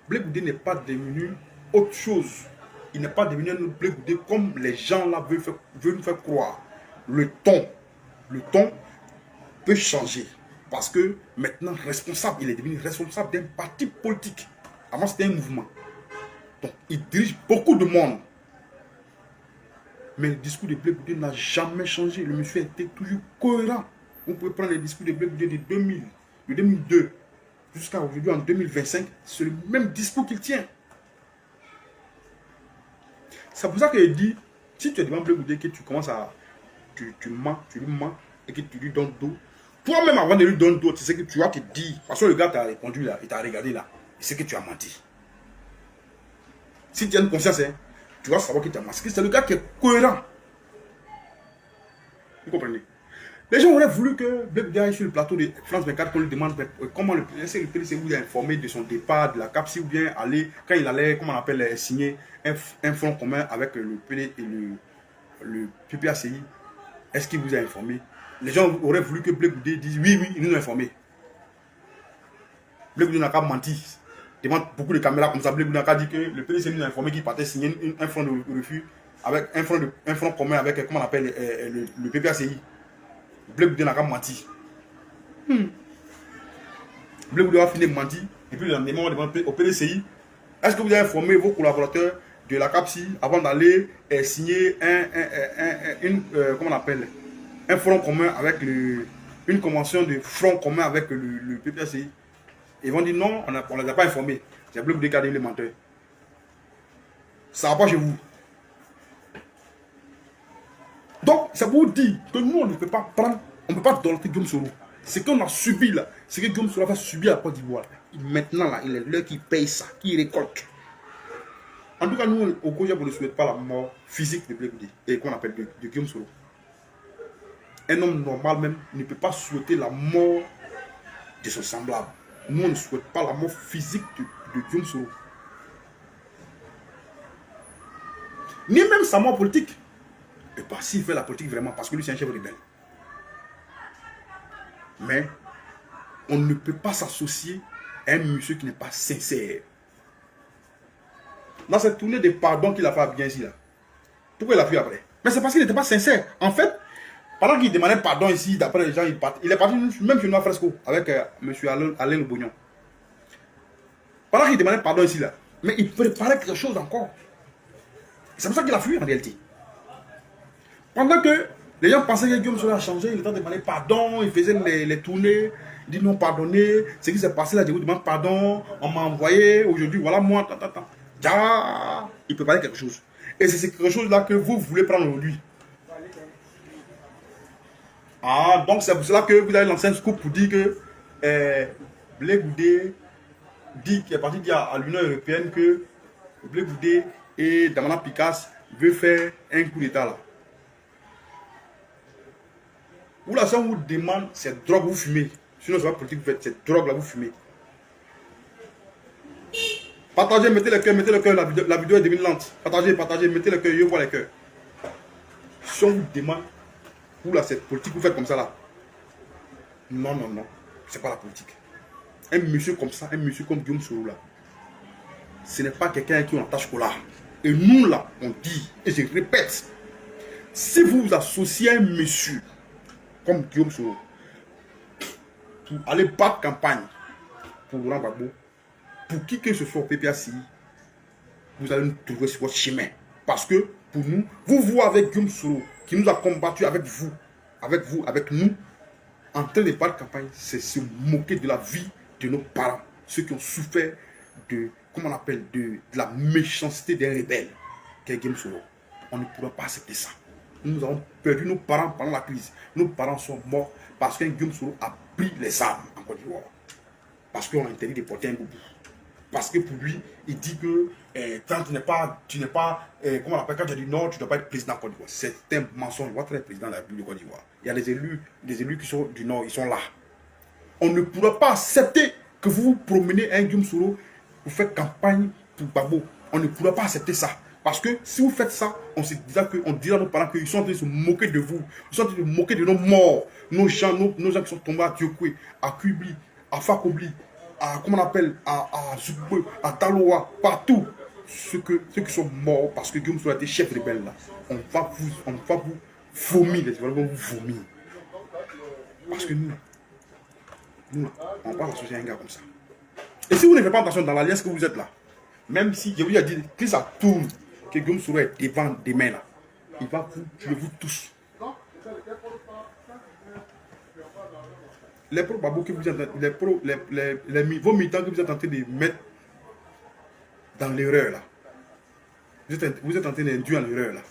Blé Goudé n'est pas devenu autre chose. Il n'est pas devenu un Blé Goudé comme les gens là veulent nous faire croire. Le ton peut changer. Parce que maintenant, responsable, il est devenu responsable d'un parti politique. Avant, c'était un mouvement. Donc, il dirige beaucoup de monde. Mais le discours de Blé Goudé n'a jamais changé. Le monsieur était toujours cohérent. Vous pouvez prendre les discours de Blé Goudé de 2000, de 2002 jusqu'à aujourd'hui en 2025. C'est le même discours qu'il tient. C'est pour ça qu'il dit, si tu es devant Blé Goudé, que tu commences à... Tu lui mens et que tu lui donnes dos. Toi-même, avant de lui donner dos, tu sais que tu vas te dire. Parce que le gars t'a répondu là, il t'a regardé là. Il sait que tu as menti. Si tu as une conscience, hein, tu vas savoir que tu as menti. C'est le gars qui est cohérent. Vous comprenez? Les gens auraient voulu que Blé Goudé aille sur le plateau de France 24 qu'on lui demande comment le PDC vous a informé de son départ de la CAPSI ou bien aller, quand il allait, comment on appelle, signer un front commun avec le PD et le PPACI. Est-ce qu'il vous a informé? Les gens auraient voulu que Blé Goudé dise oui, il nous a informé. Blé Goudé n'a pas menti. Devant beaucoup de caméras comme ça, Blé Goudé n'a pas dit que le PDC nous a informé qu'il partait signer un front de refus avec un front commun avec, comment on appelle, le PPACI. Blé Goudé n'a pas menti. Blé Goudé a fini de mentir. Et puis le lendemain, on demande au PDCI, est-ce que vous avez informé vos collaborateurs de la CAPSI avant d'aller signer comment on appelle, un front commun avec une convention de front commun avec le PPACI? Ils vont dire non, on ne les a pas informés. C'est Blé Goudé qui a dit les menteurs. Ça va pas chez vous. Donc, ça vous dit que nous, on ne peut pas prendre, on ne peut pas donner Guillaume Soro. Ce qu'on a subi là, c'est que Guillaume Soro va subir à Côte d'Ivoire. Maintenant, là, il est l'heure qui paye ça, qui récolte. En tout cas, nous, au Kojab, on ne souhaite pas la mort physique de Blé Goudé, et qu'on appelle de Guillaume Soro. Un homme normal même ne peut pas souhaiter la mort de son semblable. Nous, on ne souhaite pas la mort physique de Guillaume Soro. Ni même sa mort politique. Et pas s'il fait la politique vraiment, parce que lui c'est un chef rebelle. Mais on ne peut pas s'associer à un monsieur qui n'est pas sincère. Dans cette tournée de pardon qu'il a fait bien ici là, pourquoi il a fait après? Mais c'est parce qu'il n'était pas sincère. En fait, pendant qu'il demandait pardon ici, d'après les gens, il est parti même chez nous à Fresco avec monsieur Alain Le Bognon. Pendant qu'il demandait pardon ici là, mais il préparait quelque chose encore. C'est pour ça qu'il a fui en réalité. Pendant que les gens pensaient que Guillaume Soro a changé, il était en train de demander pardon, il faisait les tournées, il dit non, pardonnez, ce qui s'est passé là, je vous demande pardon, on m'a envoyé, aujourd'hui, voilà moi, il préparait quelque chose. Et c'est quelque chose là que vous voulez prendre aujourd'hui. Ah, donc c'est pour cela que vous avez lancé un scoop pour dire que Blé Goudé dit qu'il est parti dire à l'Union européenne que Blé Goudé et Damana Picasse veulent faire un coup d'état là. Vous là, si on vous demande cette drogue vous fumez, sinon c'est pas politique vous faites, cette drogue là vous fumez. Partagez, mettez le cœur, la vidéo est devenue lente. Partagez, mettez le cœur, je vois les cœurs. Si on vous demande, vous là, cette politique vous faites comme ça là. Non, c'est pas la politique. Un monsieur comme ça, un monsieur comme Guillaume Soro là, ce n'est pas quelqu'un qui a une tâche là. Et nous là, on dit, et je répète, si vous vous associez à un monsieur comme Guillaume Soro, pour aller battre campagne pour Laurent Gbagbo, pour qui que ce soit au PPACI, vous allez nous trouver sur votre chemin. Parce que pour nous, vous avec Guillaume Soro, qui nous a combattu avec vous, avec nous, en train de battre campagne, c'est se moquer de la vie de nos parents, ceux qui ont souffert de, comment on appelle, de la méchanceté des rebelles, qu'est Guillaume Soro. On ne pourra pas accepter ça. Nous avons perdu nos parents pendant la crise. Nos parents sont morts parce qu'un Guillaume Soro a pris les armes en Côte d'Ivoire. Parce qu'on a interdit de porter un boubou. Parce que pour lui, il dit que quand tu n'es pas, comment on appelle, quand tu es du Nord, tu ne dois pas être président de Côte d'Ivoire. C'est un mensonge. Il va être président de la République de Côte d'Ivoire. Il y a des élus qui sont du Nord, ils sont là. On ne pourra pas accepter que vous vous promenez un Guillaume Soro, vous faites campagne pour Gbagbo. On ne pourra pas accepter ça. Parce que si vous faites ça, on dira à nos parents qu'ils sont en train de se moquer de vous. Ils sont en train de se moquer de nos morts. Nos gens qui sont tombés à Diokwe, à Kubli, à Fakobli, à, comment on appelle, à Zougbeu, à Taloa, partout. Ceux qui sont morts parce que Guillaume Soro a été chef rebelle là. On va vous vomir, les Ivoiriens vont vous vomir. Parce que nous, on parle associer un gars comme ça. Et si vous ne faites pas attention dans l'alliance que vous êtes là, même si je vous ai dit que ça tourne, que Guillaume Soro est devant demain là, il va vous tuer vous tous. Les pro-babos que vous êtes, vos militants que vous êtes en train de mettre dans l'erreur là, vous êtes en train d'induire en l'erreur là.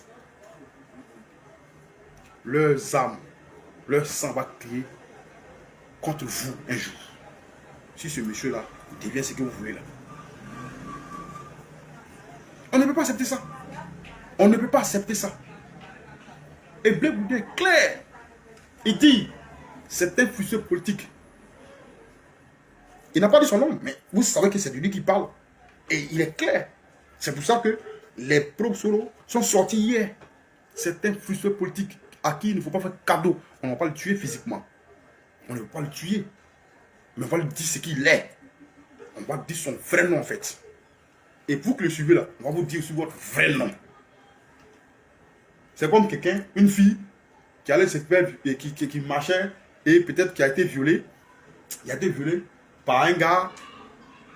Leurs âmes, leur sang va crier contre vous un jour. Si ce monsieur là devient ce que vous voulez là. On ne peut pas accepter ça. On ne peut pas accepter ça. Et Blé Goudé est clair. Il dit, c'est un fusil politique. Il n'a pas dit son nom, mais vous savez que c'est de lui qui parle. Et il est clair. C'est pour ça que les pro-Soro sont sortis hier. C'est un fusil politique à qui il ne faut pas faire cadeau. On ne va pas le tuer physiquement. On ne va pas le tuer. Mais on va lui dire ce qu'il est. On va dire son vrai nom en fait. Et vous qui le suivez là, on va vous dire aussi votre vrai nom. C'est comme quelqu'un, une fille qui allait se faire, qui marchait et peut-être qui a été violée. Il a été violé par un gars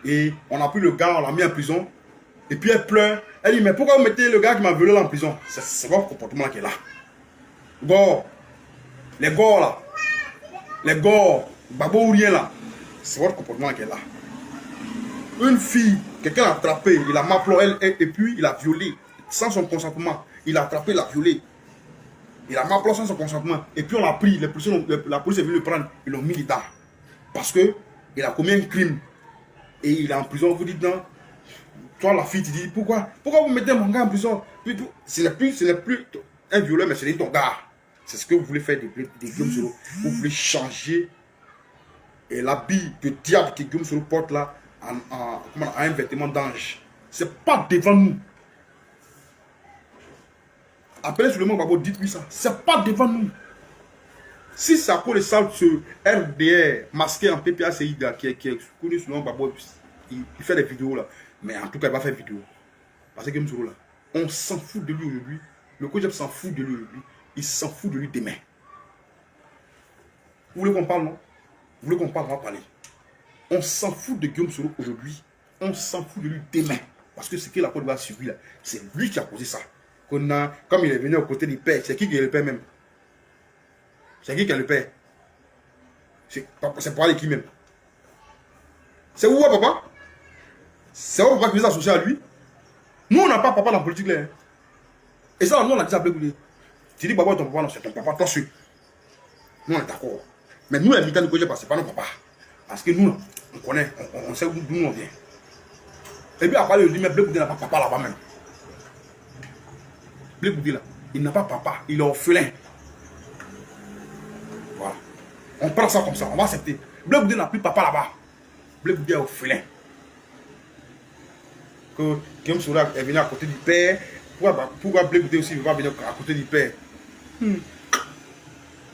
et on a pris le gars, on l'a mis en prison. Et puis elle pleure. Elle dit, mais pourquoi vous mettez le gars qui m'a violé là en prison? C'est votre comportement là qui est là. Gore. Les gores là. Les gores. Babo ou rien là. C'est votre comportement qui est là. Une fille, quelqu'un l'a attrapé, il a maplé et puis il a violé sans son consentement. Il a attrapé, il a violé. Il a maplé sans son consentement. Et puis on l'a pris, la police est venue le prendre, ils l'ont mis dedans. Parce que il a commis un crime. Et il est en prison, vous dites non. Toi la fille, tu dis pourquoi vous mettez mon gars en prison? Ce n'est plus un violeur, mais c'est ton gars. C'est ce que vous voulez faire de Guillaume Soro. Vous voulez changer et l'habit de diable que Guillaume Soro porte là à un vêtement d'ange. C'est pas devant nous. Appelez sur le mot Babo, dites-lui ça. C'est pas devant nous. Si ça pour le sale ce RDR masqué en PPACI qui est connu sur le nom Babo, il fait des vidéos là. Mais en tout cas, il va faire vidéo. Parce que Guillaume Soro là, on s'en fout de lui aujourd'hui. Le coach s'en fout de lui aujourd'hui. Il s'en fout de lui demain. Vous voulez qu'on parle, non? Vous voulez qu'on parle, on va parler. On s'en fout de Guillaume Soro aujourd'hui. On s'en fout de lui demain. Parce que ce que la Côte d'Ivoire a subi là, c'est lui qui a causé ça. Comme il est venu aux côtés du père, c'est qui est le père même? C'est qui est le père? C'est pour aller qui même? C'est où papa? C'est où papa qui nous a associés à lui? Nous on n'a pas papa dans la politique là. Et ça, nous on a dit à Blé Goudé. Tu dis papa ton papa, non, c'est ton papa, toi seul. Nous on est d'accord. Mais nous les militants du projet, c'est pas nos papas. Parce que nous, on connaît, on sait d'où on vient. Et puis après, il dit, mais Blé Goudé n'a pas papa là-bas même. Blé Goudé là, il n'a pas papa, il est orphelin. Voilà. On prend ça comme ça, on va accepter. Blé Goudé n'a plus papa là-bas. Blé Goudé est orphelin. Que Guillaume Soro est venu à côté du père. Pourquoi Blé Goudé aussi va venir à côté du père? Blé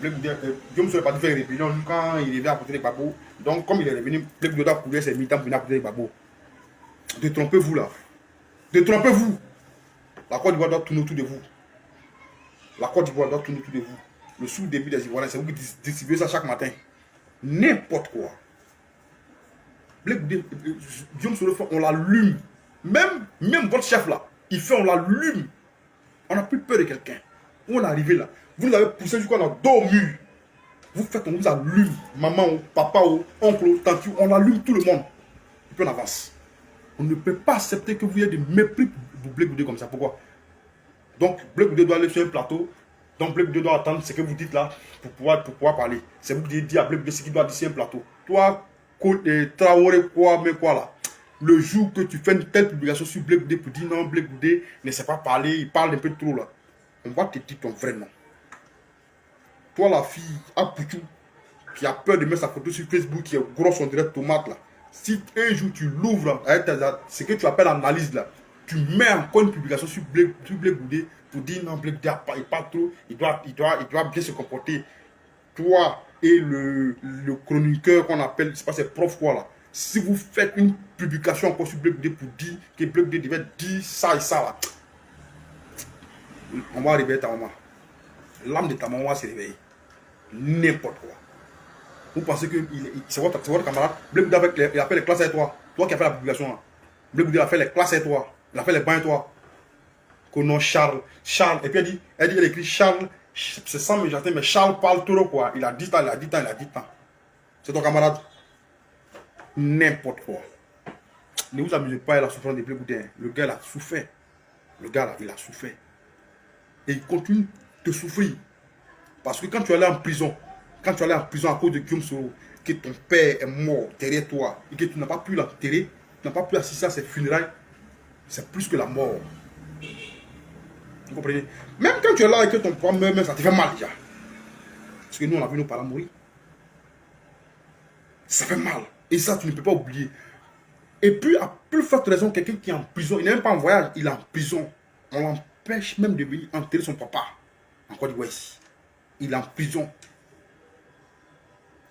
Goudé, Guillaume Soro n'est pas dû faire rébellion quand il est venu à côté des babos. Donc, comme il est revenu, Blé Goudé a couvert ses militants pour venir à côté des babos. Détrompez-vous là. Détrompez-vous. La Côte d'Ivoire doit tourner autour de vous. La Côte d'Ivoire doit tourner autour de vous. Le sous-début des Ivoiriens, c'est vous qui distribuez ça chaque matin. N'importe quoi. Blé Goudé, Guillaume Soro, on l'allume. Même votre chef là, il fait, on l'allume. On n'a plus peur de quelqu'un. Où on est arrivé là, vous nous avez poussé jusqu'à notre dos au mur. Vous faites, on vous allume. Maman, papa, oncle, tante, on allume tout le monde. Et puis on avance. On ne peut pas accepter que vous ayez des mépris pour Blé Goudé comme ça. Pourquoi? Donc, Blé Goudé doit aller sur un plateau. Donc, Blé Goudé doit attendre ce que vous dites là pour pouvoir parler. C'est vous qui dites à Blé Goudé ce qu'il doit dire sur un plateau. Toi, Traoré, quoi là. Le jour que tu fais une telle publication sur Blé Goudé pour dire non, Blé Goudé ne sait pas parler, il parle un peu trop là. On va te dire ton vrai nom. Toi, la fille, Apouchou, qui a peur de mettre sa photo sur Facebook, qui est grosse, on dirait tomate là. Si un jour tu l'ouvres, ce que tu appelles analyse là, tu mets encore une publication sur Blé Goudé pour dire non, Blé Goudé il parle trop, il doit bien se comporter. Toi et le chroniqueur qu'on appelle, je sais pas, c'est prof quoi là. Si vous faites une publication encore sur Blé Goudé pour dire que Blé Goudé devait dire ça et ça là, on va réveiller ta maman. L'âme de ta maman va se réveiller. N'importe quoi. Vous pensez que c'est votre camarade. Blé Goudé il a fait les classes avec toi. Toi qui as fait la publication là. Blé Goudé a fait les classes avec toi. Il a fait les bains avec toi. Que non, Charles. Et puis elle écrit Charles. C'est sans méchanceté, mais Charles parle trop quoi. Il a dit tant. C'est ton camarade. N'importe quoi. Ne vous amusez pas à la souffrance de Blé Goudé. Le gars il a souffert. Le gars là, il a souffert. Et il continue de souffrir. Parce que quand tu allais en prison, à cause de Guillaume Soro, que ton père est mort derrière toi et que tu n'as pas pu l'enterrer, tu n'as pas pu assister à ses funérailles, c'est plus que la mort. Vous comprenez? Même quand tu es là et que ton père meurt, ça te fait mal déjà. Parce que nous, on a vu nos parents mourir. Ça fait mal. Et ça, tu ne peux pas oublier. Et puis, à plus forte raison, quelqu'un qui est en prison, il n'est même pas en voyage, il est en prison. On l'empêche même de venir enterrer son papa. En Côte d'Ivoire ici. Il est en prison.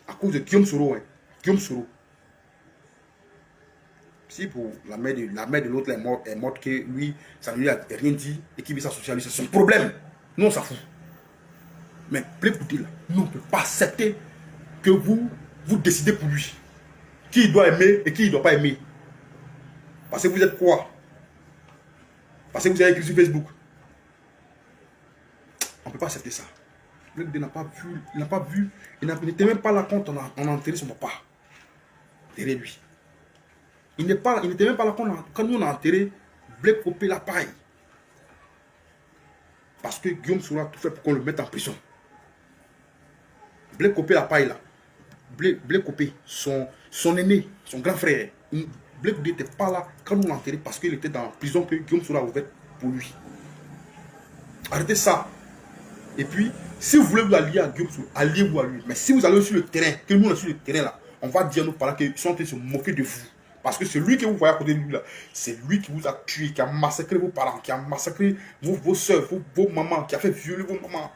À cause de Guillaume Soro. Guillaume Soro. Si pour la mère de l'autre est morte, que lui, ça ne lui a rien dit et qu'il veut s'associer à lui, c'est son problème. Nous, on s'en fout. Mais Blé Goudé, nous, on ne peut pas accepter que vous décidez pour lui. Qui il doit aimer et qui il ne doit pas aimer. Parce que vous êtes quoi? Parce que vous avez écrit sur Facebook. On ne peut pas accepter ça. Blé Goudé n'a pas vu, il n'était même pas là quand on a enterré son papa. Derrière lui. Il n'était même pas là quand nous on a enterré Blé Copé la paille. Parce que Guillaume Soro a tout fait pour qu'on le mette en prison. Blé Copé la paille là. Blé Copé, son aîné, son grand frère. Blé Goudé n'était pas là quand nous on l'a enterré parce qu'il était dans la prison que Guillaume Soro a ouverte pour lui. Arrêtez ça. Et puis, si vous voulez vous allier à Guillaume Soro, alliez-vous à lui. Mais si vous allez sur le terrain, que nous on est sur le terrain là, on va dire à nos parents qu'ils sont en train de se moquer de vous. Parce que celui que vous voyez à côté de lui là, c'est lui qui vous a tué, qui a massacré vos parents, qui a massacré vos soeurs, vos mamans, qui a fait violer vos mamans.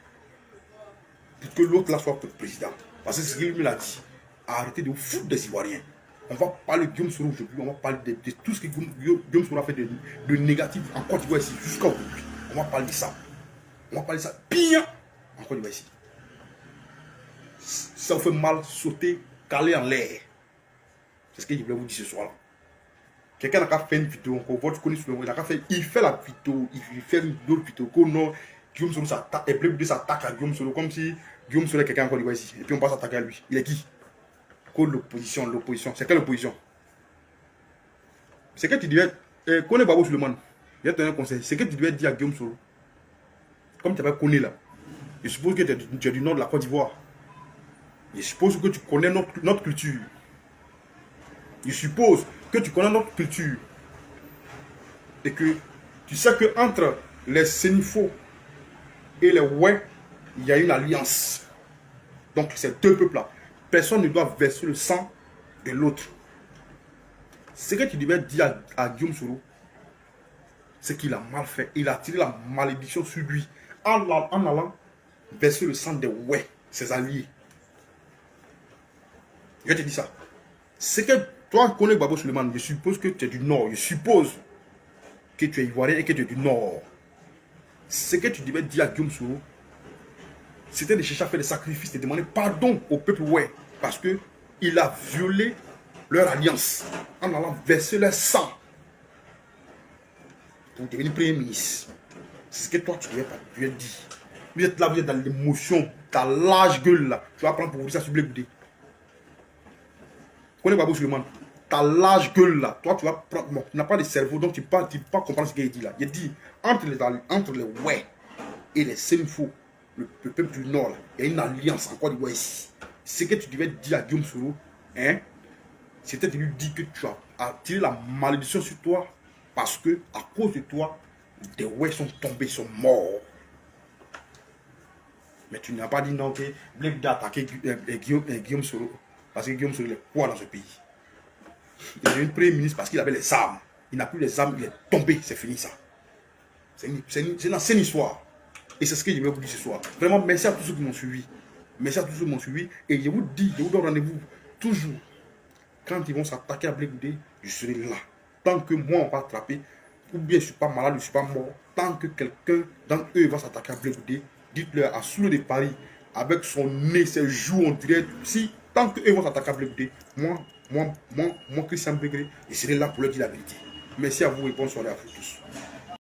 Pour que l'autre là soit président. Parce que c'est ce qu'il l'a dit. Arrêtez de vous foutre des Ivoiriens. On va parler de Guillaume Soro aujourd'hui, on va parler de tout ce que Guillaume Soro a fait de négatif en Côte d'Ivoire ici, jusqu'à aujourd'hui. On va parler de ça. On va parler de ça bien en Côte d'Ivoire ici. Ça vous fait mal sauter, caler en l'air. C'est ce que je voulais vous dire ce soir-là. Quelqu'un n'a qu'à faire une vidéo encore, votre connaissez sur le monde, il fait la vidéo, il fait une autre vidéo, que non, Guillaume Soro s'attaque, et Blé Goudé s'attaque à Guillaume Soro, comme si Guillaume Soro est quelqu'un en Côte d'Ivoire ici, et puis on passe à s'attaquer à lui. Il est qui? Que l'opposition, c'est quelle opposition? C'est que tu devais, connais Babo Suleiman, je vais te donner un conseil, c'est que tu devais dire à Guillaume Soro, comme tu avais connu là, je suppose que tu es du nord de la Côte d'Ivoire, je suppose que tu connais notre culture. Je suppose que tu connais notre culture et que tu sais que entre les Sénifaux et les Oué, il y a une alliance. Donc ces deux peuples-là, personne ne doit verser le sang de l'autre. Ce que tu devais dire à Guillaume Soro, c'est qu'il a mal fait. Il a tiré la malédiction sur lui en allant verser le sang des Oué, ses alliés. Je te dis ça. C'est que toi, tu connais Babo Suleiman, je suppose que tu es du Nord. Je suppose que tu es Ivoirien et que tu es du Nord. Ce que tu devais dire à Guillaume Soro, c'était de chercher à faire des sacrifices, de demander pardon au peuple oué. Parce qu'il a violé leur alliance en allant verser leur sang pour devenir Premier ministre. C'est ce que toi, tu devais dire. Vous êtes là, vous êtes dans l'émotion, ta large gueule là. Tu vas prendre pour vous dire ça sur Blé Goudé. Tu connais Babo Suleiman? Ta large gueule là, toi tu vas prendre. Bon, tu n'as pas de cerveau, donc tu ne peux pas comprendre ce qu'il dit là. Il dit entre les Oué et les Sénifaux, le peuple du Nord, là, il y a une alliance en Côte d'Ivoire ici. Ce que tu devais dire à Guillaume Soro, hein, c'était de lui dire que tu as tiré la malédiction sur toi parce que à cause de toi, des Oué sont tombés, sont morts. Mais tu n'as pas dit non que Blé Goudé a attaqué Guillaume Soro. Parce que Guillaume Soro est quoi dans ce pays? Il est devenu Premier ministre parce qu'il avait les armes. Il n'a plus les armes, il est tombé, c'est fini ça. C'est une ancienne histoire. Et c'est ce que je vais vous dire ce soir. Vraiment, merci à tous ceux qui m'ont suivi. Merci à tous ceux qui m'ont suivi. Et je vous dis, je vous donne rendez-vous toujours. Quand ils vont s'attaquer à Blé Goudé, je serai là. Tant que moi, on va attraper, ou bien je ne suis pas malade, je ne suis pas mort. Tant que quelqu'un d'entre eux va s'attaquer à Blé Goudé, dites-leur à Soule de Paris, avec son nez, ses joues, on dirait, si, tant qu'eux vont s'attaquer à Blé Goudé, moi, Christian Bégré, je serai là pour leur dire la vérité. Merci à vous et bonne soirée à vous tous.